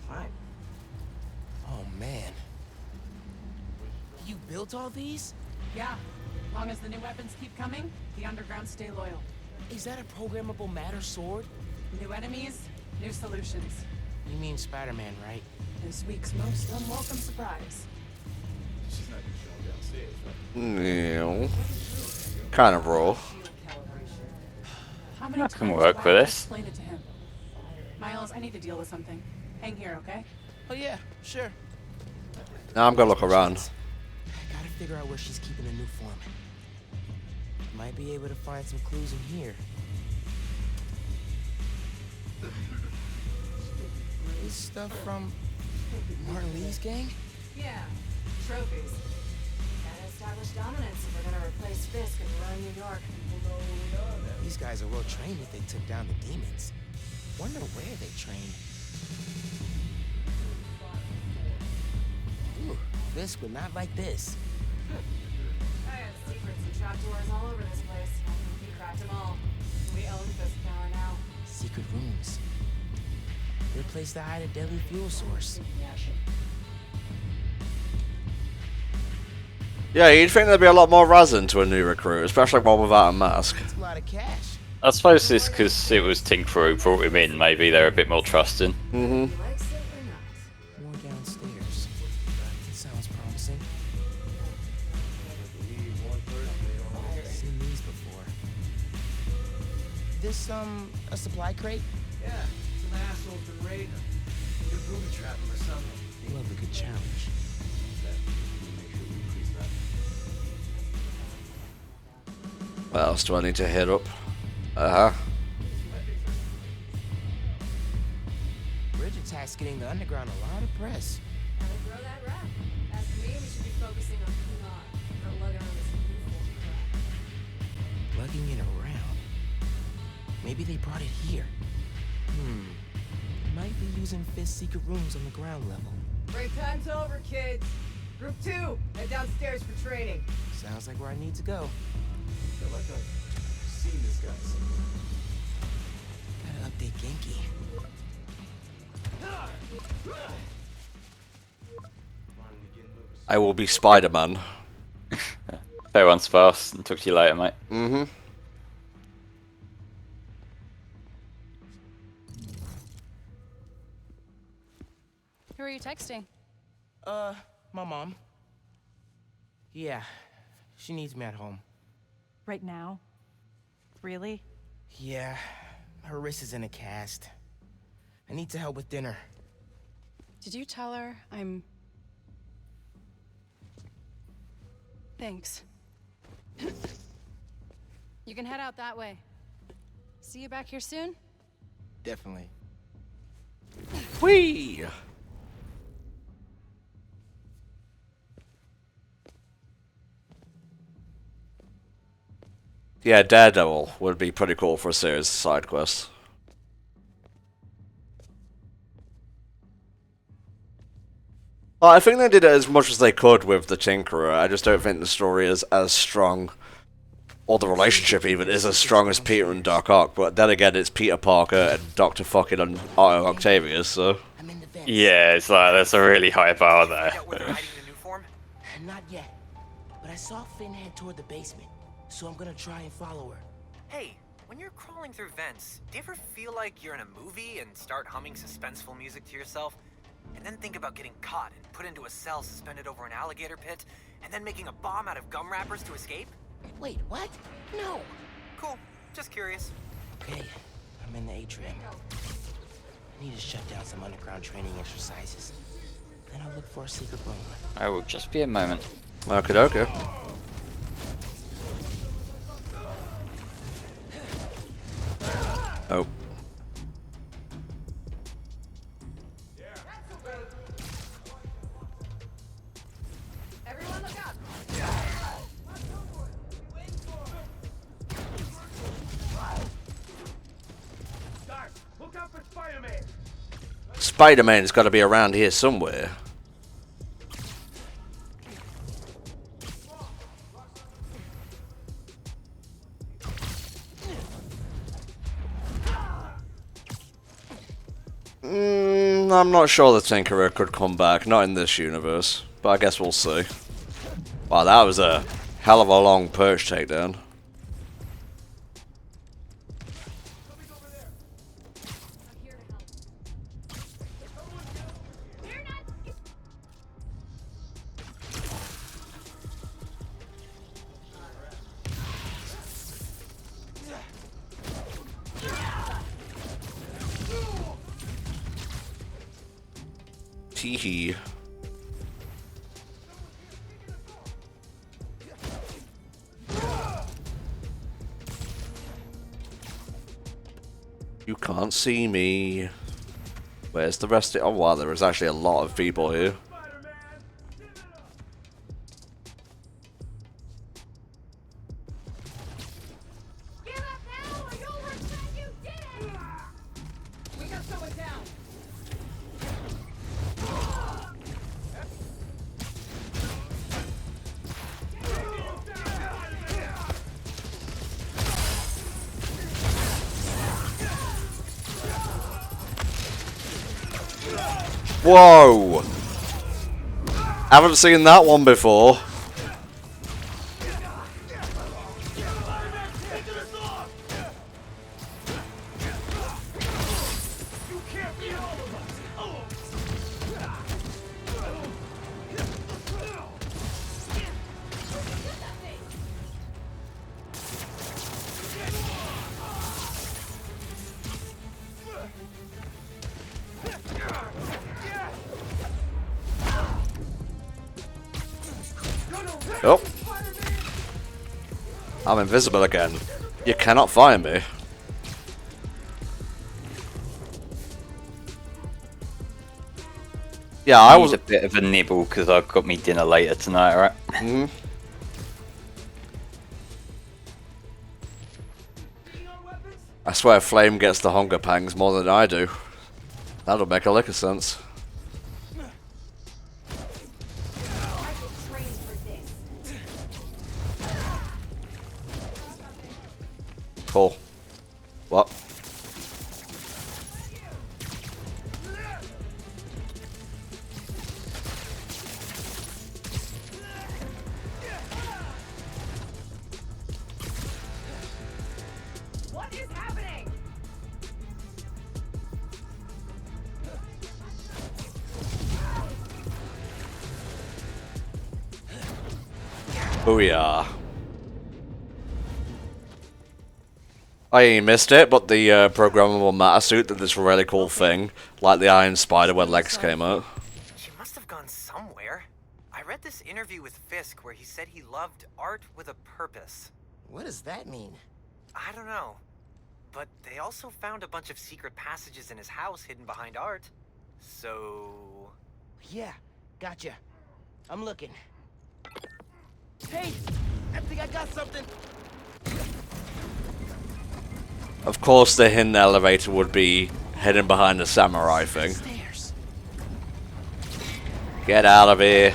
Fine. Oh, man. You built all these? Yeah. Long as the new weapons keep coming, the underground stay loyal. Is that a programmable matter sword? New enemies, new solutions. You mean Spider-Man, right? This week's most unwelcome surprise. She's not gonna show downstairs, right? No. Kind of raw. How many I can times work do I have with to this. explain it to him? Miles, I need to deal with something. Hang here, okay? Oh, yeah, sure. Now I'm gonna look around. Gotta figure out where she's keeping the new form. Might be able to find some clues in here. This stuff from Martin Lee's gang? Yeah, trophies. Gotta establish dominance if we're gonna replace Fisk and run New York. These guys are well trained if they took down the demons. Wonder where they trained. Ooh, Fisk would not like this. I have secrets and trapdoors all over this place. We cracked them all. We own Fisk Tower now. Secret rooms. They're a place to hide a deadly fuel source. Yeah, you'd think there'd be a lot more resin to a new recruit, especially one without a mask. It's a lot of cash. I suppose it's because it was Tinkerer who brought him in. Maybe they're a bit more trusting. Mm-hmm. More downstairs. It sounds promising. I've seen these before. This, a supply crate? Yeah, some asshole's been raiding them. Need a booby trap them or something. They love a good challenge. What else do I need to hit up? Uh-huh. Bridge attack's getting the underground a lot of press. Gotta grow that rap. As for me, we should be focusing on PR, not lugging on this uniform crap. Lugging it around. Maybe they brought it here. Might be using Fisk's secret rooms on the ground level. Break time's over, kids. Group 2, head downstairs for training. Sounds like where I need to go. I feel like I've seen this guy somewhere. Gotta update Genki. I will be Spider-Man. Fair one, Sparse. Talk to you later, mate. Mm-hmm. Who are you texting? My mom. Yeah, she needs me at home. Right now? Really? Yeah, her wrist is in a cast. I need to help with dinner. Did you tell her I'm... Thanks. You can head out that way. See you back here soon? Definitely. Whee! Yeah, Daredevil would be pretty cool for a series of side quests. Well, I think they did it as much as they could with the Tinkerer. I just don't think the story is as strong, or the relationship even, is as strong as Peter and Doc Ock. But then again, it's Peter Parker and Dr. fucking Otto Octavius, so... Yeah, it's like, that's a really high bar there. Not yet, but I saw Finn head toward the basement, so I'm gonna try and follow her. Hey, when you're crawling through vents, do you ever feel like you're in a movie and start humming suspenseful music to yourself? And then think about getting caught and put into a cell suspended over an alligator pit, and then making a bomb out of gum wrappers to escape? Wait, what? No! Cool, just curious. Okay, I'm in the atrium. I need to shut down some underground training exercises. Then I'll look for a secret room. I will just be a moment. Okay, okay. Oh. Everyone look up! Guys, look out for Spider-Man! Spider-Man's got to be around here somewhere. I'm not sure the Tinkerer could come back, not in this universe, but I guess we'll see. Wow, that was a hell of a long perch takedown. Teehee. You can't see me. Where's the rest of... Oh wow, there is actually a lot of people here. We got someone down. Whoa! Haven't seen that one before. Oh. I'm invisible again. You cannot find me. Yeah, I was a bit of a nibble because I've got me dinner later tonight, right? Mm-hmm. I swear Flame gets the hunger pangs more than I do. That'll make a lick of sense. Cool. What? What is happening? Booyah. I missed it, but the programmable matter suit did this really cool thing, like the Iron Spider when Lex came out. She must have gone somewhere. I read this interview with Fisk where he said he loved art with a purpose. What does that mean? I don't know. But they also found a bunch of secret passages in his house hidden behind art. So... Yeah, gotcha. I'm looking. Hey, I think I got something. Of course the hidden elevator would be hidden behind the samurai thing. Get out of here.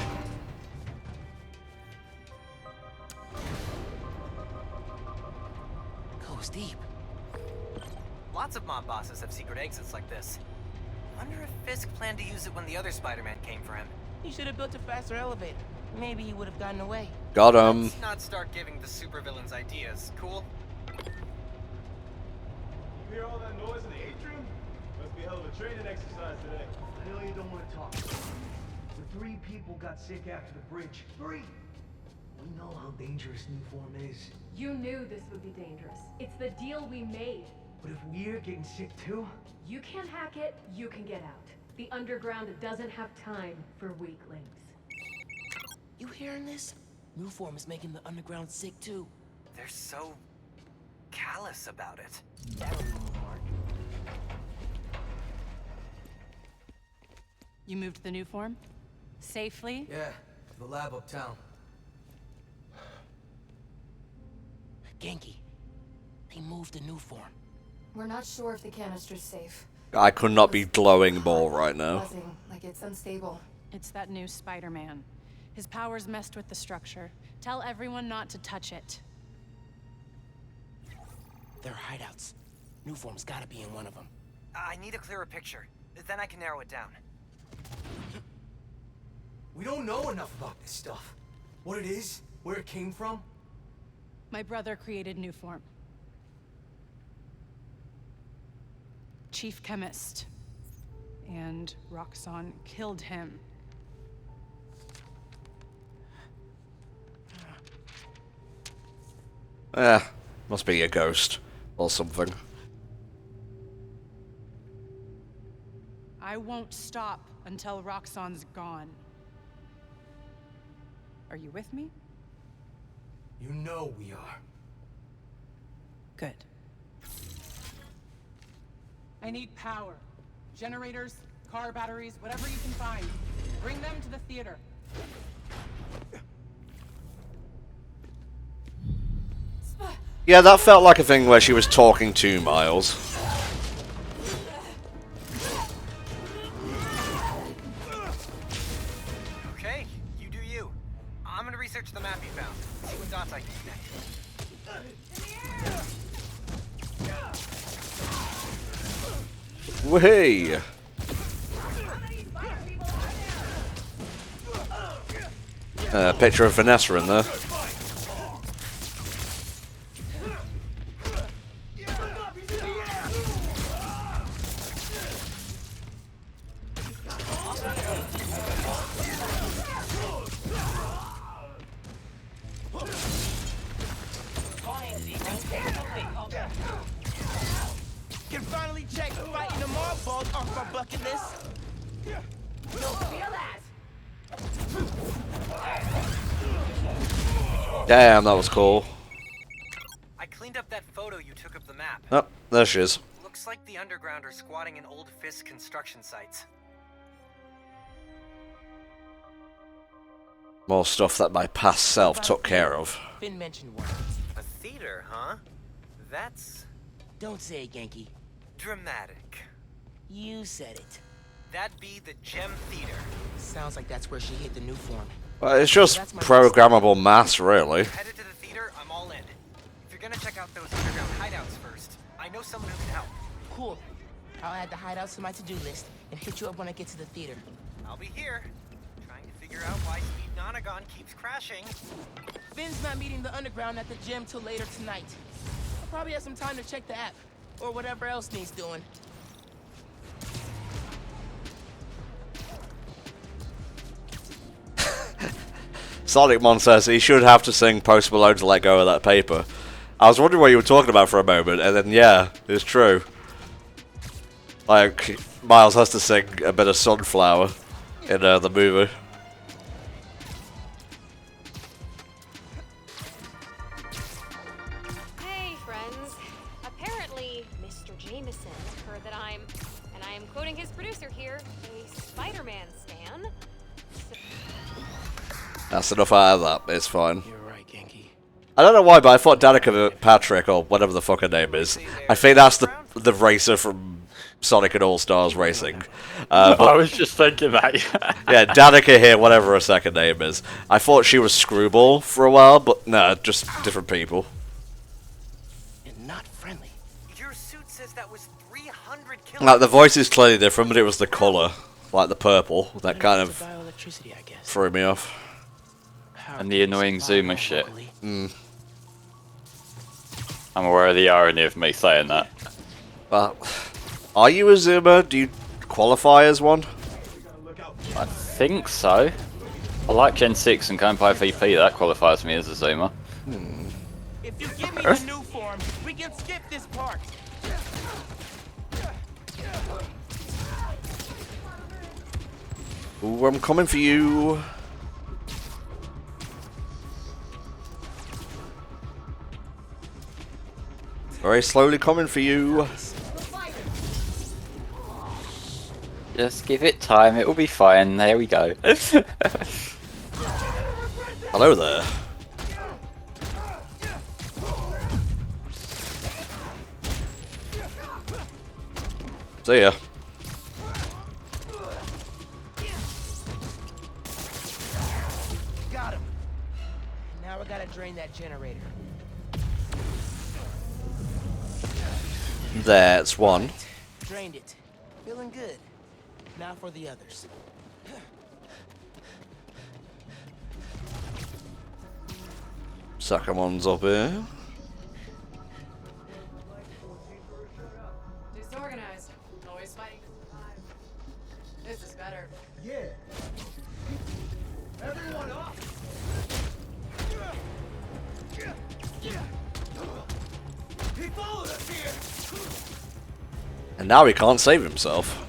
Goes deep. Lots of mob bosses have secret exits like this. Wonder if Fisk planned to use it when the other Spider-Man came for him. He should have built a faster elevator. Maybe he would have gotten away. Got him. Let's not start giving the supervillains ideas, cool? You hear all that noise in the atrium? Must be a hell of a training exercise today. I know you don't want to talk. The 3 people got sick after the bridge. 3! We know how dangerous new form is. You knew this would be dangerous. It's the deal we made. But if we're getting sick too? You can't hack it, you can get out. The underground doesn't have time for weaklings. You hearing this? New form is making the underground sick too. They're so... callous about it. You moved the new form? Safely? Yeah, the lab uptown. Genki, they moved the new form. We're not sure if the canister's safe. I could not be glowing more right now. Buzzing, like it's unstable. It's that new Spider-Man. His powers messed with the structure. Tell everyone not to touch it. They're hideouts. New form's gotta be in one of them. I need a clearer picture. Then I can narrow it down. We don't know enough about this stuff. What it is, where it came from. My brother created new form. Chief chemist. And Roxxon killed him. Must be a ghost or something. I won't stop until Roxxon's gone. Are you with me? You know we are. Good. I need power. Generators, car batteries, whatever you can find. Bring them to the theater. Yeah, that felt like a thing where she was talking to Miles. Okay, you do you. I'm gonna research the map you found. See what dots I can connect. Whey! Picture of Vanessa in there. Can finally check fighting the mothballs off our bucket list. You'll feel that. Damn, that was cool. I cleaned up that photo you took of the map. Oh, there she is. Looks like the underground are squatting in old Fisk construction sites. More stuff that my past self took care of. Finn mentioned one. A theater, huh? That's Don't say it, Genki. dramatic. You said it. That'd be the Gem Theater. Sounds like that's where she hit the new form. Well, it's just programmable mass, really. Headed to the theater, I'm all in. If you're gonna check out those underground hideouts first, I know someone who can help. Cool. I'll add the hideouts to my to-do list and hit you up when I get to the theater. I'll be here, trying to figure out why Speed Nonagon keeps crashing. Finn's not meeting the underground at the gym till later tonight. I'll probably have some time to check the app, or whatever else needs doing. Sonic Mon says he should have to sing Post Malone to let go of that paper. I was wondering what you were talking about for a moment, and then yeah, it's true. Like, Miles has to sing a bit of Sunflower in the movie. Hey, friends. Apparently, Mr. Jameson heard that I'm, and I am quoting his producer here, a Spider-Man stan. That's enough out of that, it's fine. You're right, Genki. I don't know why, but I thought Danica Patrick, or whatever the fuck her name is, I think that's the racer from Sonic and All-Stars Racing. But, I was just thinking that. yeah, Danica here, whatever her second name is. I thought she was Screwball for a while, but no, just different people. And not friendly. Your suit says that was 300 kilograms. Like, the voice is clearly different, but it was the colour, like the purple, that kind of Bioelectricity, I guess. threw me off. And the annoying zoomer shit. Mm. I'm aware of the irony of me saying that. But, are you a zoomer? Do you qualify as one? I think so. I like Gen 6 and Gunpei VP, that qualifies me as a zoomer. If you give me the new form, we can skip this part. Ooh, I'm coming for you. Very slowly coming for you. Just give it time, it will be fine. There we go. Hello there. See ya. Got him. Now I gotta drain that generator. That's one. Drained it. Feeling good. Now for the others. Second one's up here. Disorganized. Always fighting to survive. This is better. Yeah. Everyone up! He followed us here! And now he can't save himself.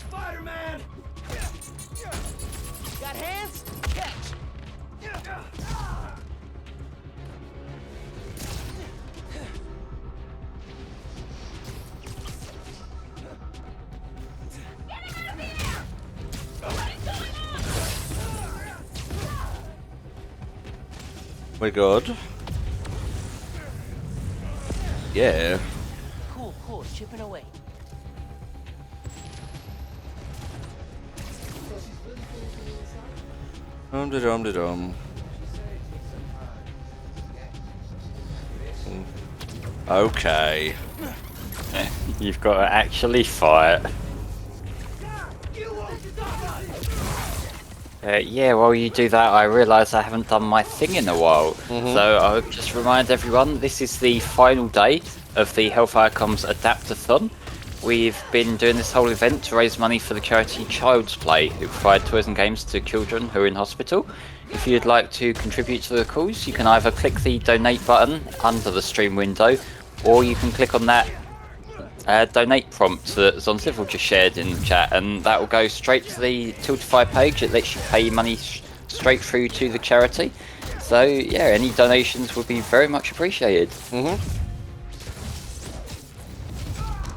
Spider-Man! Got hands? Catch! We're good. Yeah. Cool, cool, chipping away. Dum-de-dum-de-dum. Okay. You've got to actually fight. Yeah, while you do that, I realise I haven't done my thing in a while. So I'll just remind everyone, this is the final day of the Hellfire Comms Adaptathon. We've been doing this whole event to raise money for the charity Child's Play, who provide toys and games to children who are in hospital. If you'd like to contribute to the cause, you can either click the donate button under the stream window, or you can click on that donate prompt that Zoncivil just shared in the chat, and that will go straight to the Tiltify page. It lets you pay money straight through to the charity. So yeah, any donations would be very much appreciated.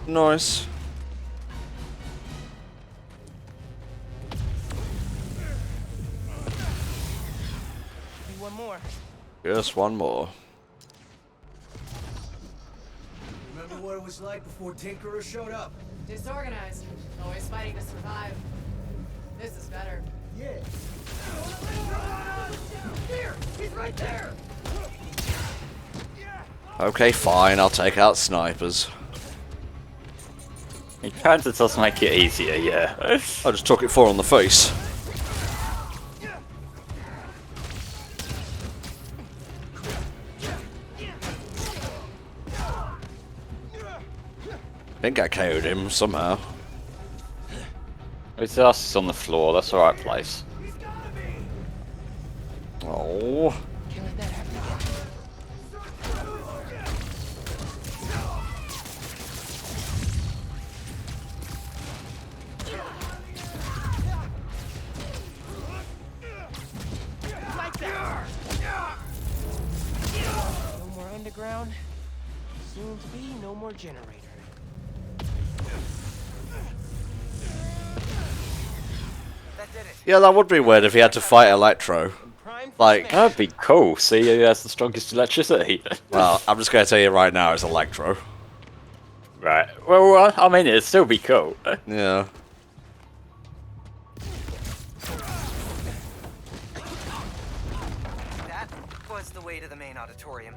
Nice. One more. Just one more. Remember what it was like before Tinkerer showed up? Disorganized. Always fighting to survive. This is better. Yeah. Here! He's right there! Okay, fine. I'll take out snipers. It kind of does make it easier, yeah. I just took it 4 on the face. I think I KO'd him somehow. His ass is on the floor, that's the right place. Oh. No more underground. Soon to be no more generator. Yeah, that would be weird if he had to fight Electro. Like, that'd be cool. See who has the strongest electricity. Well, I'm just going to tell you right now, it's Electro. Right. Well, I mean, it'd still be cool. Yeah. That was the way to the main auditorium.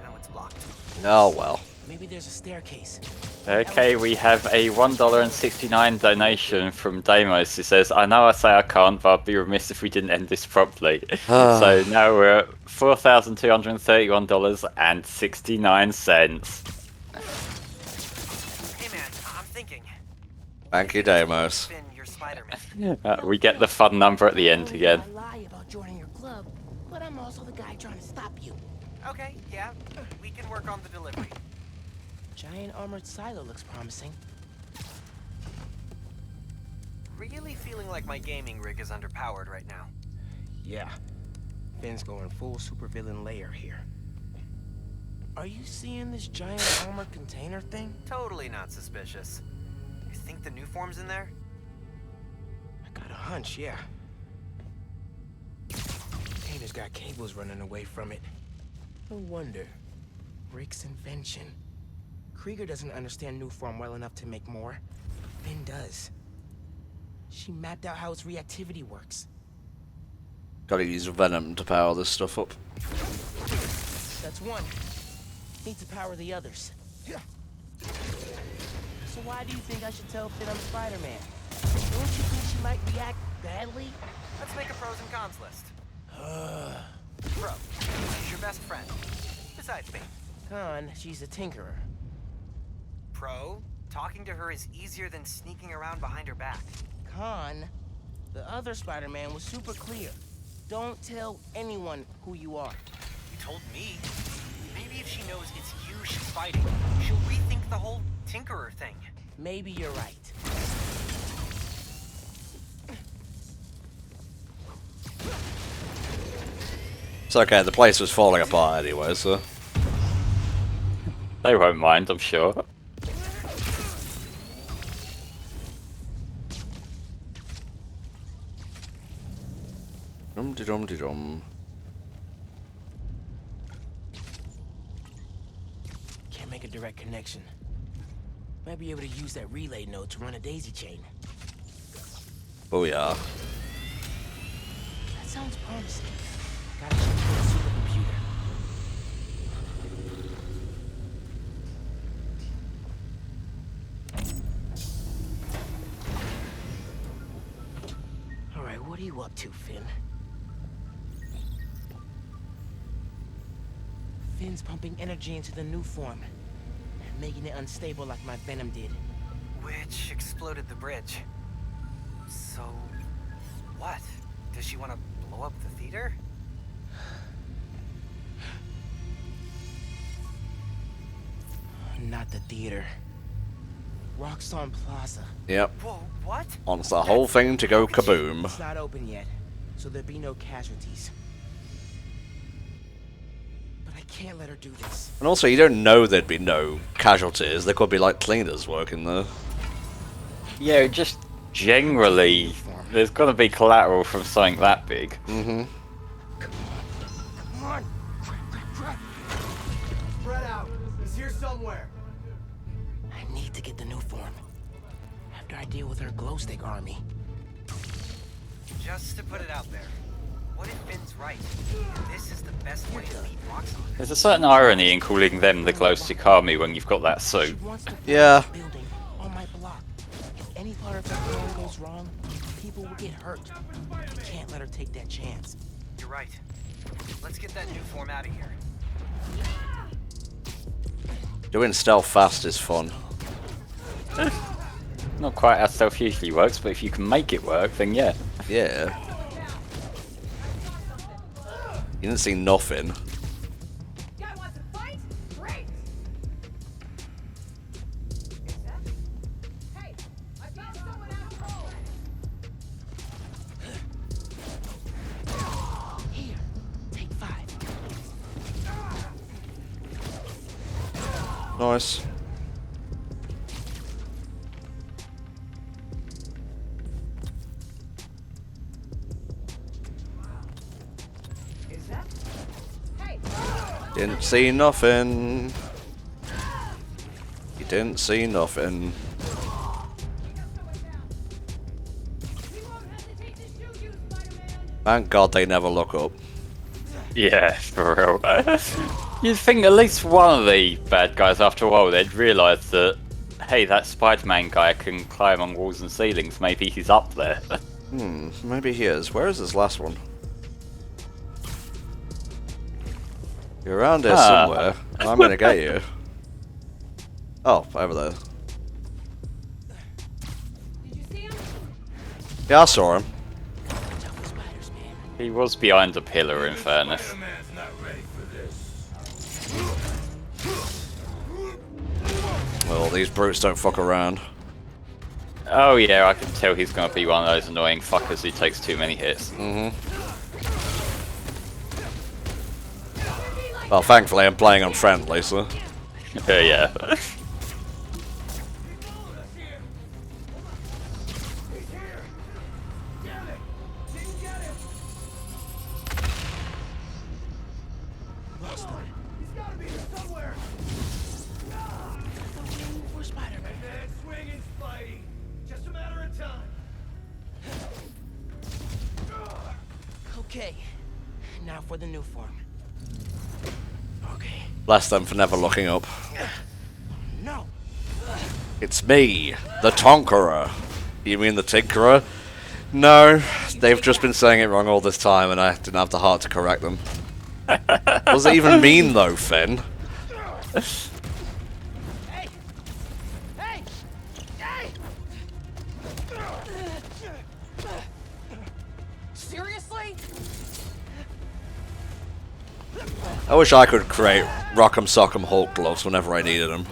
Now it's blocked. Oh well. Maybe there's a staircase. Okay, we have a $1.69 donation from Deimos. He says, I know I say I can't, but I'd be remiss if we didn't end this properly. So now we're at $4,231.69. Hey man, I'm thinking. Thank you, Deimos. Your Spider-Man. We get the fun number at the end again. I lie about joining your club, but I'm also the guy trying to stop you. Okay, yeah, we can work on the delivery. Giant armored silo looks promising. Really feeling like my gaming rig is underpowered right now. Yeah. Ben's going full supervillain layer here. Are you seeing this giant armored container thing? Totally not suspicious. You think the new form's in there? I got a hunch, yeah. Container's got cables running away from it. No wonder. Rick's invention. Krieger doesn't understand new form well enough to make more. Ben does. She mapped out how its reactivity works. Gotta use Venom to power this stuff up. That's one. Need to power the others. So why do you think I should tell Finn I'm Spider-Man? Don't you think she might react badly? Let's make a pros and cons list. Bro, she's your best friend. Besides me. Con, she's a tinkerer. Pro, talking to her is easier than sneaking around behind her back. Con, the other Spider-Man was super clear. Don't tell anyone who you are. You told me. Maybe if she knows it's you she's fighting, she'll rethink the whole Tinkerer thing. Maybe you're right. It's okay, the place was falling apart anyway, so... They won't mind, I'm sure. Dum-de-dum-de-dum. direct connection. Might be able to use that relay node to run a daisy chain. Oh yeah. That sounds promising. Gotta check for a supercomputer. Alright, what are you up to, Finn? Finn's pumping energy into the new form, making it unstable like my venom did. Which exploded the bridge. So, what? Does she want to blow up the theater? Not the theater. Roxxon Plaza. Yep. Whoa, what? Wants the whole thing to go kaboom. It's not open yet, so there'll be no casualties. But I can't let her do this. And also, you don't know there'd be no casualties. There could be like cleaners working there. Yeah, just generally, there's got to be collateral from something that big. Mm-hmm. Come on. Spread out. He's here somewhere. I need to get the new form. After I deal with her glow stick army. Just to put it out there, what if Finn's right? This is the best way to beat Roxxon. There's a certain irony in calling them the glow stick army when you've got that suit. Yeah. Building on my block. If any part of that drone goes wrong, people will get hurt. I can't let her take that chance. You're right. Let's get that new form out of here. Doing stealth fast is fun. Not quite how stealth usually works, but if you can make it work, then yeah. Yeah. You didn't see nothing. Guy wants to fight? Great! Hey, I found someone after all! Here, take 5. Nice. Is that? Hey! Didn't see nothing. You didn't see nothing. Thank God they never look up. Yeah, for real. You'd think at least one of the bad guys after a while they'd realise that, hey, that Spider-Man guy can climb on walls and ceilings, maybe he's up there. Maybe he is. Where is this last one? You're around here somewhere, and I'm gonna get you. Oh, over there. Did you see him? Yeah, I saw him. He was behind a pillar, in fairness. Well, these brutes don't fuck around. Oh yeah, I can tell he's gonna be one of those annoying fuckers who takes too many hits. Well, thankfully I'm playing on friendly, so... Yeah. Okay, now for the new form. Okay. Bless them for never looking up. No. It's me, the Tonkerer. You mean the Tinkerer? No, they've just been saying it wrong all this time and I didn't have the heart to correct them. What does it even mean though, Finn? Seriously? I wish I could create Rock'em Sock'em Hulk gloves whenever I needed them.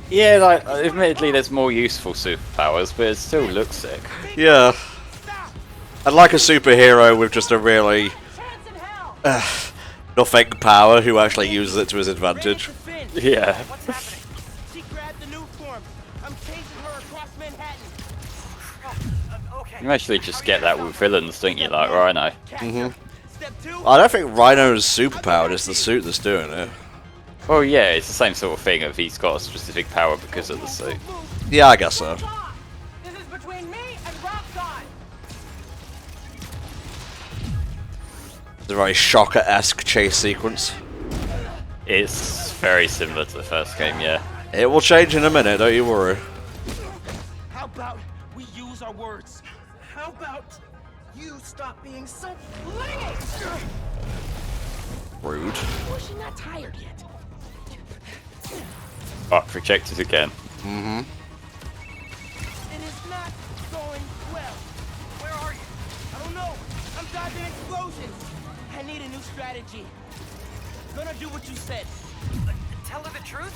Yeah, like, admittedly there's more useful superpowers, but it still looks sick. Yeah. I'd like a superhero with just a really... nothing power who actually uses it to his advantage. Yeah. She grabbed the new form. I'm chasing her across Manhattan. You actually just get that with villains, don't you, like Rhino? I don't think Rhino's superpowered, it's the suit that's doing it. Well, yeah, it's the same sort of thing of he's got a specific power because of the suit. Yeah, I guess so. This is between me and Rockon. It's a very Shocker-esque chase sequence. It's very similar to the first game, yeah. It will change in a minute, don't you worry. How about we use our words? How about you stop being so flingy? Rude. Or is she not tired yet? Oh, rejected again. Mm-hmm. And it's not going well. Where are you? I don't know. I'm dodging explosions. I need a new strategy. Gonna do what you said. Tell her the truth?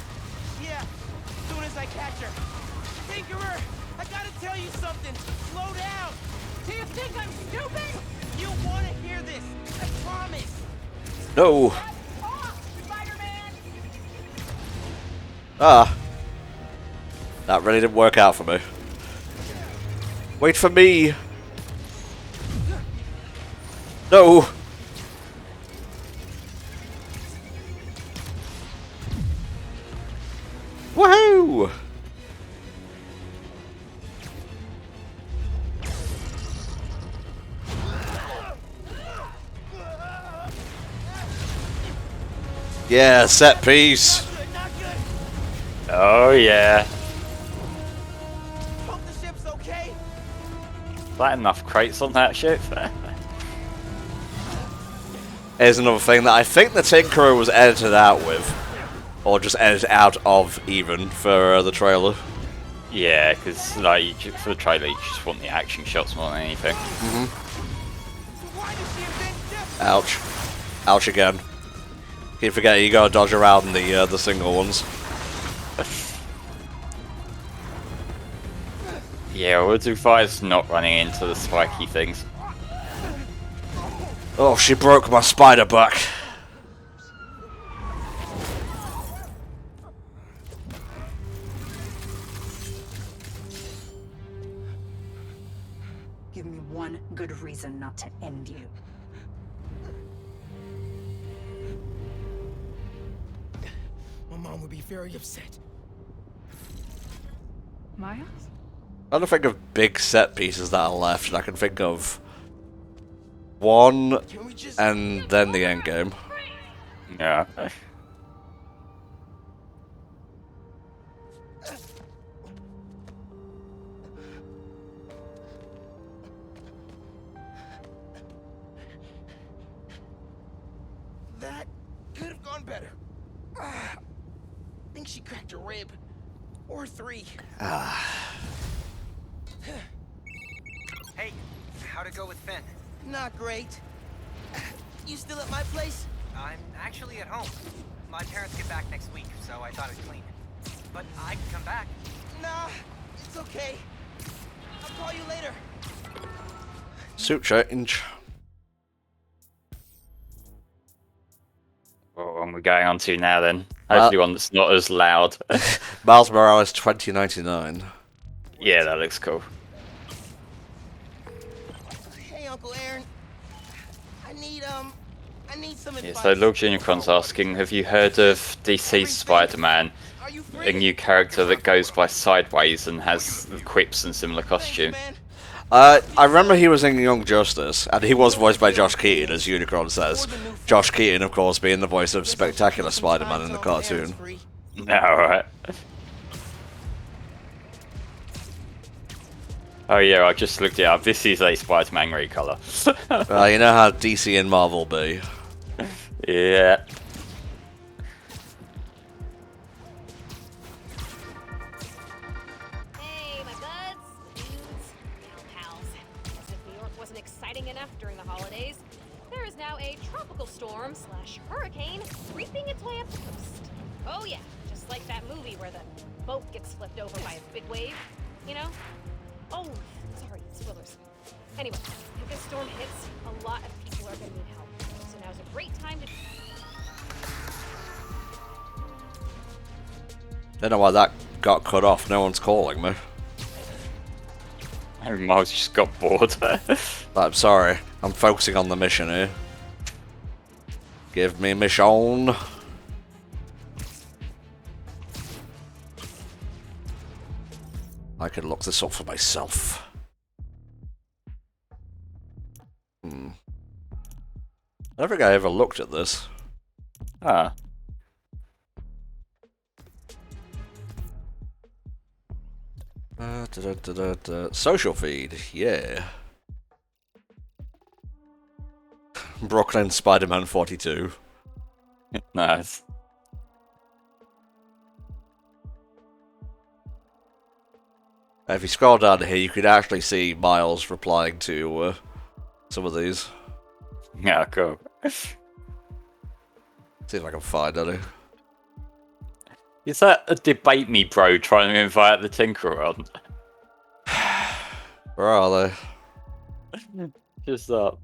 Yeah, as soon as I catch her. Tinkerer, I gotta tell you something. Slow down. Do you think I'm stupid? You wanna hear this? I promise. No. Ah. That really didn't work out for me. Wait for me. No. Woohoo! Yeah, set piece. Oh, yeah. Hope the ship's okay. Is that enough crates on that ship? Here's another thing that I think the Tinkerer was edited out with. Or just edited out of, even, for the trailer. Yeah, because like, for the trailer you just want the action shots more than anything. Mm-hmm. Ouch. Ouch again. Keep forgetting you gotta dodge around the single ones. Yeah, I would advise not running into the spiky things. Oh, she broke my spider back. Give me one good reason not to end you. My mom would be very upset. Miles? I don't think of big set pieces that are left, and I can think of one and then the end game. Yeah. That could have gone better. I think she cracked a rib. Or 3. Hey, how'd it go with Finn? Not great. You still at my place? I'm actually at home. My parents get back next week, so I thought I'd clean. But I can come back. Nah, it's okay. I'll call you later. Suit change. What one we're going on to now then? Hopefully one that's not as loud. Miles Morales 2099. Yeah, that looks cool. Hey, Uncle Aaron. I need some advice. Yeah, so Lord Unicron's asking, have you heard of DC's Spider-Man? A new character that goes by Sideways and has quips and similar costume. I remember he was in Young Justice, and he was voiced by Josh Keaton, as Unicron says. Josh Keaton, of course, being the voice of Spectacular Spider-Man in the cartoon. Alright. Oh yeah, I just looked it up. This is a Spider-Man recolor. You know how DC and Marvel be. Yeah. Hey, my buds, dudes, now pals. As if New York wasn't exciting enough during the holidays, there is now a tropical storm / hurricane creeping its way up the coast. Oh yeah, just like that movie where the boat gets flipped over by a big wave, you know? Oh, sorry, spoilers. Anyway, if this storm hits, a lot of people are gonna need help. So now's a great time to... Don't know why that got cut off. No one's calling me. Miles just got bored. I'm sorry. I'm focusing on the mission here. Give me mission. I can look this up for myself. I don't think I ever looked at this. Ah. Social feed, yeah. Brooklyn Spider-Man 42. Nice. If you scroll down here, you can actually see Miles replying to some of these. Yeah, cool. See if I can find any. Is that a debate me bro trying to invite the Tinker on? Where are they? Just up.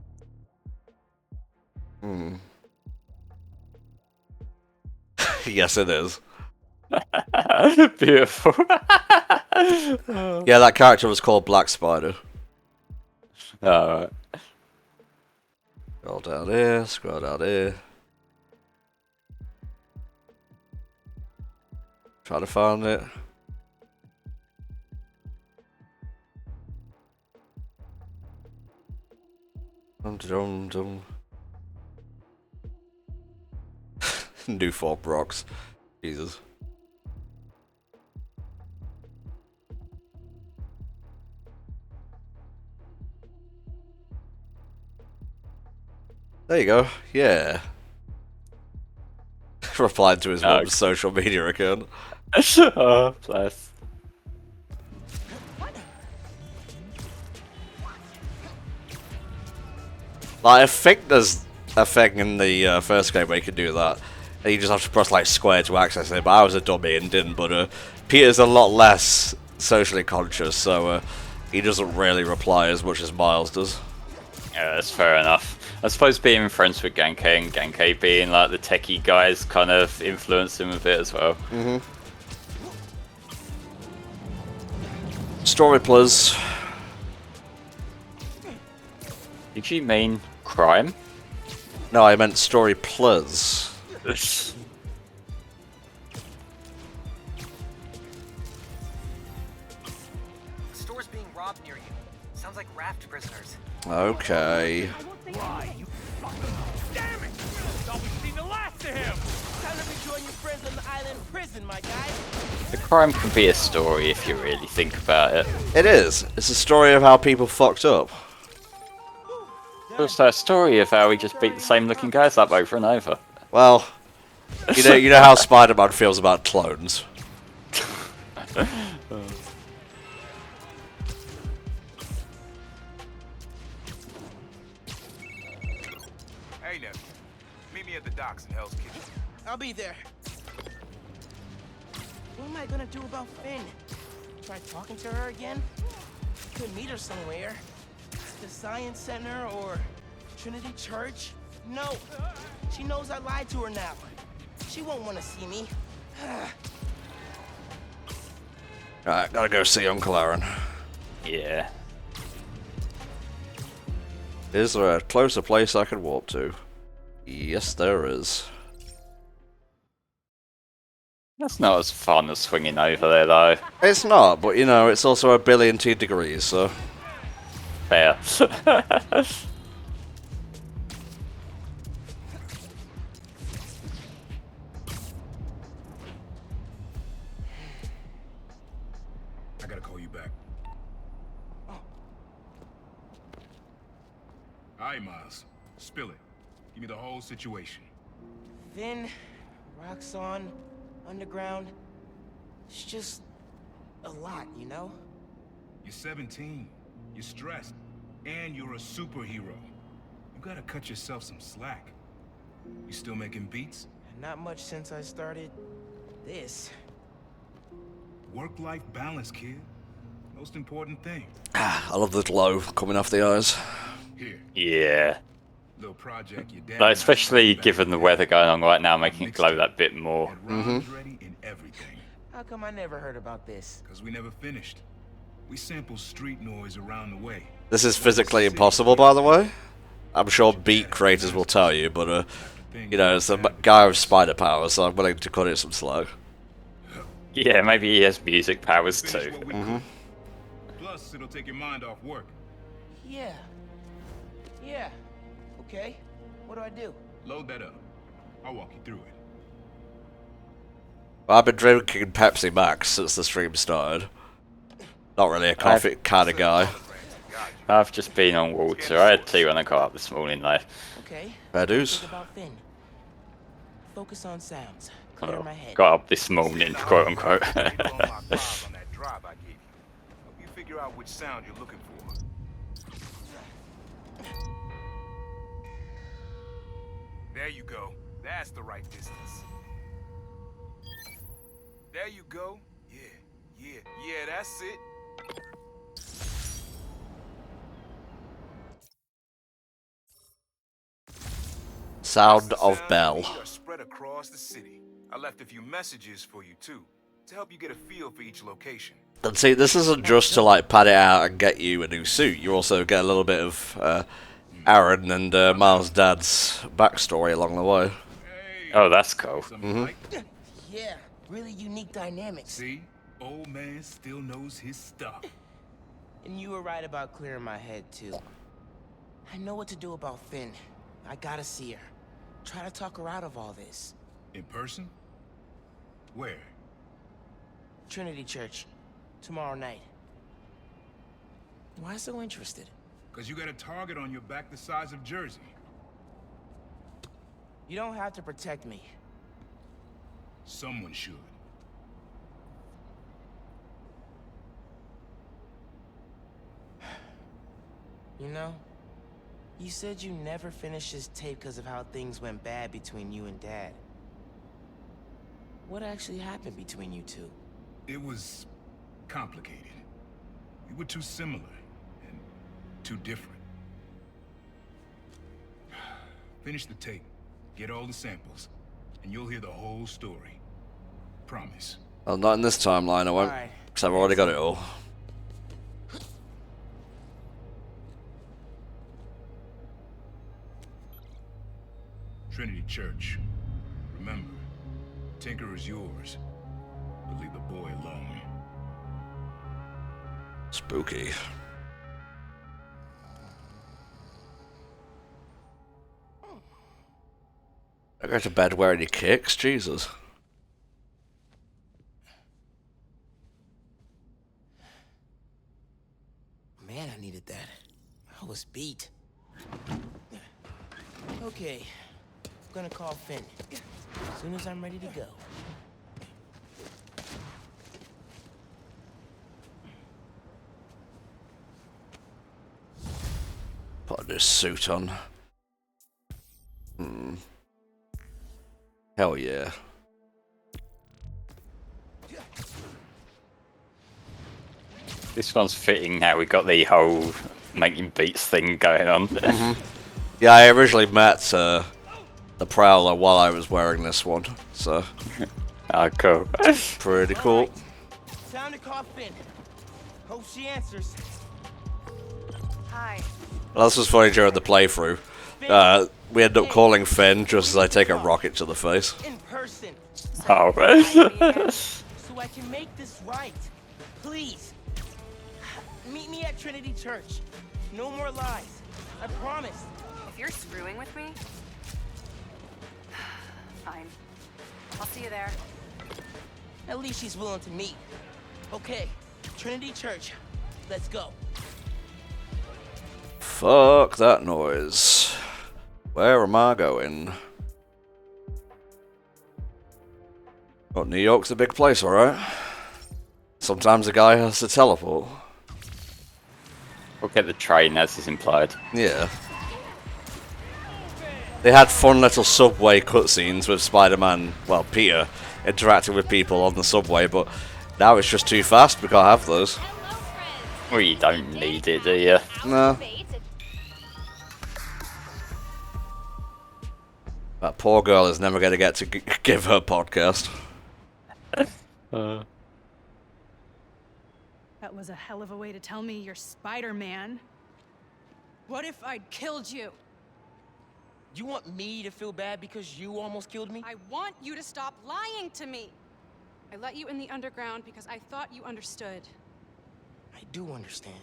Yes, it is. Beautiful. Yeah, that character was called Black Spider. Alright. Scroll down here, scroll down here. Try to find it. Dum dum. New Form rocks. Jesus. There you go. Yeah. Replied to his mom's social media account. Oh, bless. Like, I think there's a thing in the first game where you can do that. And you just have to press like square to access it, but I was a dummy and didn't. But Peter's a lot less socially conscious, so he doesn't really reply as much as Miles does. Yeah, that's fair enough. I suppose being friends with Genkai and Genkai being like the techie guys kind of influenced him a bit as well. Story plus. Did you mean crime? No, I meant story plus. The store's being robbed near you. Sounds like raft prisoners. Okay. Why, you fucking... Damn it! Thought we'd seen the last of him! Time to rejoin your friends on the island prison, my guy. The crime can be a story if you really think about it. It is. It's a story of how people fucked up. It's that story of how we just beat the same looking guys up over and over. Well, you know how Spider-Man feels about clones. Hey, nephew. Meet me at the docks in Hell's Kitchen. I'll be there. What am I gonna do about Finn? Try talking to her again? Could meet her somewhere. The Science Center or Trinity Church? No. She knows I lied to her now. She won't want to see me. Alright, gotta go see Uncle Aaron. Yeah. Is there a closer place I can walk to? Yes, there is. That's not as fun as swinging over there, though. It's not, but you know, it's also a billion T degrees, so... Fair. I gotta call you back. Alright, Miles. Spill it. Give me the whole situation. Finn, Roxxon, Underground. It's just a lot, you know? You're 17. You're stressed. And you're a superhero. You gotta cut yourself some slack. You still making beats? Not much since I started this. Work-life balance, kid. Most important thing. I love the glow coming off the eyes. Here. Yeah. Little project your dad. Like, especially given the weather going on right now, making it glow that bit more. Ready in everything. How come I never heard about this? Because we never finished. We sample street noise around the way. This is physically impossible, by the way. I'm sure beat creators will tell you, but you know, it's a guy with spider powers, so I'm willing to cut it some slack. Yeah, maybe he has music powers too. Plus, it'll take your mind off work. Yeah. Yeah. Okay. What do I do? Load that up. I'll walk you through it. I've been drinking Pepsi Max since the stream started. Not really a coffee kind of guy. I've just been on water. I had 2 when I got up this morning, though. Okay. Fair dues. Think about Finn. Focus on sounds. Clear my head. Got up this morning, quote unquote. You figure out which sound you're looking for. There you go. That's the right distance. There you go. Yeah, that's it. Sound of bell. Are spread across the city. I left a few messages for you too, to help you get a feel for each location. And see, this isn't just to like pad it out and get you a new suit. You also get a little bit of Aaron and Miles' dad's backstory along the way. Oh, that's cool. Yeah, really unique dynamics. See? Old man still knows his stuff. And you were right about clearing my head, too. I know what to do about Finn. I gotta see her. Try to talk her out of all this. In person? Where? Trinity Church. Tomorrow night. Why so interested? Because you got a target on your back the size of Jersey. You don't have to protect me. Someone should. You know, you said you never finished this tape because of how things went bad between you and Dad. What actually happened between you two? It was complicated. We were too similar and too different. Finish the tape, get all the samples, and you'll hear the whole story. Promise. Well, not in this timeline, I won't, because I've already got it all. Trinity Church. Remember, Tinker is yours, but leave the boy alone. Spooky. I go to bed wearing your kicks? Jesus. Man, I needed that. I was beat. Okay. I'm gonna call Finn. As soon as I'm ready to go. Put this suit on. Hell yeah. This one's fitting now. We got the whole making beats thing going on. Yeah, I originally met the Prowler while I was wearing this one, so. Oh, cool. Pretty cool. Time to call Finn. Hope she answers. Hi. Well, this was funny during the playthrough. We end up calling Finn just as I take a rocket to the face. In person. Oh, So I can make this right. Please. Meet me at Trinity Church. No more lies. I promise. If you're screwing with me, fine. I'll see you there. At least she's willing to meet. Okay, Trinity Church. Let's go. Fuck that noise. Where am I going? Oh, New York's a big place, alright? Sometimes a guy has to teleport. We'll get the train, as is implied. Yeah. They had fun little subway cutscenes with Spider-Man, well, Peter, interacting with people on the subway, but now it's just too fast, we can't have those. Well, you don't need it, do you? No. That poor girl is never going to get to give her podcast. That was a hell of a way to tell me you're Spider-Man. What if I'd killed you? You want me to feel bad because you almost killed me? I want you to stop lying to me. I let you in the underground because I thought you understood. I do understand.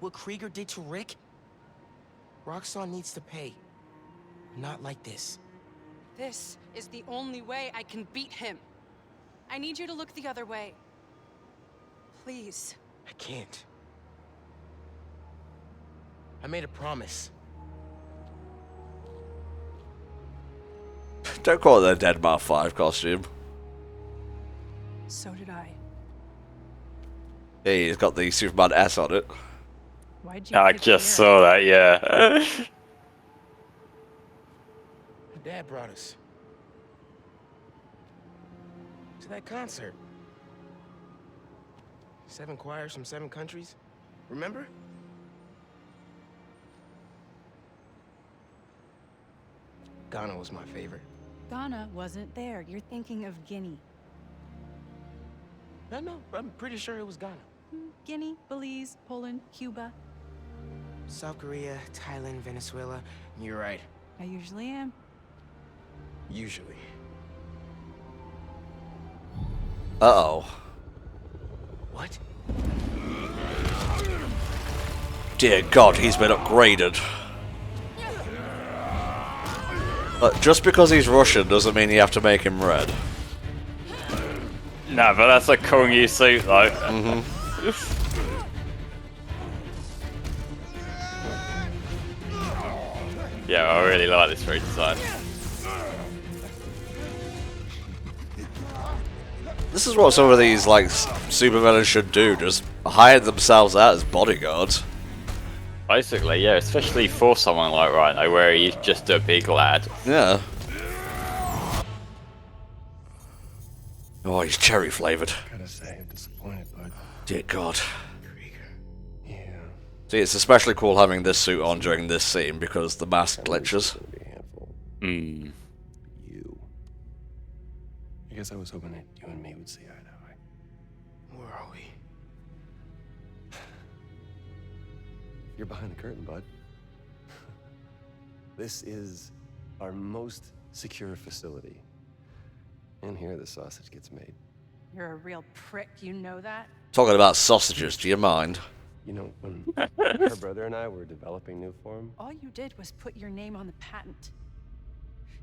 What Krieger did to Rick? Roxxon needs to pay. Not like this. This is the only way I can beat him. I need you to look the other way. Please. I can't. I made a promise. Don't call it the Deadmau 5 costume. So did I. Hey, he's got the Superman S on it. Why'd you I just saw that, yeah. Dad brought us to that concert. 7 choirs from 7 countries. Remember? Ghana was my favorite. Ghana wasn't there. You're thinking of Guinea. No, I'm pretty sure it was Ghana. Guinea, Belize, Poland, Cuba. South Korea, Thailand, Venezuela. You're right. I usually am. Usually. Uh-oh. What? Dear God, he's been upgraded. Just because he's Russian doesn't mean you have to make him red. No, but that's a cool new suit, though. Yeah, I really like this redesign. This is what some of these, like, supervillains should do, just hire themselves out as bodyguards. Basically, yeah, especially for someone like Rhino, where he's just a big lad. Yeah. Oh, he's cherry flavoured. Gotta say, I'm disappointed, bud. Dear God. See, it's especially cool having this suit on during this scene because the mask glitches. Hmm. You. I guess I was hoping that you and me would see eye to eye. Where are we? You're behind the curtain, bud. This is our most secure facility. And here the sausage gets made. You're a real prick, you know that? Talking about sausages, do you mind? You know, when her brother and I were developing new form, All you did was put your name on the patent.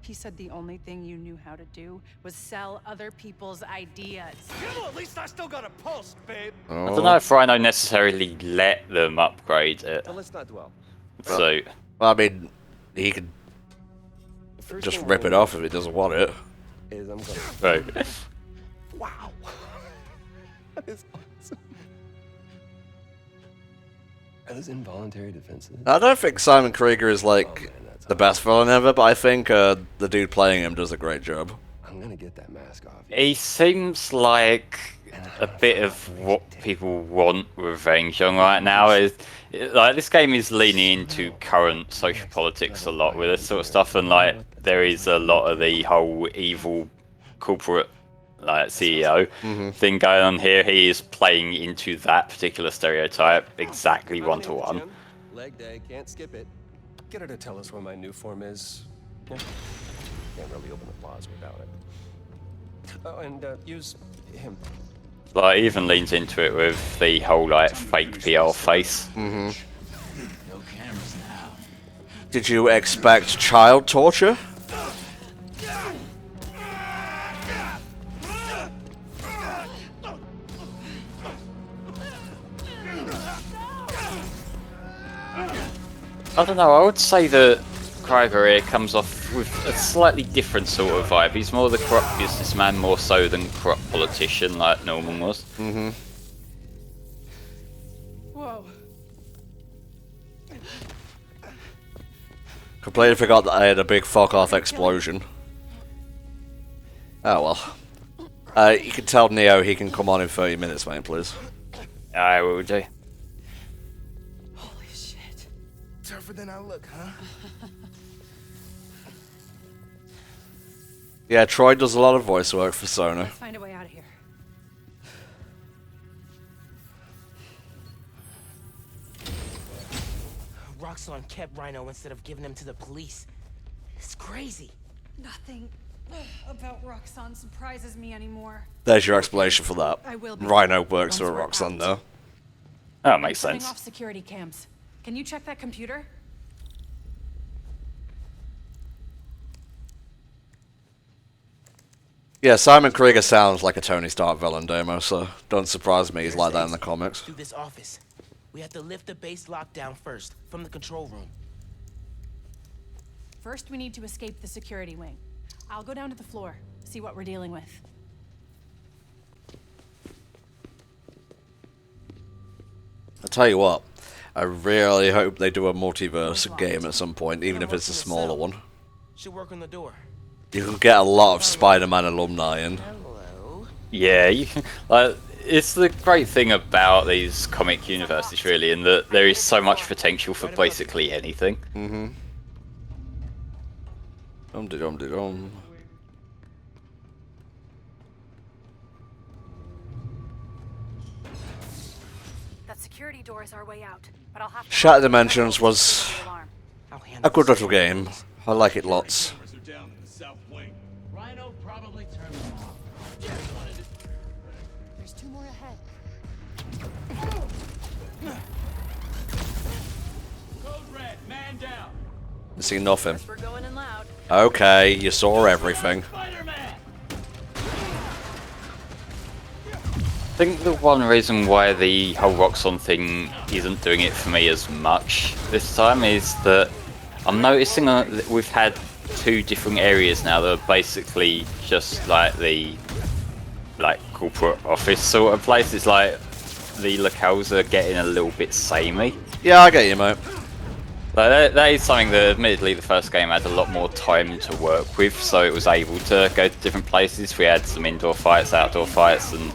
He said the only thing you knew how to do was sell other people's ideas. Well, at least I still got a pulse, babe. I don't know if Rhino necessarily let them upgrade it. well, let's not dwell. So, Well, I mean, he could The first just thing rip I'm it off if he doesn't want it. Is I'm gonna. right. Wow. That is awesome. Are those involuntary defenses? I don't think Simon Krieger is, like, the best villain ever, but I think the dude playing him does a great job. I'm gonna get that mask off. He seems like a bit of what people want revenge on right now. Like, this game is leaning into current social politics a lot with this sort of stuff, and like there is a lot of the whole evil corporate like CEO thing going on here. He is playing into that particular stereotype exactly 1-to-1. Leg day, can't skip it. Get her to tell us where my new form is. Yeah. Can't really open the plaza without it. Oh, and use him. Like, even leans into it with the whole like fake PR face. Mm-hmm. No cameras now. Did you expect child torture? I don't know, I would say that Krieger here comes off with a slightly different sort of vibe. He's more the corrupt businessman, more so than corrupt politician like Norman was. Mm-hmm. Whoa. Completely forgot that I had a big fuck-off explosion. Oh well. You can tell Neo he can come on in 30 minutes, mate, please. I will do. Holy shit. Tougher than I look, huh? Yeah, Troy does a lot of voice work for Sony. Let's find a way out of here. Roxxon kept Rhino instead of giving him to the police. It's crazy. Nothing about Roxanne surprises me anymore. There's your explanation for that. I will be. Rhino works for Once we're Roxanne, out. though. That makes Turning sense. off security cams. Can you check that computer? Yeah, Simon Krieger sounds like a Tony Stark villain, Demo, so don't surprise me he's like that in the comics. Through this office. We have to lift the base lockdown first, from the control room. First, we need to escape the security wing. I'll go down to the floor, see what we're dealing with. I'll tell you what, I really hope they do a multiverse game at some point, even if it's a smaller one. Should work on the door. You can get a lot of Spider-Man alumni in. Yeah, you can, like, it's the great thing about these comic universes, really, in that there is so much potential for basically anything. Mm-hmm. Dum-de-dum-de-dum. That security door is our way out, but I'll have to... Shattered Dimensions was a good little game. I like it lots. Rhino probably turned them off. There's 2 more ahead. Code red, man down. I see nothing. We're going in loud. Okay, you saw everything. I think the one reason why the whole Roxxon thing isn't doing it for me as much this time is that I'm noticing that we've had 2 different areas now that are basically just like the corporate office sort of place. It's like the locales are getting a little bit samey. Yeah, I get you, mate. Like that is something that, admittedly, the first game had a lot more time to work with, so it was able to go to different places. We had some indoor fights, outdoor fights, and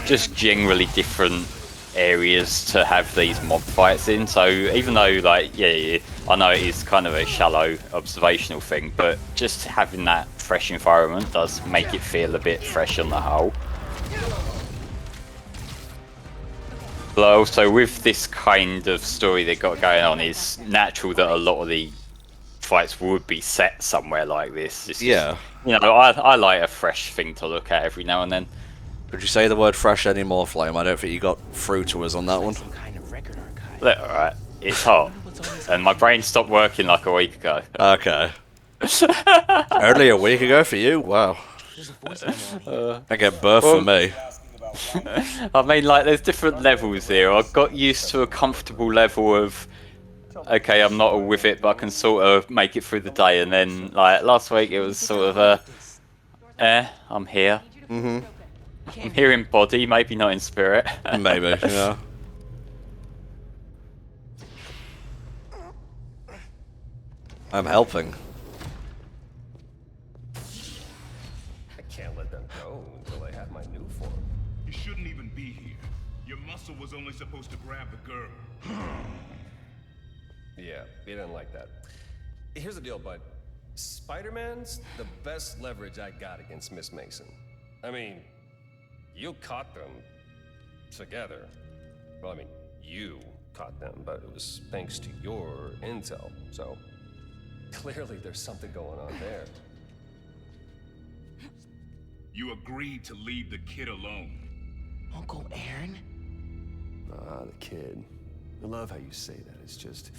just generally different areas to have these mob fights in. So even though, like, yeah, I know it is kind of a shallow observational thing, but just having that fresh environment does make it feel a bit fresh on the whole. But also, with this kind of story they got going on, it's natural that a lot of the fights would be set somewhere like this. It's Yeah. Just, you know, I like a fresh thing to look at every now and then. Could you say the word fresh anymore, Flame? I don't think you got through to us on that one. Look, alright, it's hot. And my brain stopped working like a week ago. Okay. Only a week ago for you? Wow. I get birth for me. I mean, like, there's different levels here. I got used to a comfortable level of, okay, I'm not all with it, but I can sort of make it through the day. And then, like, last week it was sort of I'm here. Mm-hmm. I'm here in body, maybe not in spirit. Maybe, yeah. I'm helping. I can't let them go until they have my new form. You shouldn't even be here. Your muscle was only supposed to grab the girl. Yeah, he didn't like that. Here's the deal, bud. Spider-Man's the best leverage I got against Miss Mason. I mean, you caught them together. Well, I mean, you caught them, but it was thanks to your intel, so clearly there's something going on there. You agreed to leave the kid alone. Uncle Aaron? Ah, the kid. I love how you say that. It's just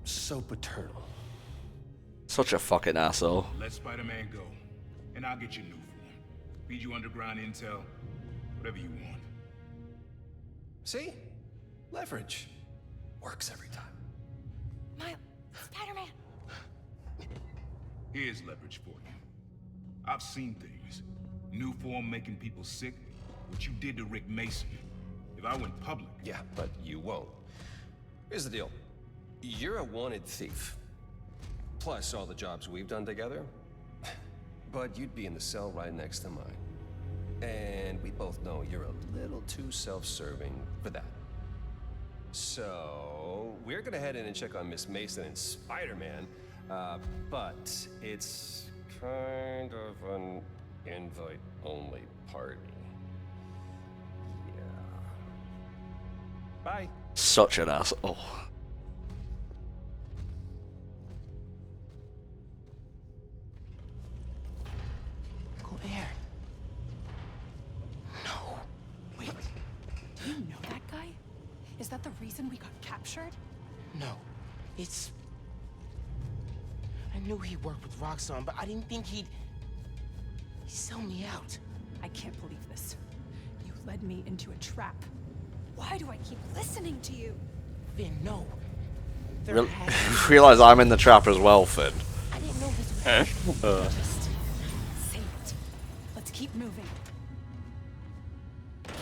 so paternal. Such a fucking asshole. Let Spider-Man go, and I'll get you new form. Feed you underground intel, whatever you want. See? Leverage. Works every time. Miles, Spider-Man. Here's leverage for you. I've seen things. New form making people sick. What you did to Rick Mason. If I went public... Yeah, but you won't. Here's the deal. You're a wanted thief. Plus all the jobs we've done together. But you'd be in the cell right next to mine. And we both know you're a little too self-serving for that. So, we're gonna head in and check on Miss Mason and Spider-Man. But it's kind of an invite-only party. Yeah. Bye. Such an asshole. captured? No, it's... I knew he worked with Roxxon, but I didn't think he'd sell me out. I can't believe this. You led me into a trap. Why do I keep listening to you? Finn, no. Realize I'm in the trap as well, Finn. I didn't know this was... Just say it. Let's keep moving.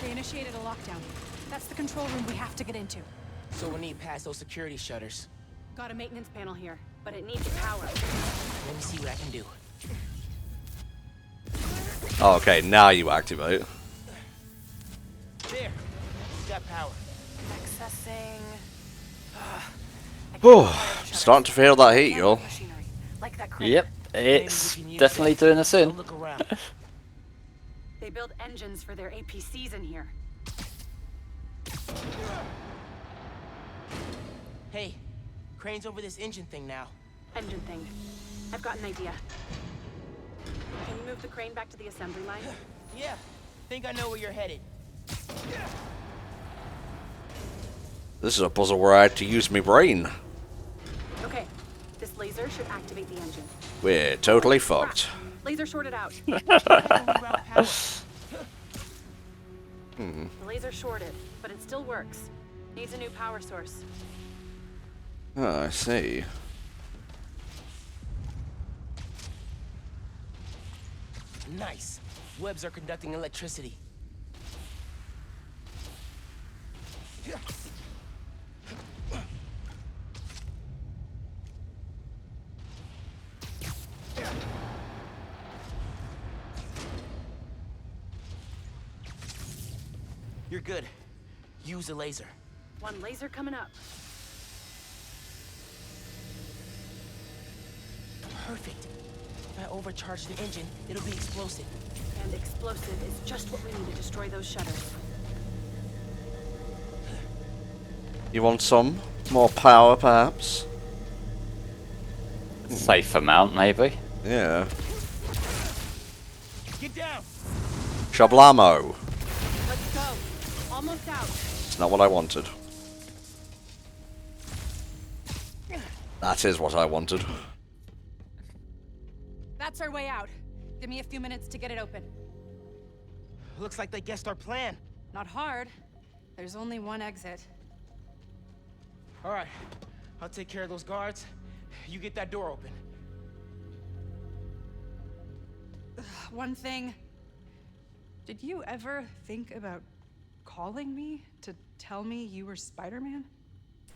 They initiated a lockdown. That's the control room we have to get into. So we need past those security shutters. Got a maintenance panel here, but it needs power. Let me see what I can do. Oh, okay, now you activate. There. Got power. Accessing... Oh, starting to feel that heat, y'all. Like that crane. Yep, it's definitely doing us in. Look around. They build engines for their APCs in here. Hey, crane's over this engine thing now. Engine thing. I've got an idea. Can you move the crane back to the assembly line? Yeah, think I know where you're headed. This is a puzzle where I had to use my brain. Okay, this laser should activate the engine. We're totally fucked. Laser shorted out. Hmm. The laser shorted, but it still works. Needs a new power source. Oh, I see. Nice. Webs are conducting electricity. You're good. Use a laser. One laser coming up. Perfect. If I overcharge the engine, it'll be explosive. And explosive is just what we need to destroy those shutters. You want some more power, perhaps? Safe amount, maybe. Yeah. Get down. Shablamo. Let's go. Almost out. It's not what I wanted. That is what I wanted. That's our way out. Give me a few minutes to get it open. Looks like they guessed our plan. Not hard. There's only one exit. All right, I'll take care of those guards. You get that door open. One thing. Did you ever think about calling me to tell me you were Spider-Man?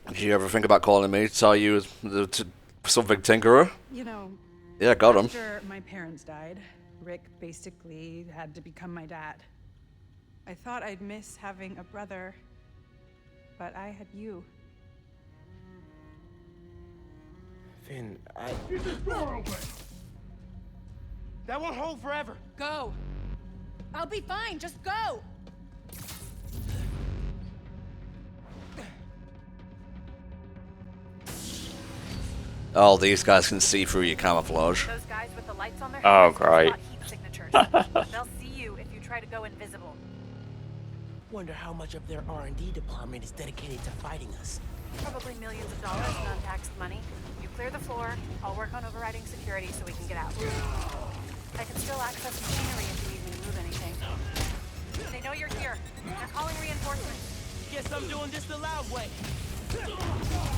Did you ever think about calling me to tell you something Tinkerer? You know, Yeah, got him. after my parents died, Rick basically had to become my dad. I thought I'd miss having a brother, but I had you. Finn, Get this door open! That won't hold forever. Go! I'll be fine, just go! Oh, these guys can see through your camouflage. Those guys with the lights on their Oh, heads great. spot heat signatures. They'll see you if you try to go invisible. Wonder how much of their R&D department is dedicated to fighting us. Probably millions of dollars in untaxed money. You clear the floor, I'll work on overriding security so we can get out. I can still access machinery if you need me to move anything. They know you're here. They're calling reinforcements. Guess I'm doing this the loud way.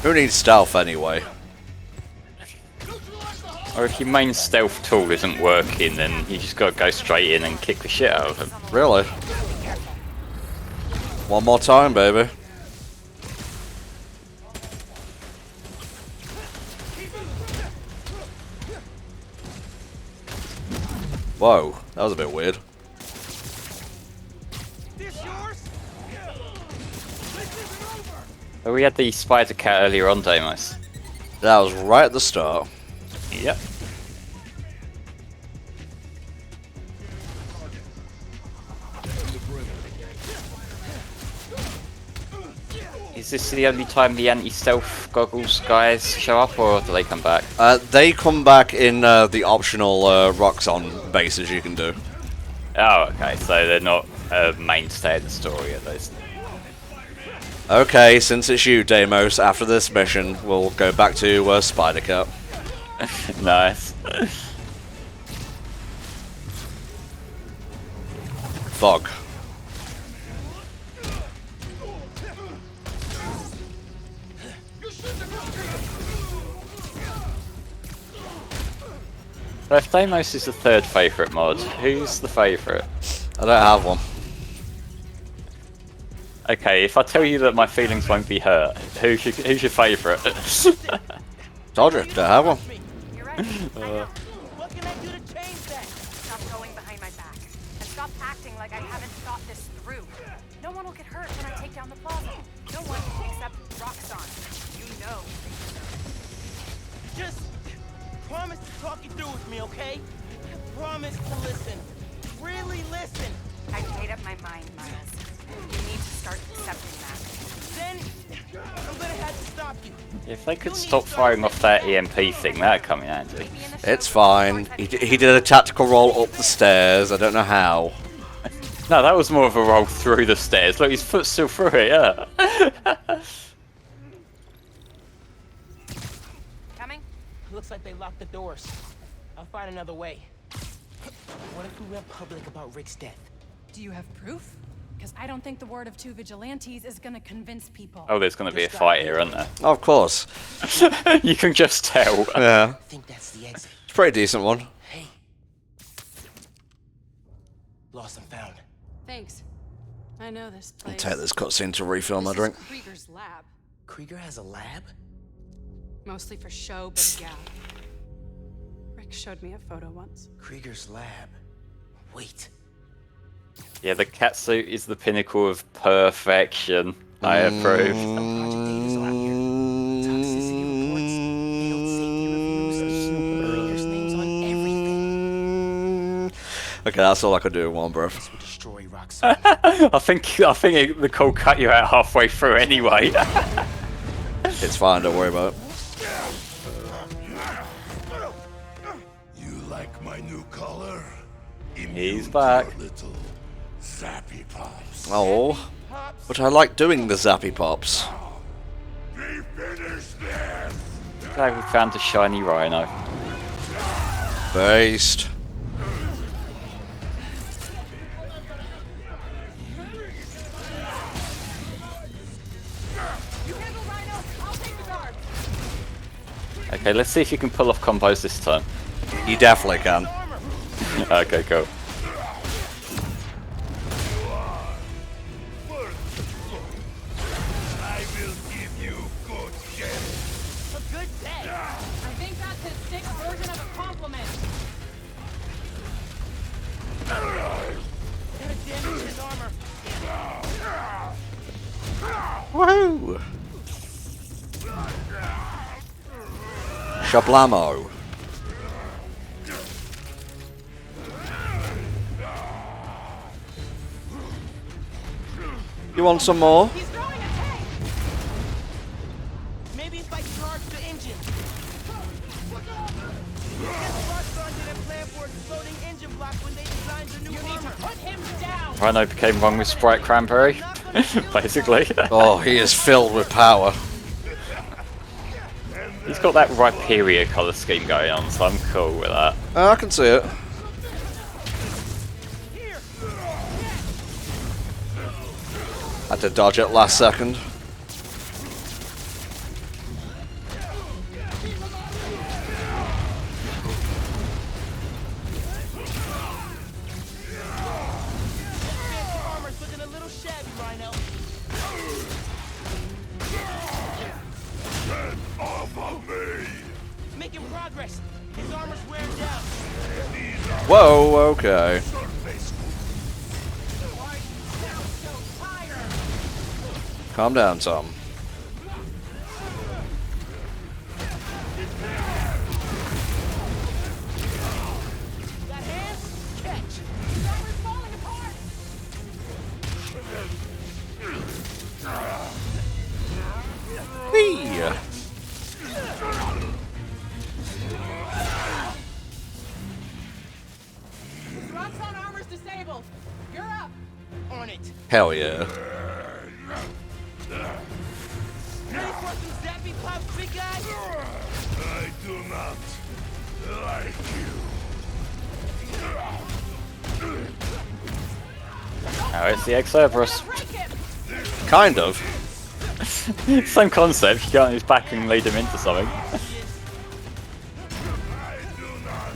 Who needs stealth anyway? Or if your main stealth tool isn't working, then you just gotta go straight in and kick the shit out of them. Really? One more time, baby. Whoa, that was a bit weird. Oh, we had the spider cat earlier on, Deimos. That was right at the start. Yep. Is this the only time the anti-stealth goggles guys show up, or do they come back? They come back in the optional Roxxon bases you can do. Oh, okay, so they're not a mainstay of the story, at least. Okay, since it's you, Deimos, after this mission, we'll go back to Spider Cat. Nice. Fog. So if Deimos is the third favourite mod, who's the favourite? I don't have one. Okay, if I tell you that my feelings won't be hurt, who's your favourite? Told you, don't have one. What can I do to change that? Stop going behind my back. And stop acting like I haven't thought this through. No one will get hurt when I take down the plaza. No one except Roxxon. You know. Just promise to talk it through with me, okay? Promise to listen. Really listen. I've made up my mind, Miles. You need to start accepting that. Then I'm gonna have to stop you. If they could stop firing off that EMP thing, that'd come in handy. It's fine. He did a tactical roll up the stairs. I don't know how. No, that was more of a roll through the stairs. Look, his foot's still through it, yeah. Coming? Looks like they locked the doors. I'll find another way. What if we went public about Rick's death? Do you have proof? Because I don't think the word of two vigilantes is gonna convince people. Oh, there's going to be a fight here, isn't there? Of course. You can just tell. Yeah. I think that's the exit. It's a pretty decent one. Hey. Lost and found. Thanks. I know this I'll place. take this cutscene to refill my drink. This is Krieger's lab. Krieger has a lab? Mostly for show, but yeah. Rick showed me a photo once. Krieger's lab. Wait. Yeah, the catsuit is the pinnacle of perfection. I approve. Okay, that's all I could do in one breath. I think the call cut you out halfway through anyway. It's fine, don't worry about it. You like my new color? He's back. Little zappy pops. Oh, but I like doing the zappy pops. They finished this. Glad we found a shiny rhino. Based. Okay, let's see if you can pull off combos this time. You definitely can. Okay, cool. I will give you good shit. A good day. I think that's his sick version of a compliment. Gotta damage his armor. Woohoo! Shablamo. You want some more? He's throwing a tank. Maybe if I charge the engine. Guess Roxxon didn't plan for exploding engine block when they designed the new armor. Put him down. Rhino became one with Sprite Cranberry, basically. Oh, he is filled with power. He's got that Rhyperia colour scheme going on, so I'm cool with that. I can see it. Had to dodge it last second. Armor's looking a little shabby, Rhino. Get off of me. Making progress. His armor's wearing down. Whoa, okay. Calm down, Tom. Got hands? Catch. His armor's falling apart. Whee! Roxxon armor's disabled. You're up. On it. Hell yeah. Zappy Pop, big guy! I do not like you. Oh, it's the ex-Cerberus. Kind of. Same concept, you get on his back and lead him into something.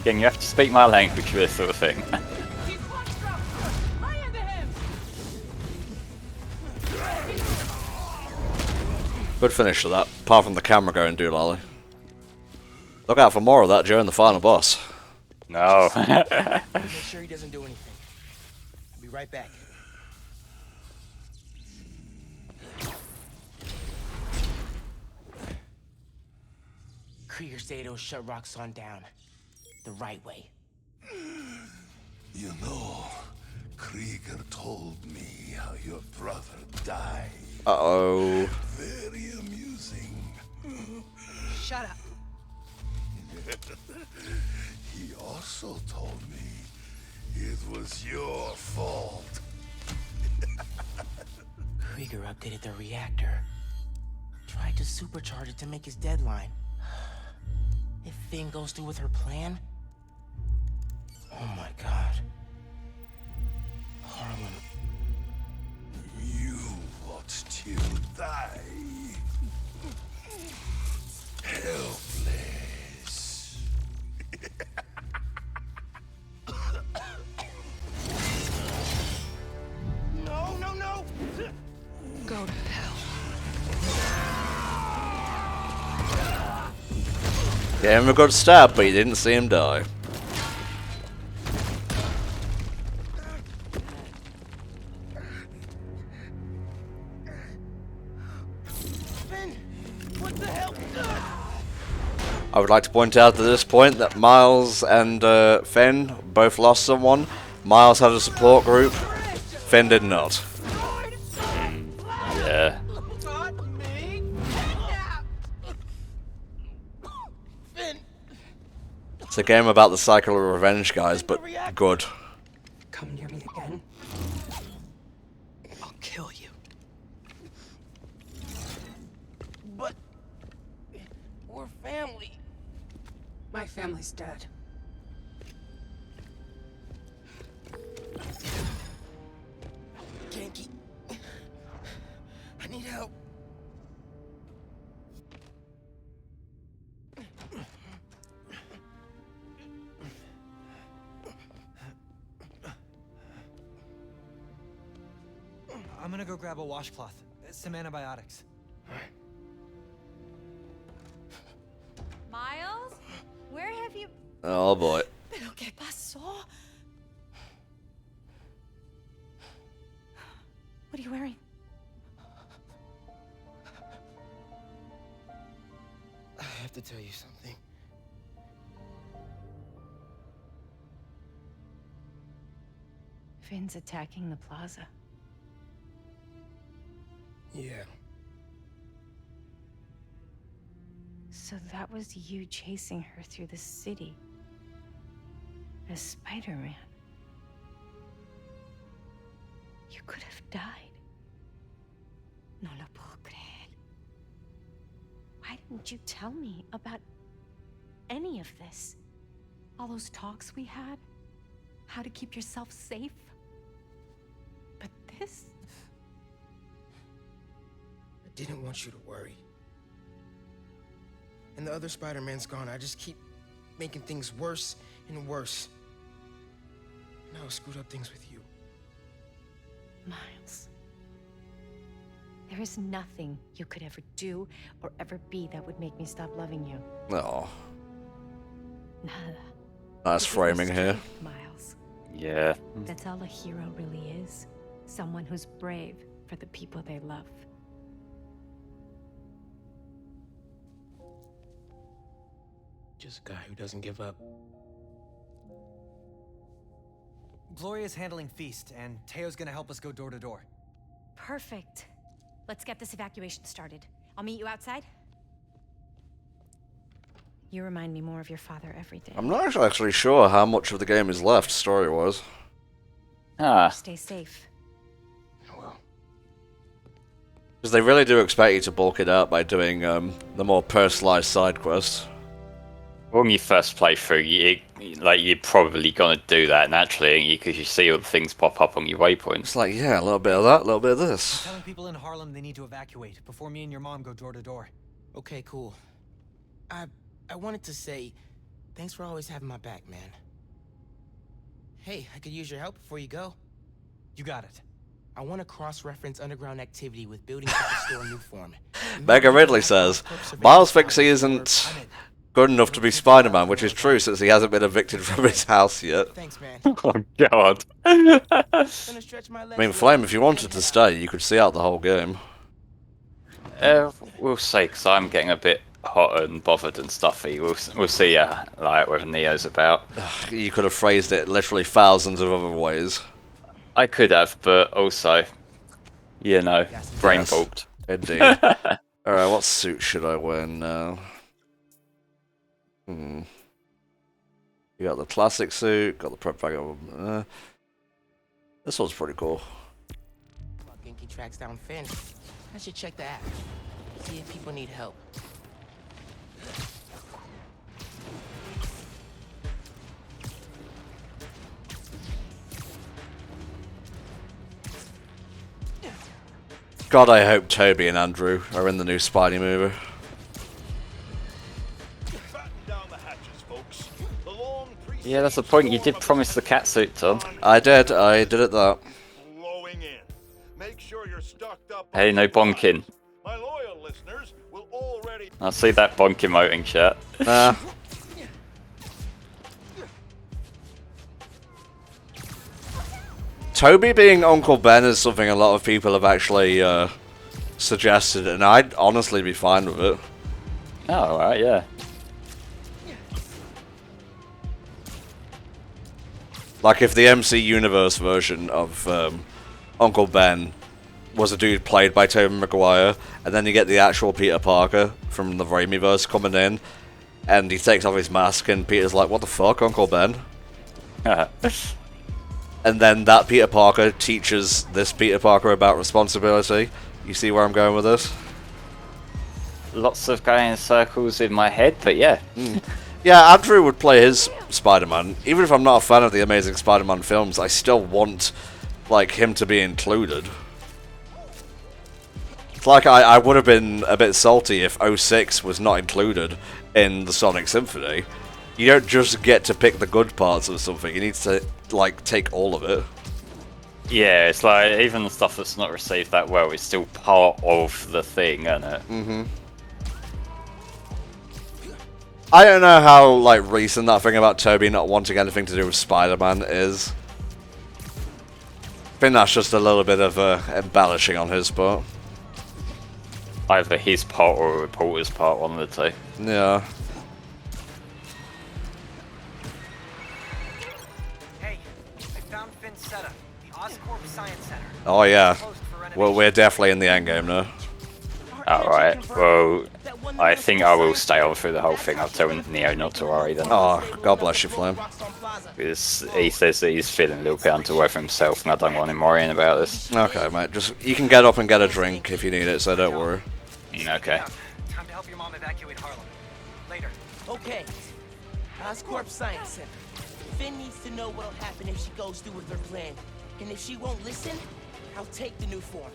Again, you have to speak my language for this sort of thing. Good finish to that, apart from the camera going doolally. Look out for more of that during the final boss. No. Make sure he doesn't do anything. I'll be right back. Krieger said he'll shut Roxxon down. The right way. You know, Krieger told me how your brother died. Uh-oh. Very amusing. Shut up. He also told me it was your fault. Krieger updated the reactor. Tried to supercharge it to make his deadline. If Finn goes through with her plan... Oh my god. Harlem. You watched him die. Helpless. No, no, no! Go to hell. Gave him a good stab, but you didn't see him die. Finn! What the hell? I would like to point out at this point that Miles and Finn both lost someone. Miles had a support group, Finn did not. Yeah. It's a game about the cycle of revenge, guys, but good. Come near me again. I'll kill you. But... we're family. My family's dead. Ganke. I need help. I'm gonna go grab a washcloth, some antibiotics. Miles? Where have you... Oh boy. ¿Pero qué pasó? What are you wearing? I have to tell you something. Finn's attacking the plaza. Yeah. So that was you chasing her through the city. As Spider-Man. You could have died. No lo puedo creer. Why didn't you tell me about any of this? All those talks we had? How to keep yourself safe? But this? I didn't want you to worry. And the other Spider-Man's gone. I just keep making things worse and worse. Now I screwed up things with you. Miles. There is nothing you could ever do or ever be that would make me stop loving you. Oh. Nada. Nice framing here. Miles. Yeah. That's all a hero really is. Someone who's brave for the people they love. Just a guy who doesn't give up. Gloria's handling Feast, and Teo's gonna help us go door to door. Perfect. Let's get this evacuation started. I'll meet you outside. You remind me more of your father every day. I'm not actually sure how much of the game is left, story-wise. Ah. Stay safe. Well. Because they really do expect you to bulk it out by doing the more personalized side quests. When you first play through, you're probably gonna do that naturally, because you see all the things pop up on your waypoints. It's like, yeah, a little bit of that, a little bit of this. I'm telling people in Harlem they need to evacuate before me and your mom go door to door. Okay, cool. I wanted to say, thanks for always having my back, man. Hey, I could use your help before you go. You got it. I want to cross-reference underground activity with buildings that restore new form. Mega Ridley says, Miles thinks he isn't good enough to be Spider-Man, which is true since he hasn't been evicted from his house yet. Thanks, man. Oh god. I mean, Flame, if you wanted to stay, you could see out the whole game. We'll see, because I'm getting a bit hot and bothered and stuffy. We'll see, like, whether Neo's about. You could have phrased it literally thousands of other ways. I could have, but also, you know, brain fault. Indeed. Alright, what suit should I wear now? You got the classic suit, got the prep bag. This one's pretty cool. Genki tracks down Finn. I should check the app. See if people need help. God, I hope Toby and Andrew are in the new Spidey movie. Yeah, that's the point. You did promise the cat suit, Tom. I did it that. Hey, no bonking. I see that bonk emoting, chat. Nah. Toby being Uncle Ben is something a lot of people have actually suggested, and I'd honestly be fine with it. Oh, alright, yeah. Like if the MC Universe version of Uncle Ben was a dude played by Tobey Maguire, and then you get the actual Peter Parker from the Raimiverse coming in, and he takes off his mask, and Peter's like, "What the fuck, Uncle Ben?" And then that Peter Parker teaches this Peter Parker about responsibility. You see where I'm going with this? Lots of going in circles in my head, but yeah. Yeah, Andrew would play his Spider-Man. Even if I'm not a fan of the Amazing Spider-Man films, I still want, like, him to be included. It's like I would have been a bit salty if 06 was not included in the Sonic Symphony. You don't just get to pick the good parts of something, you need to, like, take all of it. Yeah, it's like, even the stuff that's not received that well is still part of the thing, isn't it? I don't know how, like, recent that thing about Toby not wanting anything to do with Spider-Man is. I think that's just a little bit of embellishing on his part. Either his part or a reporter's part, one of the two. Yeah. Hey, I found Finn's setup, the Oscorp Science Center. Oh yeah. Well, we're definitely in the endgame now. Alright, well, I think I will stay on through the whole thing. I'll tell Neo not to worry then. Oh, God bless you, Flame. Because he says that he's feeling a little bit underway for himself, and I don't want him worrying about this. Okay, mate. Just you can get up and get a drink if you need it, so don't worry. Okay. Time to help your mom evacuate Harlem. Later. Okay. Oscorp Science Center. Finn needs to know what'll happen if she goes through with her plan. And if she won't listen, I'll take the new form.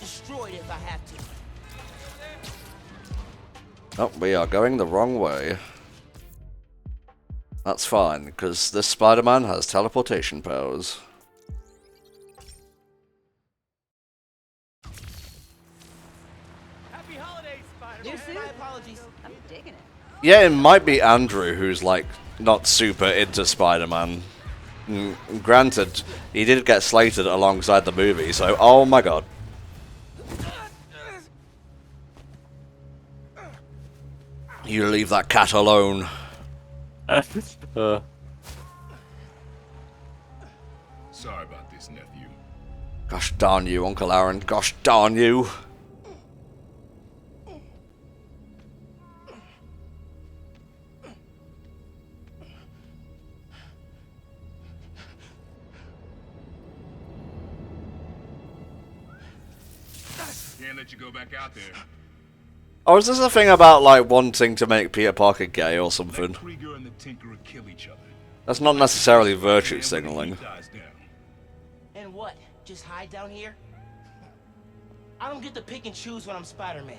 Destroy it if I have to. Oh, we are going the wrong way. That's fine, because this Spider-Man has teleportation powers. Happy holidays, Spider-Man. My apologies. I'm digging it. Yeah, it might be Andrew who's, like, not super into Spider-Man. Granted, he did get slated alongside the movie, so oh my god. You leave that cat alone. Sorry about this, nephew. Gosh darn you, Uncle Aaron. Gosh darn you. Can't let you go back out there. Oh, is this a thing about, like, wanting to make Peter Parker gay or something? Krieger and the Tinkerer kill each other. That's not necessarily virtue signaling. And what? Just hide down here? I don't get to pick and choose when I'm Spider-Man.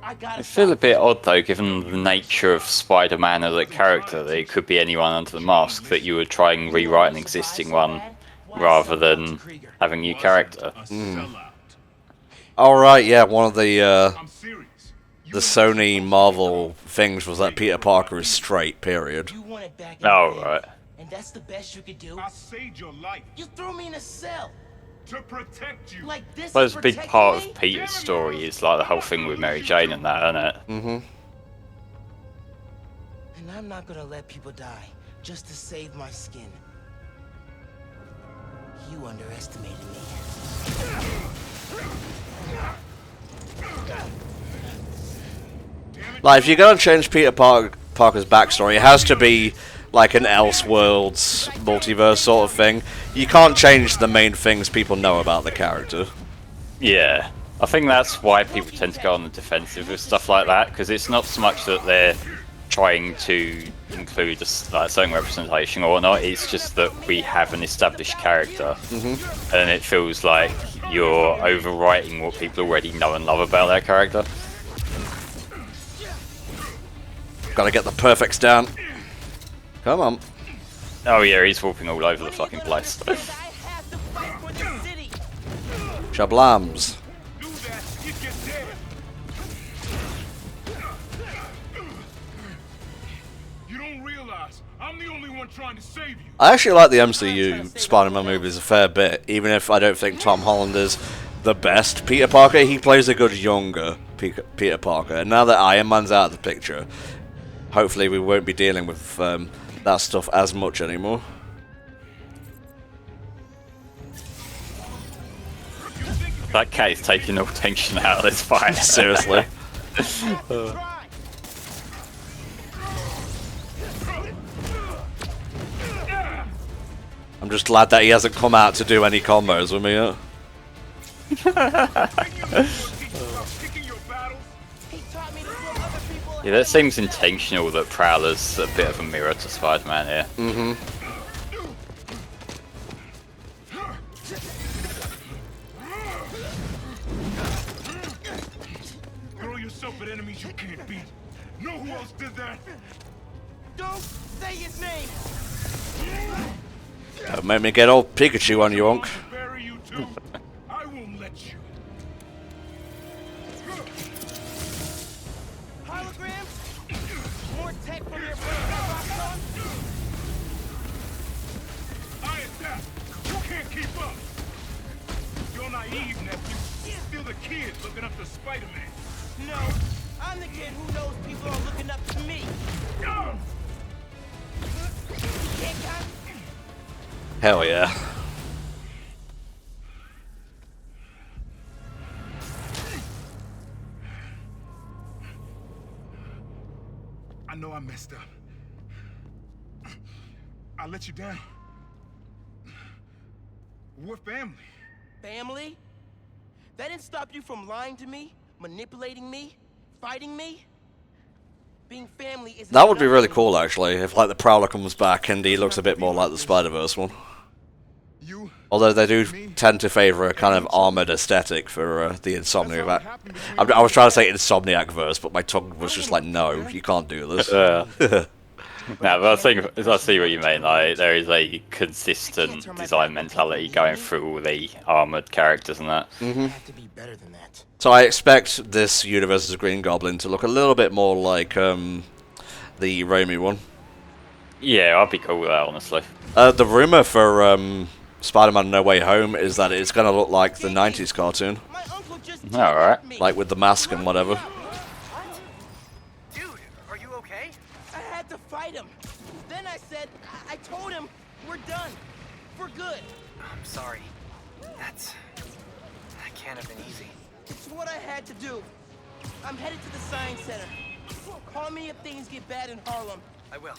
I feel a bit odd though, given the nature of Spider-Man as a character, that it could be anyone under the mask, that you would try and rewrite an existing one rather than having a new character. Alright, yeah, one of the Sony Marvel things was that Peter Parker is straight, period. Oh, right. And that's the best you could do? I saved your life. You threw me in a cell. To protect you. Like this Well, is it's a big protecting part me? of Peter's story is like the whole thing with Mary Jane and that, isn't it? Mm-hmm. And I'm not gonna let people die just to save my skin. You underestimated me. Like, if you're gonna change Peter Parker's backstory, it has to be like an Elseworlds multiverse sort of thing. You can't change the main things people know about the character. Yeah, I think that's why people tend to go on the defensive with stuff like that, because it's not so much that they're trying to include a certain representation or not, it's just that we have an established character, and it feels like you're overwriting what people already know and love about their character. Gotta get the perfects down. Come on. Oh yeah, he's walking all over the fucking place. Shablams. You don't realize I'm the only one trying to save you. I actually like the MCU Spider-Man movies a fair bit, even if I don't think Tom Holland is the best Peter Parker. He plays a good younger Peter Parker, and now that Iron Man's out of the picture, hopefully we won't be dealing with that stuff as much anymore. That cat is taking all tension out of this fight. Seriously. I'm just glad that he hasn't come out to do any combos with me yet. Yeah, that seems intentional that Prowler's a bit of a mirror to Spider-Man here. Throw yourself at enemies you can't beat. Know who else did that? Don't say his name. Don't make me get old Pikachu on you, Onk. Bury you too. I won't let you. Holograms? More tech from your brain. I adapt. You can't keep up. You're naive, nephew. Still the kid looking up to Spider-Man. No, I'm the kid who knows people are looking up to me. Hell yeah. I know I messed up. I let you down. We're family. Family? That didn't stop you from lying to me, manipulating me, fighting me? Being family is That would be really cool, actually, if like the Prowler comes back and he looks a bit more like the Spider-Verse one. Although they do tend to favour a kind of armoured aesthetic for the Insomniac. I was trying to say Insomniac-verse, but my tongue was just like, no, you can't do this. No, but I see what you mean. Like, there is a consistent design mentality going through all the armoured characters and that. So I expect this universe's Green Goblin to look a little bit more like the Raimi one. Yeah, I'd be cool with that, honestly. The rumour for Spider-Man No Way Home is that it's going to look like the 90s cartoon. Alright. Like with the mask and whatever. Dude, are you okay? I had to fight him. Then I said, I told him, we're done. We're good. I'm sorry. That can't have been easy. It's what I had to do. I'm headed to the Science Center. Call me if things get bad in Harlem. I will.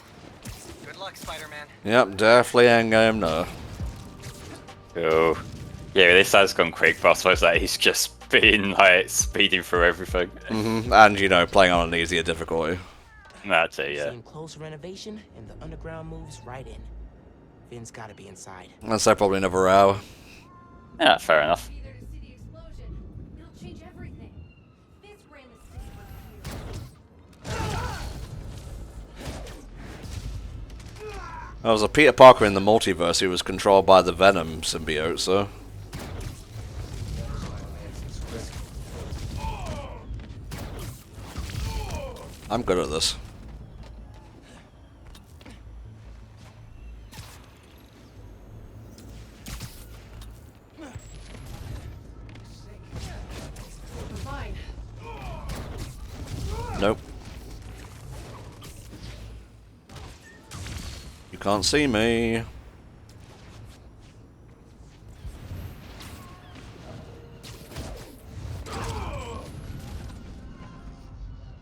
Good luck, Spider-Man. Yep, definitely ain't going no. Cool. Yeah, this has gone quick, but I suppose that he's just being like speeding through everything. And, you know, playing on an easier difficulty. That's it, yeah. Same close renovation, and the underground moves right in. Finn's gotta be inside. I'd say probably another hour. Yeah, fair enough. There was a Peter Parker in the multiverse who was controlled by the Venom symbiote, so... I'm good at this. Nope. You can't see me.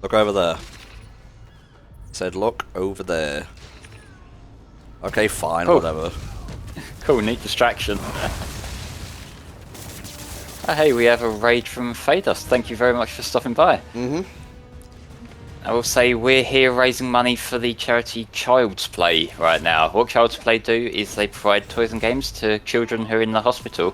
Look over there. Said look over there. Okay, fine, whatever. Cool, neat distraction. Oh, hey, we have a raid from Fados. Thank you very much for stopping by. I will say we're here raising money for the charity Child's Play right now. What Child's Play do is they provide toys and games to children who are in the hospital,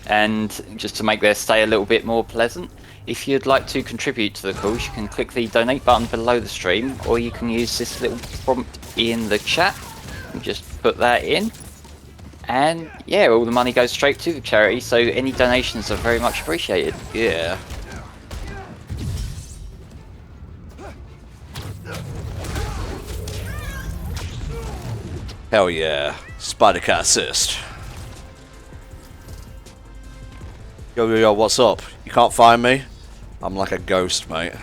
and just to make their stay a little bit more pleasant. If you'd like to contribute to the cause, you can click the donate button below the stream, or you can use this little prompt in the chat and just put that in. And yeah, all the money goes straight to the charity, so any donations are very much appreciated. Yeah. Hell yeah. Spider Cat assist. Yo, yo, yo, what's up? You can't find me? I'm like a ghost, mate.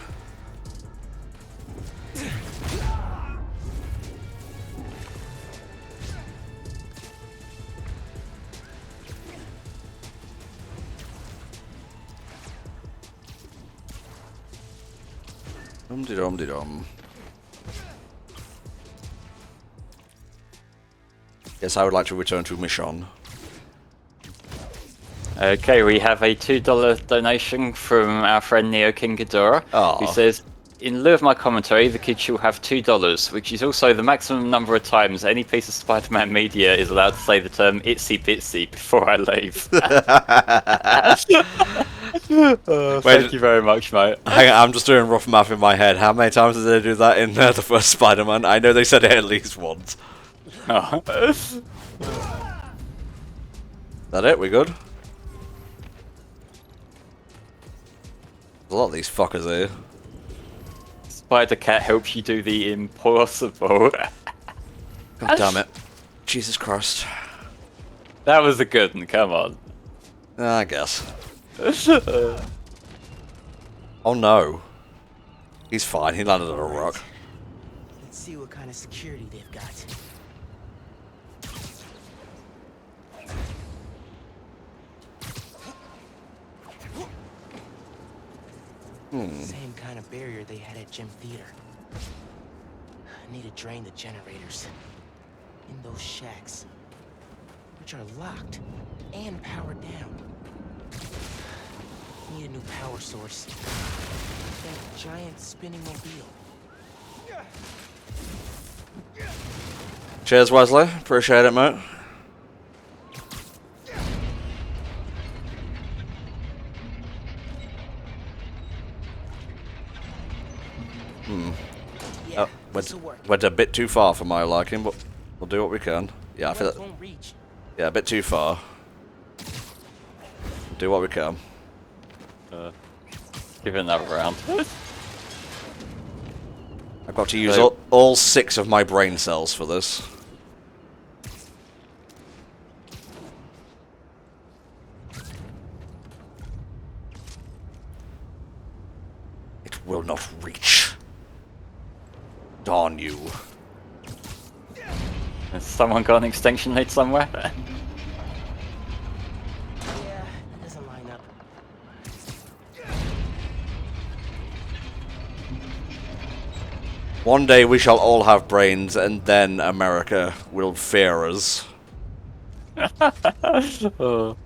Dum-de-dum-de-dum. Yes, I would like to return to mission. Okay, we have a $2 donation from our friend Neo King Ghidorah, who says, in lieu of my commentary, the kids shall have $2, which is also the maximum number of times any piece of Spider-Man media is allowed to say the term itsy bitsy before I leave. Thank you very much, mate. Hang on, I'm just doing rough math in my head. How many times did they do that in the first Spider-Man? I know they said it at least once. That it? We good? There's a lot of these fuckers here. Spider Cat helps you do the impossible. God damn it. Jesus Christ. That was a good one, come on. I guess. Oh no. He's fine, he landed on a rock. Let's see what kind of security they've got. Same kind of barrier they had at Gym Theater. I need to drain the generators in those shacks, which are locked and powered down. Need a new power source. That giant spinning mobile. Cheers, Wesley. Appreciate it, mate. Yeah, went a bit too far for my liking, but we'll do what we can. Yeah, I feel that. Yeah, a bit too far. Do what we can. Give it another round. I've got to use all 6 of my brain cells for this. It will not reach. Darn you. Has someone got an extinction lead somewhere? Yeah, that doesn't line up. One day we shall all have brains, and then America will fear us. Oh.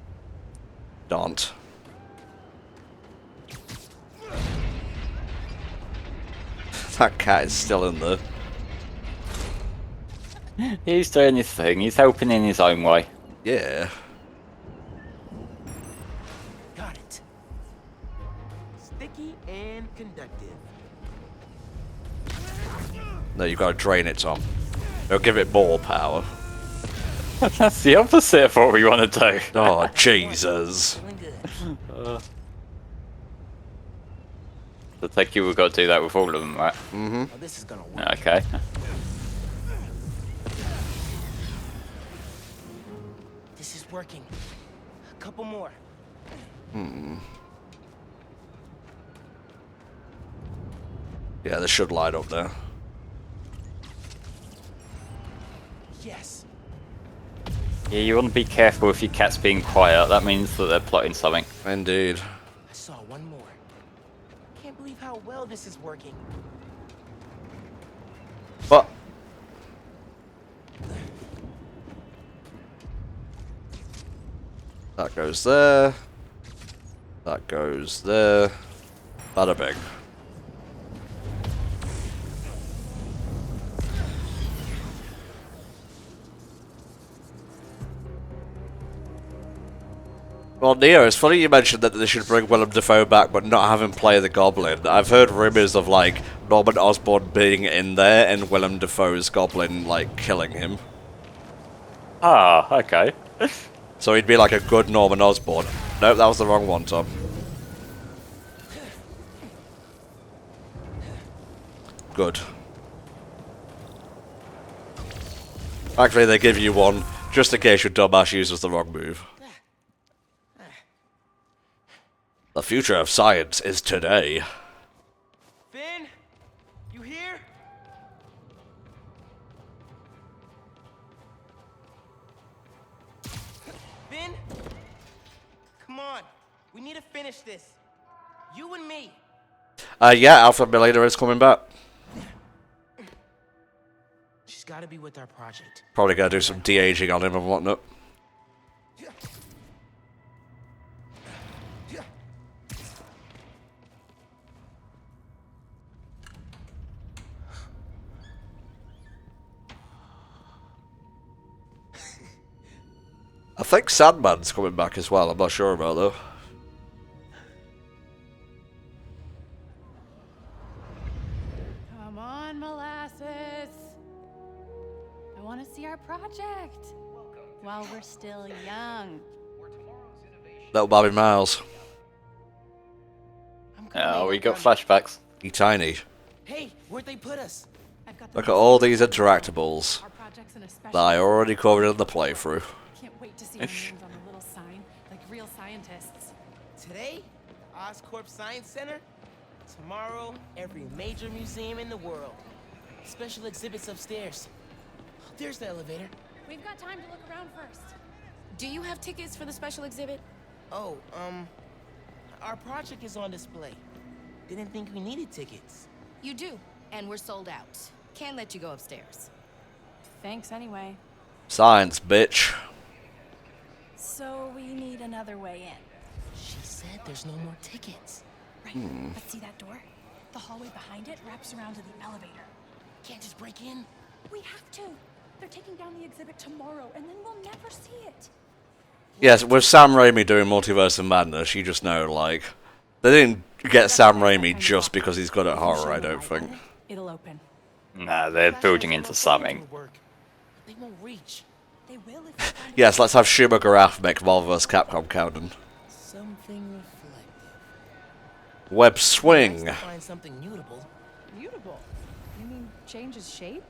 Don't. That cat is still in there. He's doing his thing. He's helping in his own way. Yeah. Got it. Sticky and conductive. No, you gotta drain it, Tom. It'll give it more power. That's the opposite of what we want to do. Oh, Jesus. I think we've got to do that with all of them, right? Mm-hmm. Oh, this is gonna work. Okay. This is working. A couple more. Hmm. Yeah, they should light up there. Yes. Yeah, you want to be careful if your cat's being quiet. That means that they're plotting something. Indeed. I saw one more. Can't believe how well this is working. What? That goes there. That goes there. Bada bing. Well, Neo, it's funny you mentioned that they should bring Willem Dafoe back but not have him play the Goblin. I've heard rumours of, like, Norman Osborn being in there and Willem Dafoe's Goblin, like, killing him. Ah, okay. So he'd be like a good Norman Osborn. Nope, that was the wrong one, Tom. Good. Actually, they give you one, just in case your dumbass uses the wrong move. The future of science is today. Finn, you here? Finn, come on. We need to finish this. You and me. Yeah, Alpha Millionaire is coming back. She's got to be with our project. Probably gonna do some de-aging on him and whatnot. I think Sandman's coming back as well, I'm not sure about though. Come on, Molasses. I want to see our project. While we're still young. Little Bobby Miles. Oh, we got flashbacks. He tiny. Hey, where'd they put us? Look at all these interactables that I already covered in the playthrough. Can't wait to see our names on the little sign, like real scientists. Today, Oscorp Science Center. Tomorrow, every major museum in the world. Special exhibits upstairs. There's the elevator. We've got time to look around first. Do you have tickets for the special exhibit? Oh, our project is on display. Didn't think we needed tickets. You do, and we're sold out. Can't let you go upstairs. Thanks anyway. Science, bitch. So we need another way in. She said there's no more tickets. Right, but see that door? The hallway behind it wraps around to the elevator. Can't just break in? We have to. They're taking down the exhibit tomorrow, and then we'll never see it. Yes, with Sam Raimi doing Multiverse of Madness, you just know, like, they didn't get Sam Raimi just because he's good at horror, I don't think. It'll open. Nah, they're building into something. They won't reach. They will if Yes, let's have Shuma Garaf make Marvel vs. Capcom canon. Something reflective. Web swing. Nice to find something mutable. Mutable? You mean change his shape?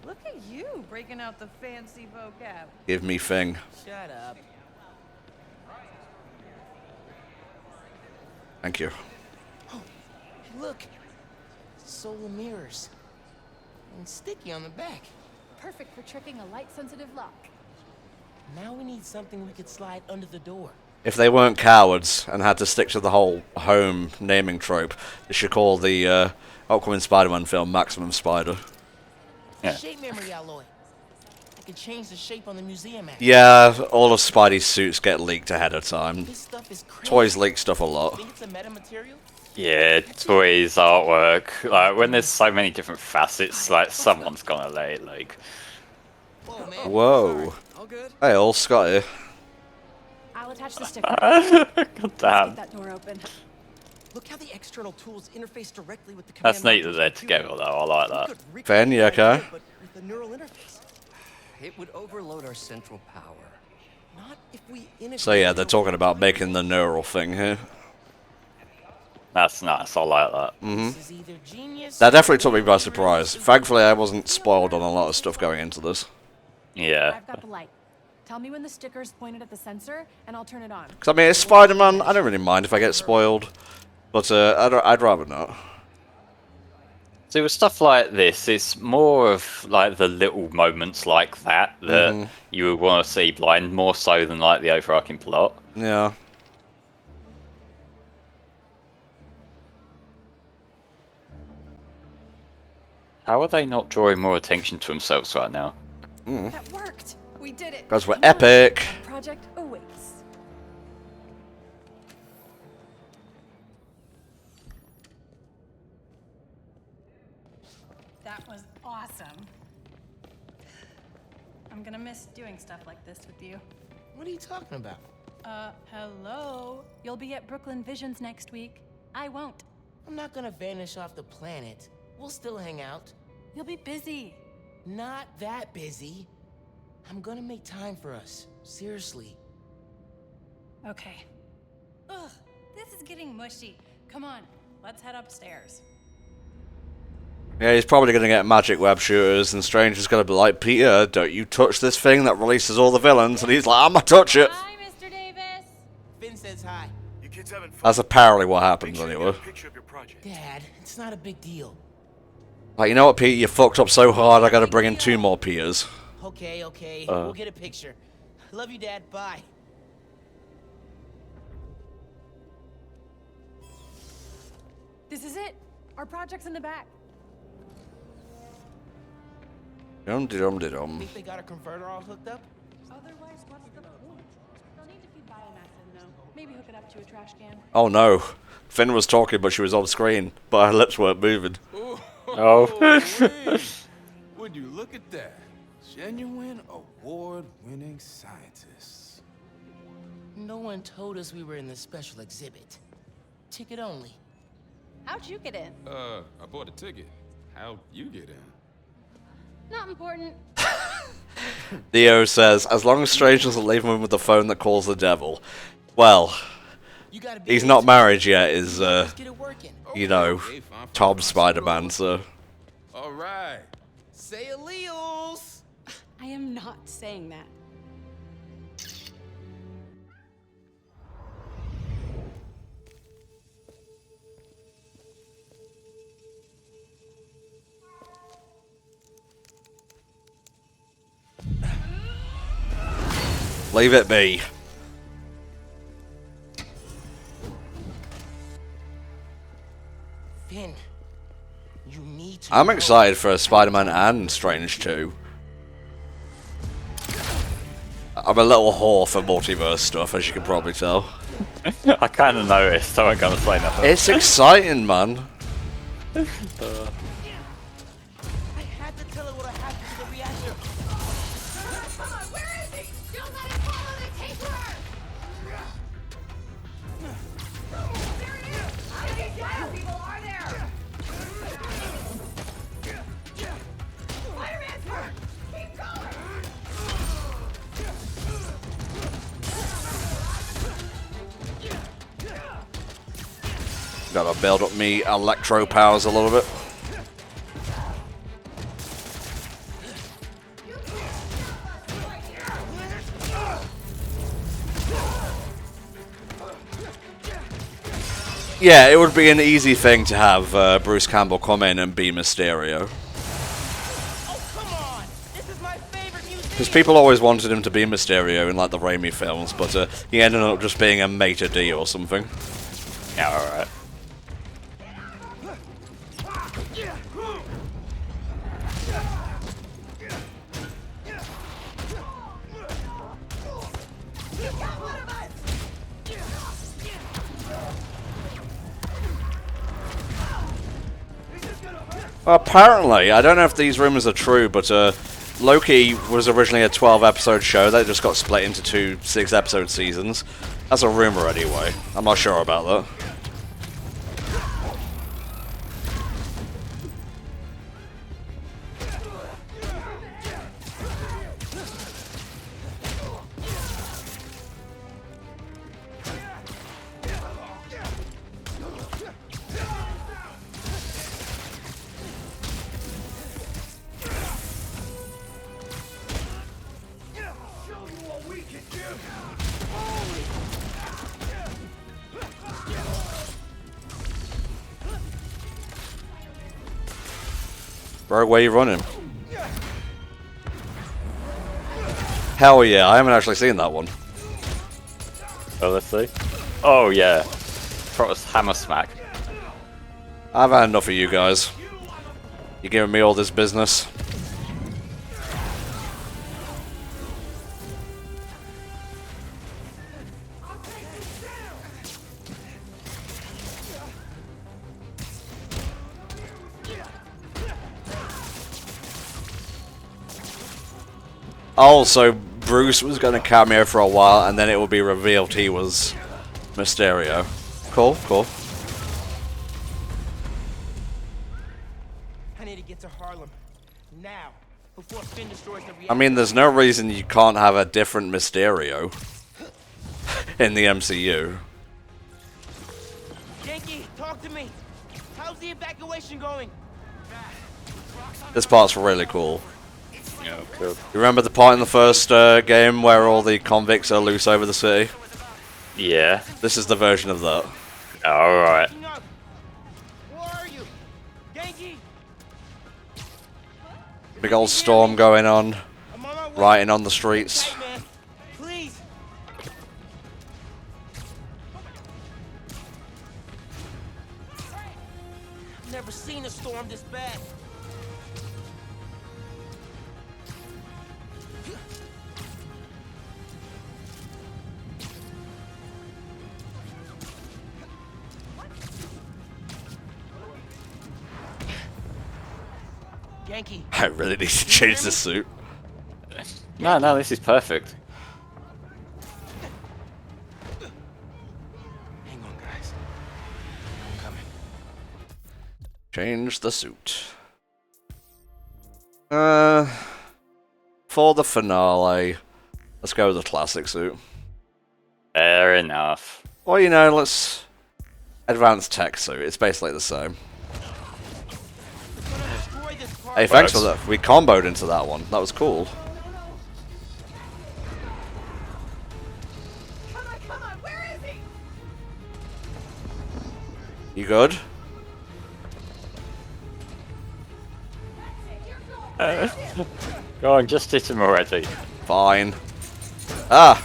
Look at you breaking out the fancy vocab. Give me thing. Shut up. Thank you. Oh, look. Solar mirrors. And sticky on the back. Perfect for tricking a light-sensitive lock. Now we need something we could slide under the door. If they weren't cowards and had to stick to the whole home naming trope, they should call the upcoming Spider-Man film Maximum Spider. Yeah. Shape memory alloy. I can change the shape on the museum map. Yeah, all of Spidey's suits get leaked ahead of time. This stuff is crazy. Toys leak stuff a lot. Think it's a metamaterial? Yeah, toys, artwork. Like when there's so many different facets, like someone's gonna lay it. Like, Whoa. Hey, all Scotty. I'll attach the sticker. God damn. Get that door open. Look how the external tools interface directly with the That's command neat that they're together though. I like that. Fan, yeah, okay. but with a neural interface. It would overload our central power. Not if we integrate. So yeah, they're talking about making the neural thing here. That's nice. I like that. That definitely took me by surprise. Thankfully, I wasn't spoiled on a lot of stuff going into this. Yeah. I've got the light. Tell me when the sticker's pointed at the sensor, and I'll turn it on. Because I mean, it's Spider-Man. I don't really mind if I get spoiled, but I'd rather not. So with stuff like this, it's more of like the little moments like that that you would want to see blind, more so than like the overarching plot. Yeah. How are they not drawing more attention to themselves right now? That worked. We did it. Because we're epic. Project awaits. That was awesome. I'm gonna miss doing stuff like this with you. What are you talking about? Hello? You'll be at Brooklyn Visions next week. I won't. I'm not gonna vanish off the planet. We'll still hang out. You'll be busy. Not that busy. I'm gonna make time for us. Seriously. Okay. Ugh, this is getting mushy. Come on, let's head upstairs. Yeah, he's probably going to get magic web shooters, and Strange is going to be like, Peter, don't you touch this thing that releases all the villains, and he's like, I'm going to touch it. Hi, Mr. Davis. Finn says hi. You kids having fun? That's apparently what happens anyway. Dad, it's not a big deal. Like, you know what, Peter, you fucked up so hard, I got to bring in 2 more Peters. Okay, okay. We'll get a picture. Love you, Dad. Bye. This is it. Our project's in the back. Dum-de-dum-de-dum. Think they got a converter all hooked up? Otherwise, what's the point? They'll need to feed biomass in, though. Maybe hook it up to a trash can. Oh no. Finn was talking, but she was on screen, but her lips weren't moving. Oh. Would you look at that? Genuine award-winning scientists. No one told us we were in the special exhibit. Ticket only. How'd you get in? I bought a ticket. How'd you get in? Not important. Theo says, as long as Strange doesn't leave him with the phone that calls the devil. Well, he's not married yet, is, you know, Tom Spider-Man, so... Alright. Say alleles! I am not saying that. Leave it be. Finn, you need to. I'm excited for Spider-Man and Strange 2. I'm a little whore for multiverse stuff, as you can probably tell. I kind of noticed, so I'm gonna say nothing. It's exciting, man. I had to tell her what happened to the reactor. Come on, where is he? Don't let him follow the taperer! There he is! How many shadow people are there? Spider-Man's hurt! Keep going! Gotta build up me electro powers a little bit. Yeah, it would be an easy thing to have Bruce Campbell come in and be Mysterio. Because people always wanted him to be Mysterio in like the Raimi films, but he ended up just being a maitre d' or something. Yeah, alright. Well, apparently, I don't know if these rumors are true, but Loki was originally a 12-episode show that just got split into 2 6-episode seasons. That's a rumor anyway. I'm not sure about that. Bro, where you running? Hell yeah, I haven't actually seen that one. Oh, let's see. Oh yeah, Protoss hammer smack. I've had enough of you guys. You're giving me all this business. Oh, so Bruce was going to cameo for a while, and then it will be revealed he was Mysterio. Cool, cool. I need to get to Harlem now before Finn destroys the reactor. I mean, there's no reason you can't have a different Mysterio in the MCU. Yankee, talk to me. How's the evacuation going? This part's really cool. Yeah, cool. You remember the part in the first game where all the convicts are loose over the city? Yeah. This is the version of that. Alright. Where are you? Yankee! Big old storm going on, rioting on the streets. Man, please. I've never seen a storm this bad. Yankee. I really need to change the suit. No, this is perfect. Hang on, guys. I'm coming. Change the suit. For the finale, let's go with the classic suit. Fair enough. Well, you know, let's advanced tech suit. It's basically the same. Hey, thanks for that. We comboed into that one. That was cool. Come on, where is he? You good? Go on, just hit him already. Fine. Ah!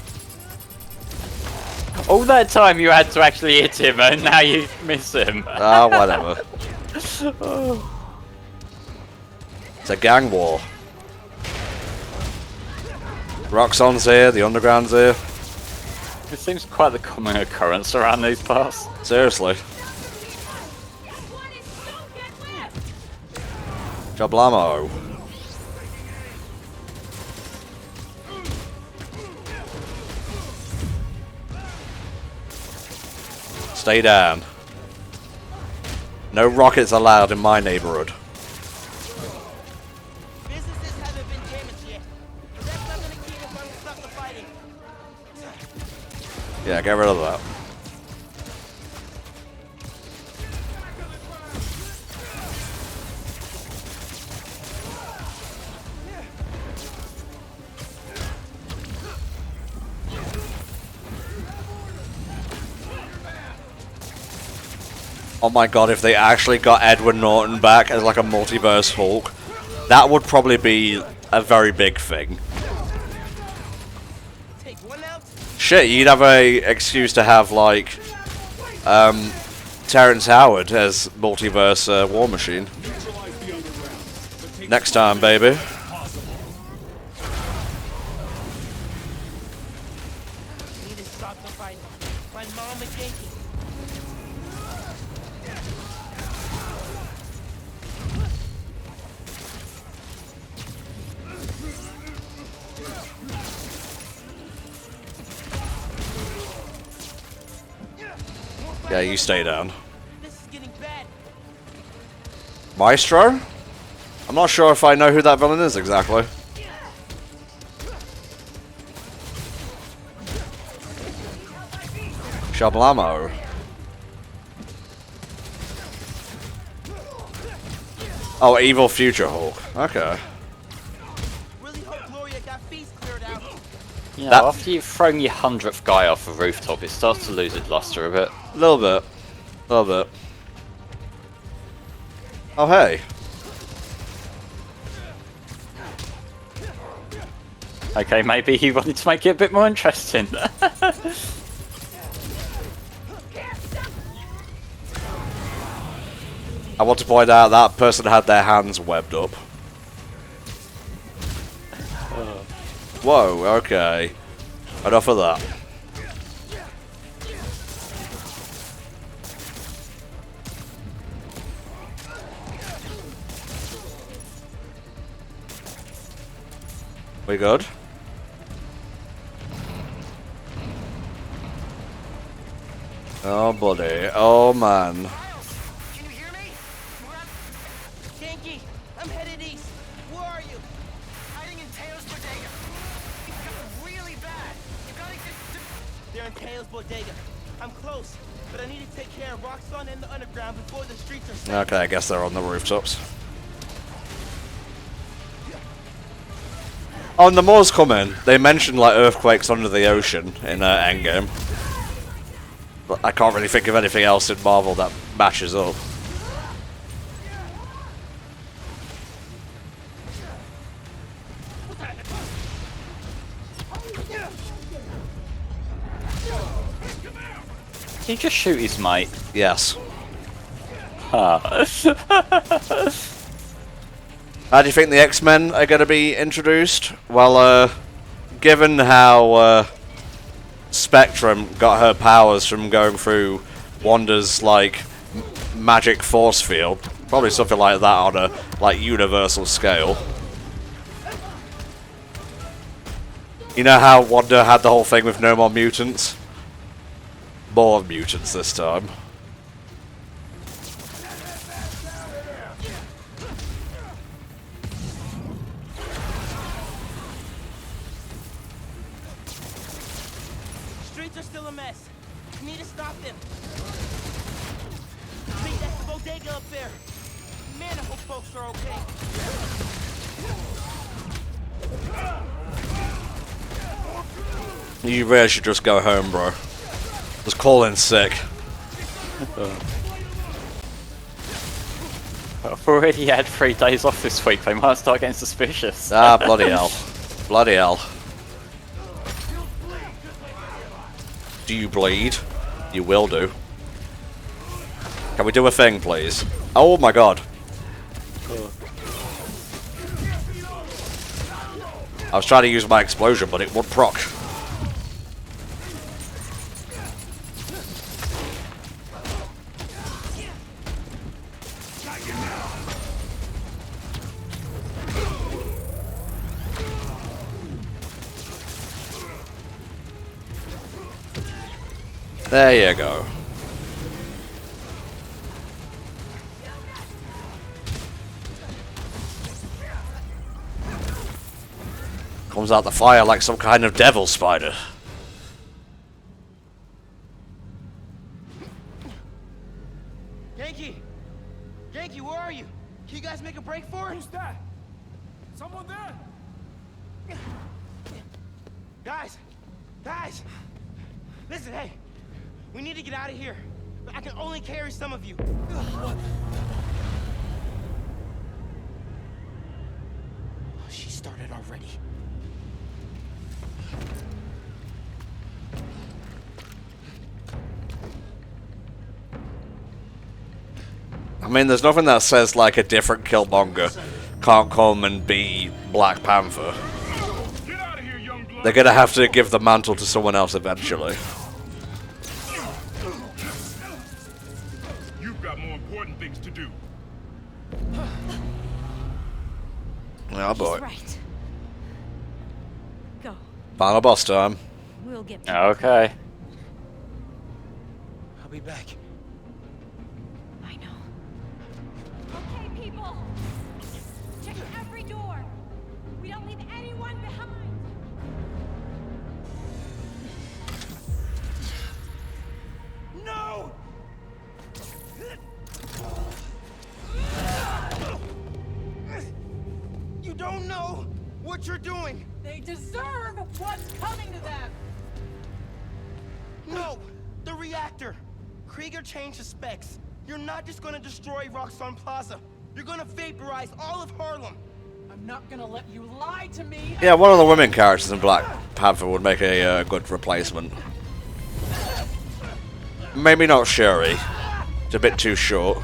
All that time you had to actually hit him, and now you miss him. Ah, whatever. Oh. It's a gang war. Roxxon's here, the Underground's here. It seems quite the common occurrence around these parts. Seriously. Joblamo. Stay down. No rockets allowed in my neighborhood. Businesses haven't been damaged yet. But that's not gonna keep us unstuck the fighting. Yeah, get rid of that. Oh my god, if they actually got Edward Norton back as like a multiverse Hulk, that would probably be a very big thing. Shit, you'd have a excuse to have like Terrence Howard as multiverse War Machine. Next time, baby. Need to stop the fighting. My mom and Yankee. Yeah, you stay down. This is getting bad. Maestro? I'm not sure if I know who that villain is exactly. Shablamo. Oh, Evil Future Hulk. Okay. Really hope Gloria got fees cleared out. You know, after you've thrown your 100th guy off a rooftop, it starts to lose its luster a bit. A little bit. A little bit. Oh, hey. Okay, maybe he wanted to make it a bit more interesting. I want to point out that person had their hands webbed up. Whoa, okay. Enough of that. We good? Oh, buddy. Oh, man. Yankee, I'm headed east. Where are you? Hiding in Teo's bodega. It's got really bad. You gotta get. They're in Teo's bodega. I'm close, but I need to take care of Roxxon and the underground before the streets are safe. Okay, I guess they're on the rooftops. Oh, and the more's coming. They mentioned like earthquakes under the ocean in Endgame. But I can't really think of anything else in Marvel that matches up. Did he just shoot his mate? Yes. Huh. How do you think the X-Men are going to be introduced? Well, given how Spectrum got her powers from going through Wanda's like magic force field, probably something like that on a like universal scale. You know how Wanda had the whole thing with no more mutants? More mutants this time. Streets are still a mess. We need to stop them. I think that's the bodega up there. Man, I hope folks are okay. You really should just go home, bro. Just call in sick. I've already had 3 days off this week, they might start getting suspicious. Ah, bloody hell. Bloody hell. Do you bleed? You will do. Can we do a thing, please? Oh my god. I was trying to use my explosion, but it would proc. There you go. Comes out the fire like some kind of devil spider. Yankee! Yankee, where are you? Can you guys make a break for it? Who's that? Someone there? Guys! Guys! Listen, hey! We need to get out of here. But I can only carry some of you. What? She started already. I mean, there's nothing that says like a different Killmonger can't come and be Black Panther. They're gonna have to give the mantle to someone else eventually. You've got more important things to do. Oh boy. He's right. Go. Final boss time. We'll get. Okay. I'll be back. We don't leave anyone behind. No! You don't know what you're doing. They deserve what's coming to them. No! The reactor! Krieger changed the specs. You're not just gonna destroy Roxxon Plaza. You're gonna vaporize all of Harlem. I'm not gonna let you lie to me. Yeah, one of the women characters in Black Panther would make a good replacement. Maybe not Shuri. It's a bit too short.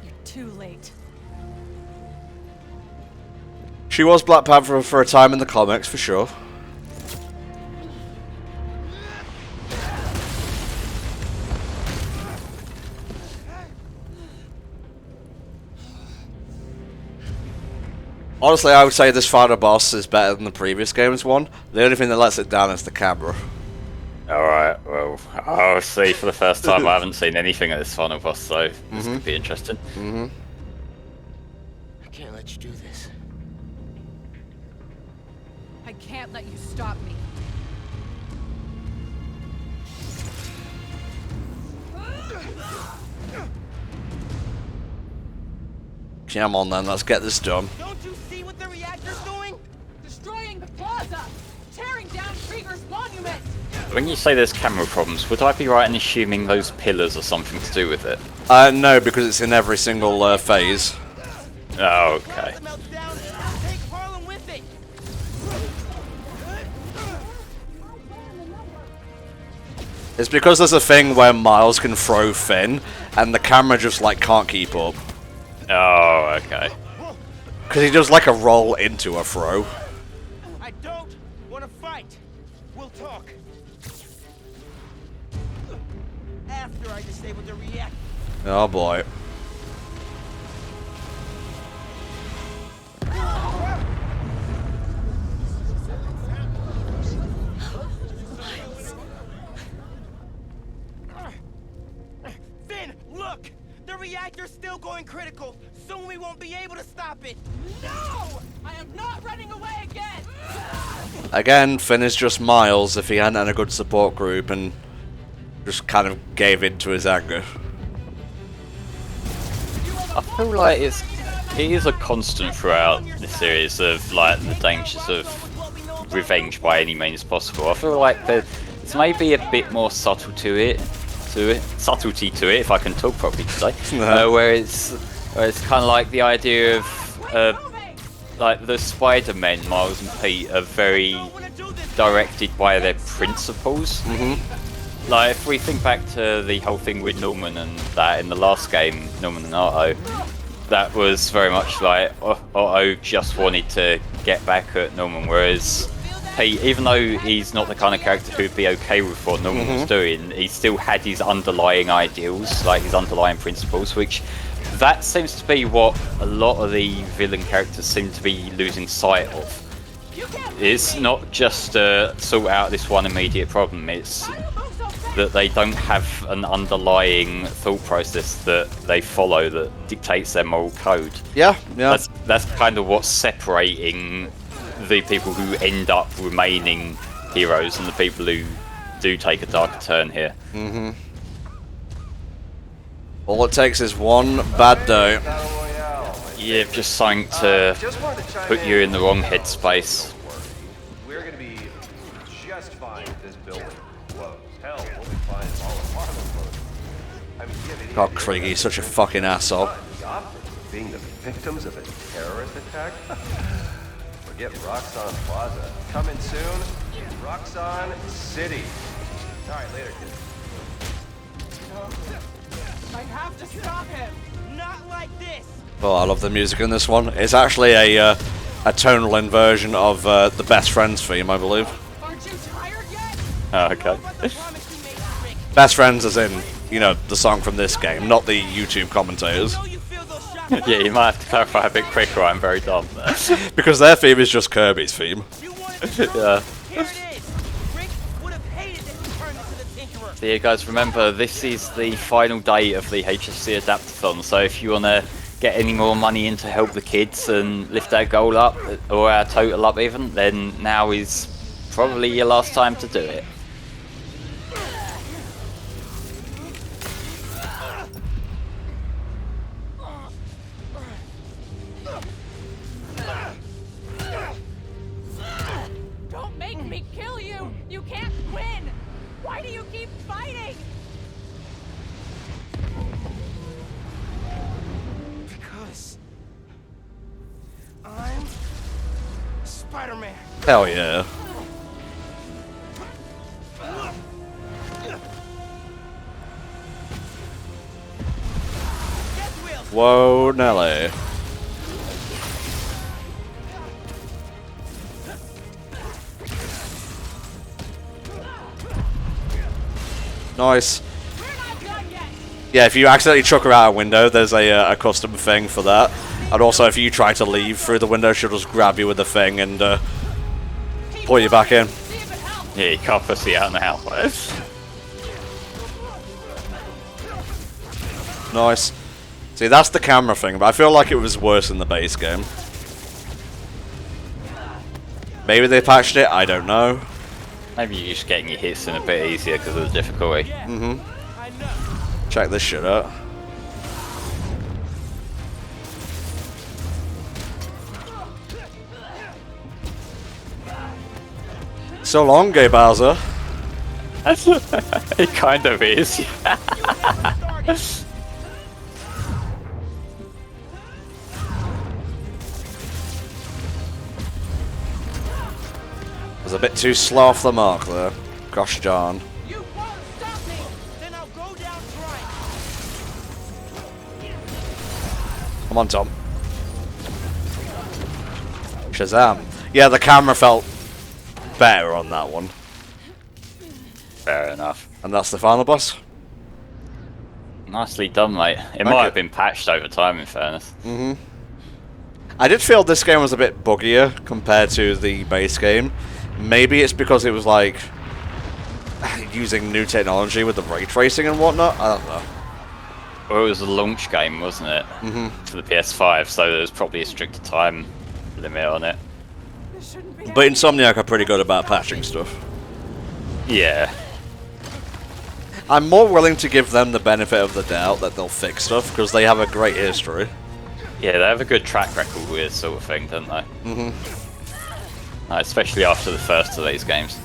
You're too late. She was Black Panther for a time in the comics, for sure. Honestly, I would say this final boss is better than the previous game's one. The only thing that lets it down is the camera. Alright, well, I'll see for the first time. I haven't seen anything at this final boss, so this could be interesting. I can't let you do this. I can't let you stop me. Come on then, let's get this done. Don't you see what the reactor's doing? Destroying the plaza! Tearing down Krieger's monument! When you say there's camera problems, would I be right in assuming those pillars are something to do with it? No, because it's in every single phase. Oh, okay. Take Harlem with it. It's because there's a thing where Miles can throw Finn, and the camera just like can't keep up. Oh, okay. Because he does like a roll into a throw. I don't want to fight. We'll talk. After I disable the reactor. Oh boy. Finn, look! The reactor's still going critical. Soon we won't be able to stop it. No! I am not running away again! Again, Finn is just Miles if he hadn't had a good support group and just kind of gave in to his anger. I feel like it is a constant throughout the series of like the dangers of revenge by any means possible. I feel like there's maybe a bit more subtlety to it, if I can talk properly today. Where it's kind of like the idea of like the Spider-Men, Miles and Pete, are very directed by their principles. Like if we think back to the whole thing with Norman and that in the last game, Norman and Otto, that was very much like Otto just wanted to get back at Norman, whereas Pete, even though he's not the kind of character who'd be okay with what Norman was doing, he still had his underlying ideals, like his underlying principles, which that seems to be what a lot of the villain characters seem to be losing sight of. It's not just sort out this one immediate problem, it's that they don't have an underlying thought process that they follow that dictates their moral code. Yeah. That's kind of what's separating the people who end up remaining heroes and the people who do take a darker turn here. All it takes is one bad day. Yeah, just something to put you in the wrong headspace. We're gonna be just fine if this building blows. Hell, we'll be fine if all of Harlem blows. I mean, you have any God, idea Kriegie's such a fucking asshole. Stop being the victims of a terrorist attack? Forget Roxxon Plaza. Coming soon, Roxxon City. Alright, later, kids. I have to stop him! Not like this! Oh, I love the music in this one. It's actually a tonal inversion of the Best Friends theme, I believe. Aren't you tired yet? Oh, okay. Best Friends as in, you know, the song from this game, not the YouTube commentators. Yeah, you might have to clarify a bit quicker, I'm very dumb there. Because their theme is just Kirby's theme. Yeah. Here it is. Rick would have hated that you turned into the So yeah, guys, remember this is the final day of the HFC Adaptathon. So if you want to get any more money in to help the kids and lift our goal up, or our total up even, then now is probably your last time to do it. Don't make me kill you! You can't win! Why do you keep fighting? Because I'm Spider-Man. Hell yeah. Whoa, Nelly. Nice. Yeah, if you accidentally chuck her out a window, there's a custom thing for that. And also, if you try to leave through the window, she'll just grab you with the thing and pull you back in. Yeah, you can't pussy out now. Nice. See, that's the camera thing, but I feel like it was worse in the base game. Maybe they patched it, I don't know. Maybe you're just getting your hits in a bit easier because of the difficulty. Check this shit out. So long, Gay Bowser. It kind of is. Was a bit too slow off the mark there. Gosh darn. Come on, Tom. Shazam. Yeah, the camera felt better on that one. Fair enough. And that's the final boss. Nicely done, mate. It might have been patched over time, in fairness. I did feel this game was a bit buggier compared to the base game. Maybe it's because it was like using new technology with the ray tracing and whatnot. I don't know. Well, it was a launch game, wasn't it? For the PS5, so there was probably a stricter time limit on it. But Insomniac are pretty good about patching stuff. Yeah. I'm more willing to give them the benefit of the doubt that they'll fix stuff because they have a great history. Yeah, they have a good track record with this sort of thing, don't they? Especially after the first of these games.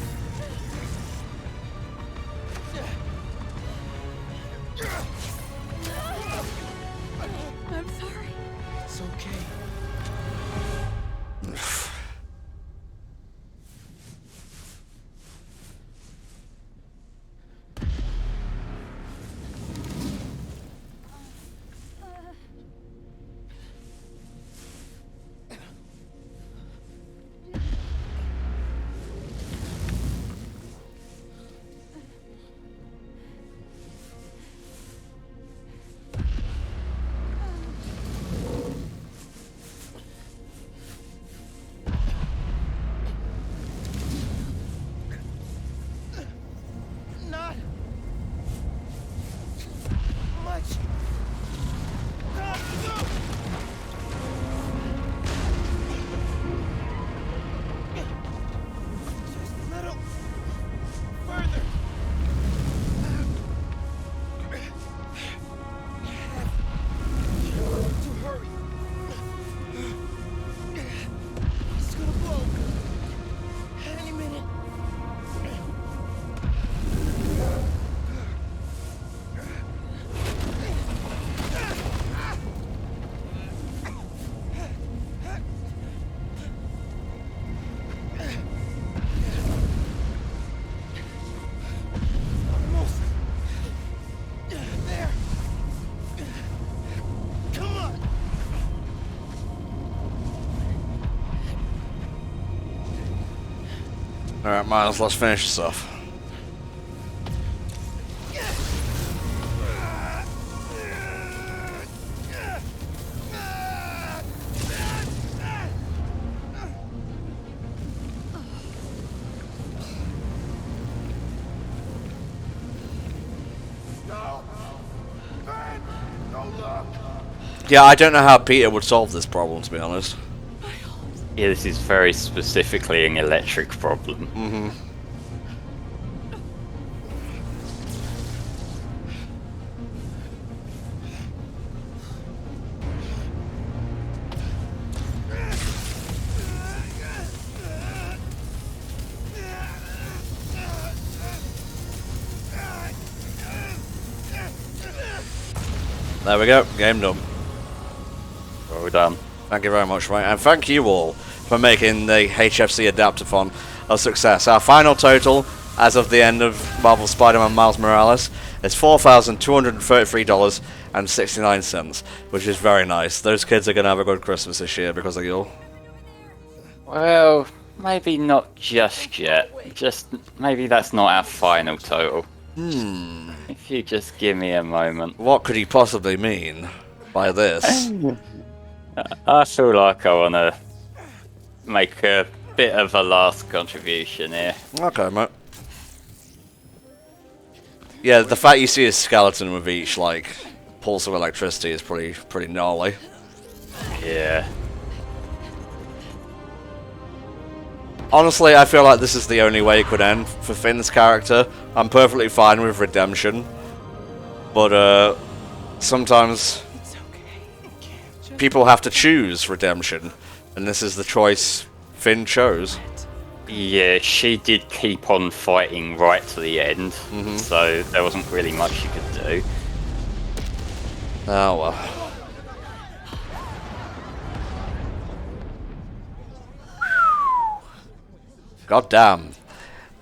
I'm sorry. It's okay. Not much. Just a little further. To hurry. It's gonna blow. Any minute. Almost. There. Come on. Alright, Miles, let's finish this off. Yeah, I don't know how Peter would solve this problem, to be honest. Yeah, this is very specifically an electric problem. Mm-hmm. There we go, game done. Well done. Thank you very much, mate, and thank you all for making the HFC Adaptathon a success. Our final total, as of the end of Marvel Spider-Man Miles Morales, is $4,233.69, which is very nice. Those kids are going to have a good Christmas this year because of you. Well, maybe not just yet. Just maybe that's not our final total. If you just give me a moment. What could he possibly mean by this? I feel like I want to make a bit of a last contribution here. Okay, mate. Yeah, the fact you see a skeleton with each, like, pulse of electricity is pretty gnarly. Yeah. Honestly, I feel like this is the only way it could end for Finn's character. I'm perfectly fine with redemption, but sometimes people have to choose redemption, and this is the choice Finn chose. Yeah, she did keep on fighting right to the end, so there wasn't really much she could do. Oh well. God damn.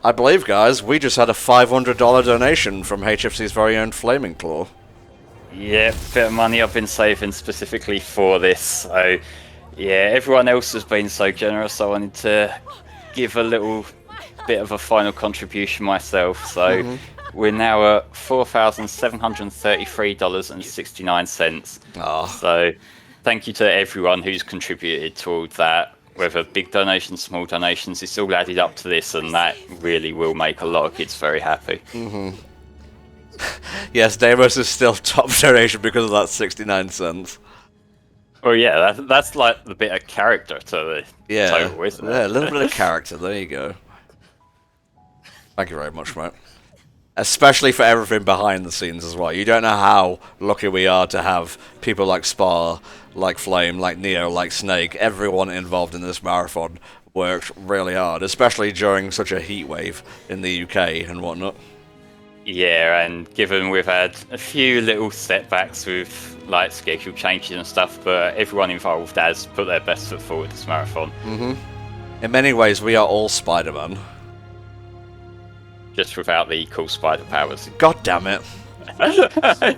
I believe, guys, we just had a $500 donation from HFC's very own Flaming Claw. Yeah, bit of money I've been saving specifically for this. So, yeah, everyone else has been so generous. I wanted to give a little bit of a final contribution myself. So, we're now at $4,733.69. Oh. So, thank you to everyone who's contributed toward that. Whether big donations, small donations, it's all added up to this, and that really will make a lot of kids very happy. Yes, Deimos is still top donation because of that 69 cents. Well, yeah, that's like the bit of character to the total, isn't it? Yeah, a little bit of character, there you go. Thank you very much, mate. Especially for everything behind the scenes as well. You don't know how lucky we are to have people like Spar, like Flame, like Neo, like Snake. Everyone involved in this marathon worked really hard, especially during such a heat wave in the UK and whatnot. Yeah, and given we've had a few little setbacks with like schedule changes and stuff, but everyone involved has put their best foot forward this marathon. In many ways, we are all Spider-Man. Just without the cool spider powers. God damn it.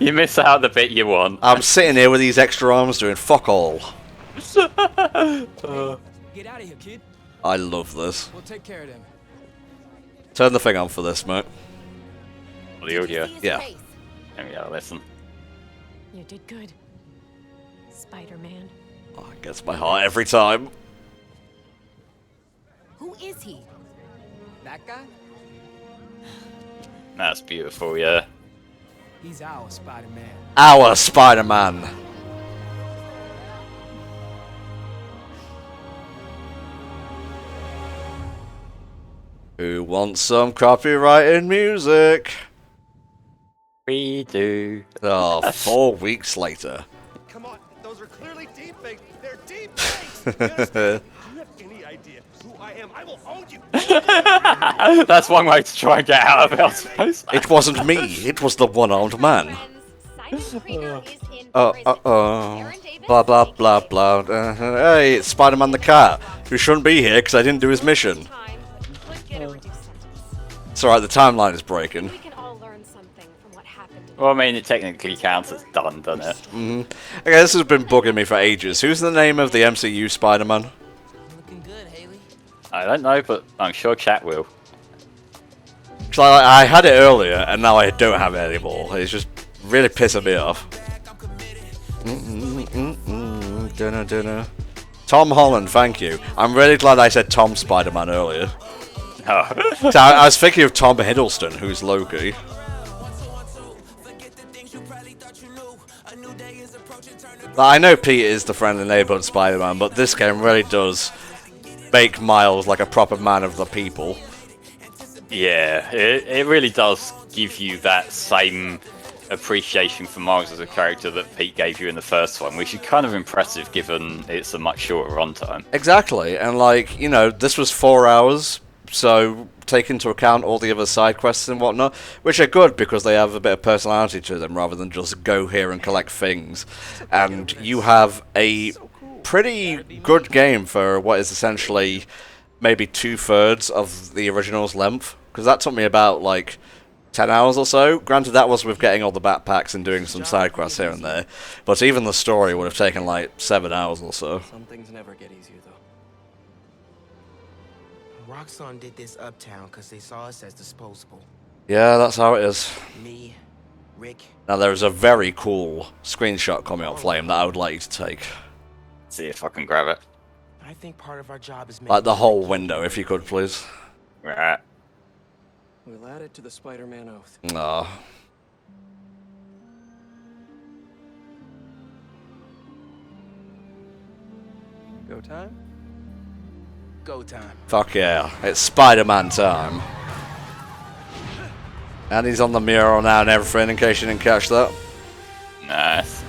You miss out the bit you want. I'm sitting here with these extra arms doing fuck all. Get out of here, kid. I love this. We'll take care of them. Turn the thing on for this, mate. The audio. Yeah. There we go, listen. You did good, Spider-Man. Oh, it gets my heart every time. Who is he? That guy? That's beautiful, yeah. He's our Spider-Man. Our Spider-Man. Who wants some copyrighted music? We do. Oh, 4 weeks later. Come on, those are clearly deepfakes. They're deepfakes. Do you have any idea who I am? I will own you. That's one way to try and get out of it, I suppose. It wasn't me. It was the one-armed man. Blah, blah, blah, blah. Hey, it's Spider-Man the cat, who shouldn't be here because I didn't do his mission. It's alright, the timeline is breaking. Well, I mean, it technically counts as done, doesn't it? Okay, this has been bugging me for ages. Who's the name of the MCU Spider-Man? I don't know, but I'm sure chat will. Cause I had it earlier, and now I don't have it anymore. It's just really pissing me off. Tom Holland, thank you. I'm really glad I said Tom Spider-Man earlier. Oh. So I was thinking of Tom Hiddleston, who's Loki. Like, I know Pete is the friendly neighborhood Spider-Man, but this game really does make Miles like a proper man of the people. Yeah, it really does give you that same appreciation for Miles as a character that Pete gave you in the first one, which is kind of impressive given it's a much shorter runtime. Exactly, and like, you know, this was 4 hours, so take into account all the other side quests and whatnot, which are good because they have a bit of personality to them rather than just go here and collect things. And you have a pretty good game for what is essentially maybe 2/3 of the original's length, because that took me about like 10 hours or so. Granted, that was with getting all the backpacks and doing some side quests here and there, but even the story would have taken like 7 hours or so. Some things never get easier, though. Roxxon did this uptown because they saw us as disposable. Yeah, that's how it is. Me, Rick. Now there's a very cool screenshot coming on Flame that I would like you to take. See if I can grab it. I think part of our job is Like the whole window, if you could, please. Right. We'll add it to the Spider-Man oath. No. Go time? Go time. Fuck yeah, it's Spider-Man time. And he's on the mural now and everything, in case you didn't catch that. Nice.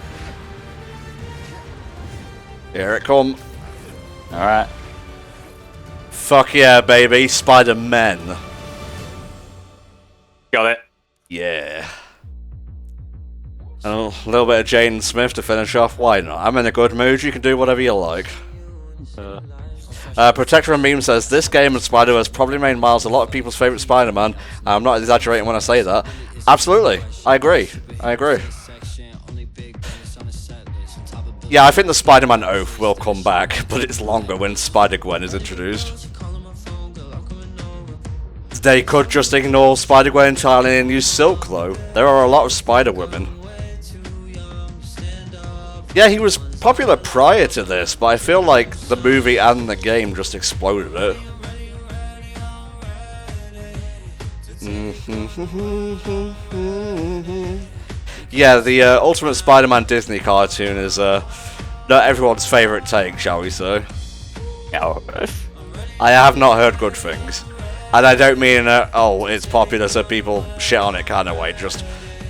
Here it come. Alright. Fuck yeah, baby, Spider-Man. Got it. Yeah. And a little bit of Jaden Smith to finish off. Why not? I'm in a good mood. You can do whatever you like. Protector and Meme says, this game and Spider-Verse probably made Miles a lot of people's favourite Spider-Man. I'm not exaggerating when I say that. Absolutely. I agree. I agree. Yeah, I think the Spider-Man oath will come back, but it's longer when Spider-Gwen is introduced. They could just ignore Spider-Gwen entirely and use Silk, though. There are a lot of Spider-Women. Yeah, he was popular prior to this, but I feel like the movie and the game just exploded it. Yeah, the Ultimate Spider-Man Disney cartoon is not everyone's favourite take, shall we say. I have not heard good things. And I don't mean, oh, it's popular so people shit on it kind of way, just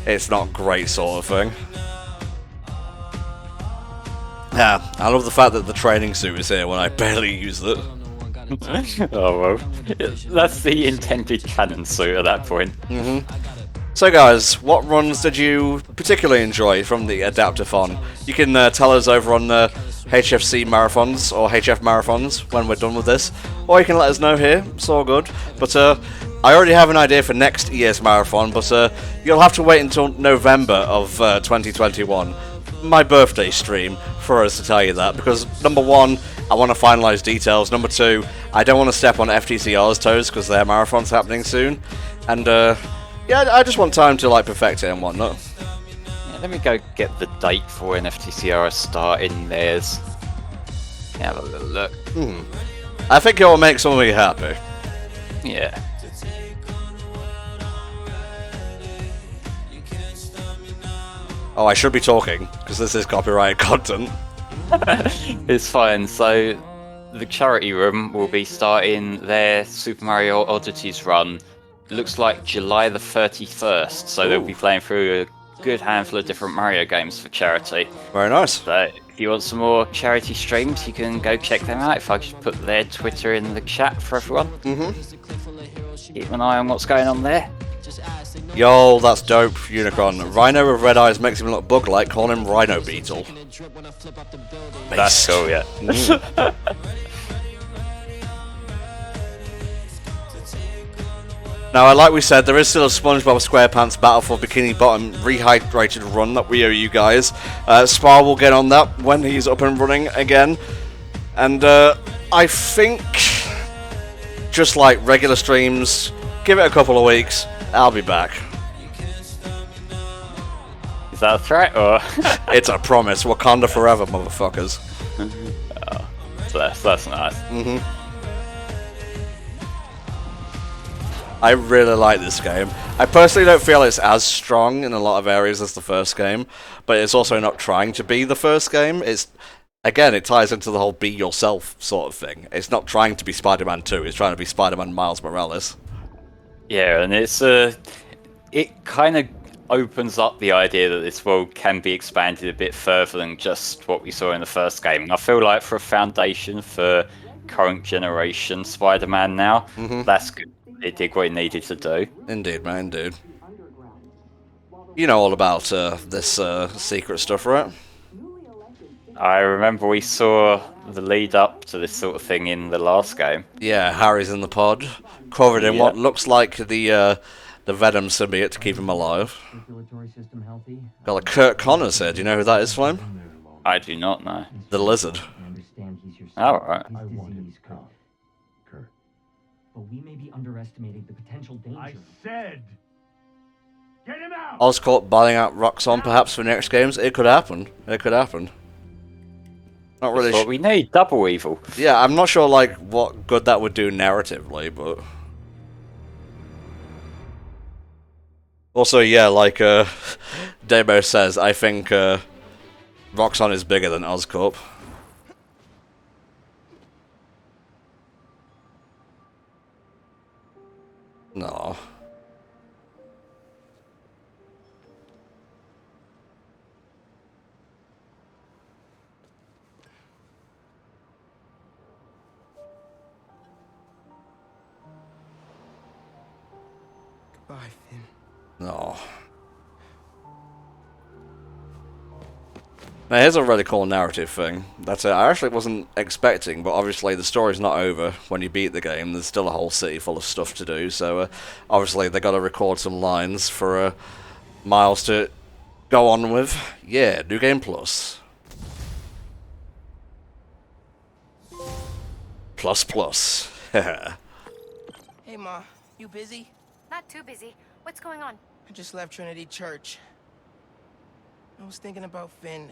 it's not great sort of thing. Yeah, I love the fact that the training suit is here when I barely use it. Oh well, that's the intended canon suit at that point. So guys, what runs did you particularly enjoy from the Adaptathon? You can tell us over on the HFC marathons or HF marathons when we're done with this, or you can let us know here, it's all good. But I already have an idea for next year's marathon, but you'll have to wait until November of 2021, my birthday stream, for us to tell you that, because number one, I want to finalise details, number two, I don't want to step on FTCR's toes because their marathon's happening soon, and yeah, I just want time to like perfect it and whatnot. Let me go get the date for when FTCR is starting theirs. Have a little look. I think it will make some of you happy. Yeah. Oh, I should be talking, because this is copyrighted content. It's fine. So, the charity room will be starting their Super Mario Oddities run. Looks like July the 31st, so they'll be playing through a good handful of different Mario games for charity. Very nice. So if you want some more charity streams, you can go check them out. If I just put their Twitter in the chat for everyone. Keep an eye on what's going on there. Yo, that's dope, Unicron. Rhino with red eyes makes him look bug-like, call him Rhino Beetle. That's cool, yeah. Now, like we said, there is still a SpongeBob SquarePants Battle for Bikini Bottom rehydrated run that we owe you guys. Spar will get on that when he's up and running again. And I think, just like regular streams, give it a couple of weeks, I'll be back. Is that a threat, or? It's a promise. Wakanda forever, motherfuckers. Oh, that's nice. I really like this game. I personally don't feel it's as strong in a lot of areas as the first game, but it's also not trying to be the first game. It's, again, it ties into the whole be yourself sort of thing. It's not trying to be Spider-Man 2, it's trying to be Spider-Man Miles Morales. Yeah, and it's it kind of opens up the idea that this world can be expanded a bit further than just what we saw in the first game. And I feel like for a foundation for current generation Spider-Man now, that's good. It did what it needed to do. Indeed, man, indeed. You know all about this secret stuff, right? I remember we saw the lead up to this sort of thing in the last game. Yeah, Harry's in the pod, covered in what looks like the Venom symbiote to keep him alive. Got a Kurt Connors here. Do you know who that is, Flame? I do not know. The Lizard. Alright. But we may be underestimating the potential danger. I said, get him out! Oscorp buying out Roxxon perhaps for next games. It could happen. It could happen. Not really. That's what we need. Double evil. Yeah, I'm not sure like what good that would do narratively, but also yeah, like Demo says, I think Roxxon is bigger than Oscorp. No. Goodbye, Finn. No. Now here's a really cool narrative thing that I actually wasn't expecting, but obviously the story's not over when you beat the game. There's still a whole city full of stuff to do, so obviously they got to record some lines for Miles to go on with. Yeah, New Game Plus. Plus. Hey, Ma. You busy? Not too busy. What's going on? I just left Trinity Church. I was thinking about Finn.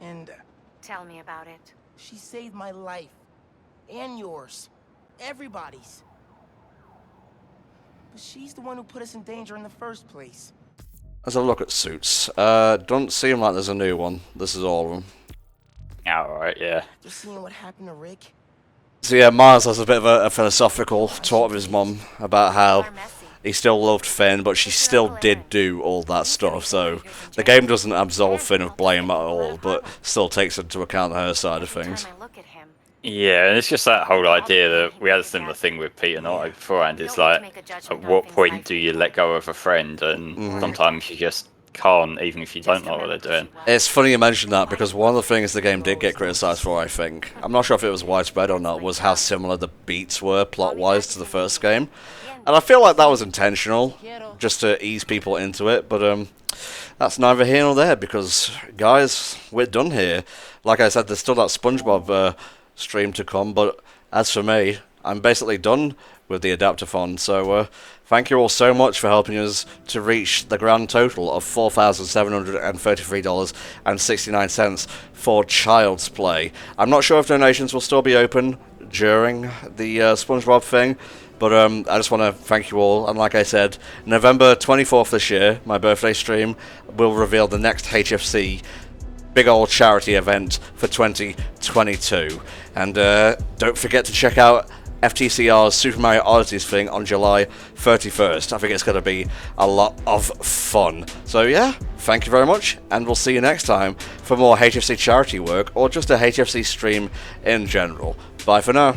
And Tell me about it. she saved my life. And yours. Everybody's. But she's the one who put us in danger in the first place. Let's have a look at suits. Don't seem like there's a new one. This is all of them. Alright, yeah. Just seeing what happened to Rick. So yeah, Miles has a bit of a philosophical talk with his mum about how he still loved Finn, but she still did do all that stuff, so the game doesn't absolve Finn of blame at all, but still takes into account her side of things. Yeah, and it's just that whole idea that we had a similar thing with Pete and I beforehand. It's like, at what point do you let go of a friend? And sometimes you just can't, even if you don't know what they're doing. It's funny you mention that, because one of the things the game did get criticised for, I think, I'm not sure if it was widespread or not, was how similar the beats were plot-wise to the first game. And I feel like that was intentional, just to ease people into it, but that's neither here nor there, because, guys, we're done here. Like I said, there's still that SpongeBob stream to come, but as for me, I'm basically done with the Adaptathon, so thank you all so much for helping us to reach the grand total of $4,733.69 for Child's Play. I'm not sure if donations will still be open during the SpongeBob thing, but I just want to thank you all, and like I said, November 24th this year, my birthday stream, will reveal the next HFC big old charity event for 2022. And don't forget to check out FTCR's Super Mario Oddities thing on July 31st. I think it's going to be a lot of fun. So yeah, thank you very much, and we'll see you next time for more HFC charity work, or just a HFC stream in general. Bye for now.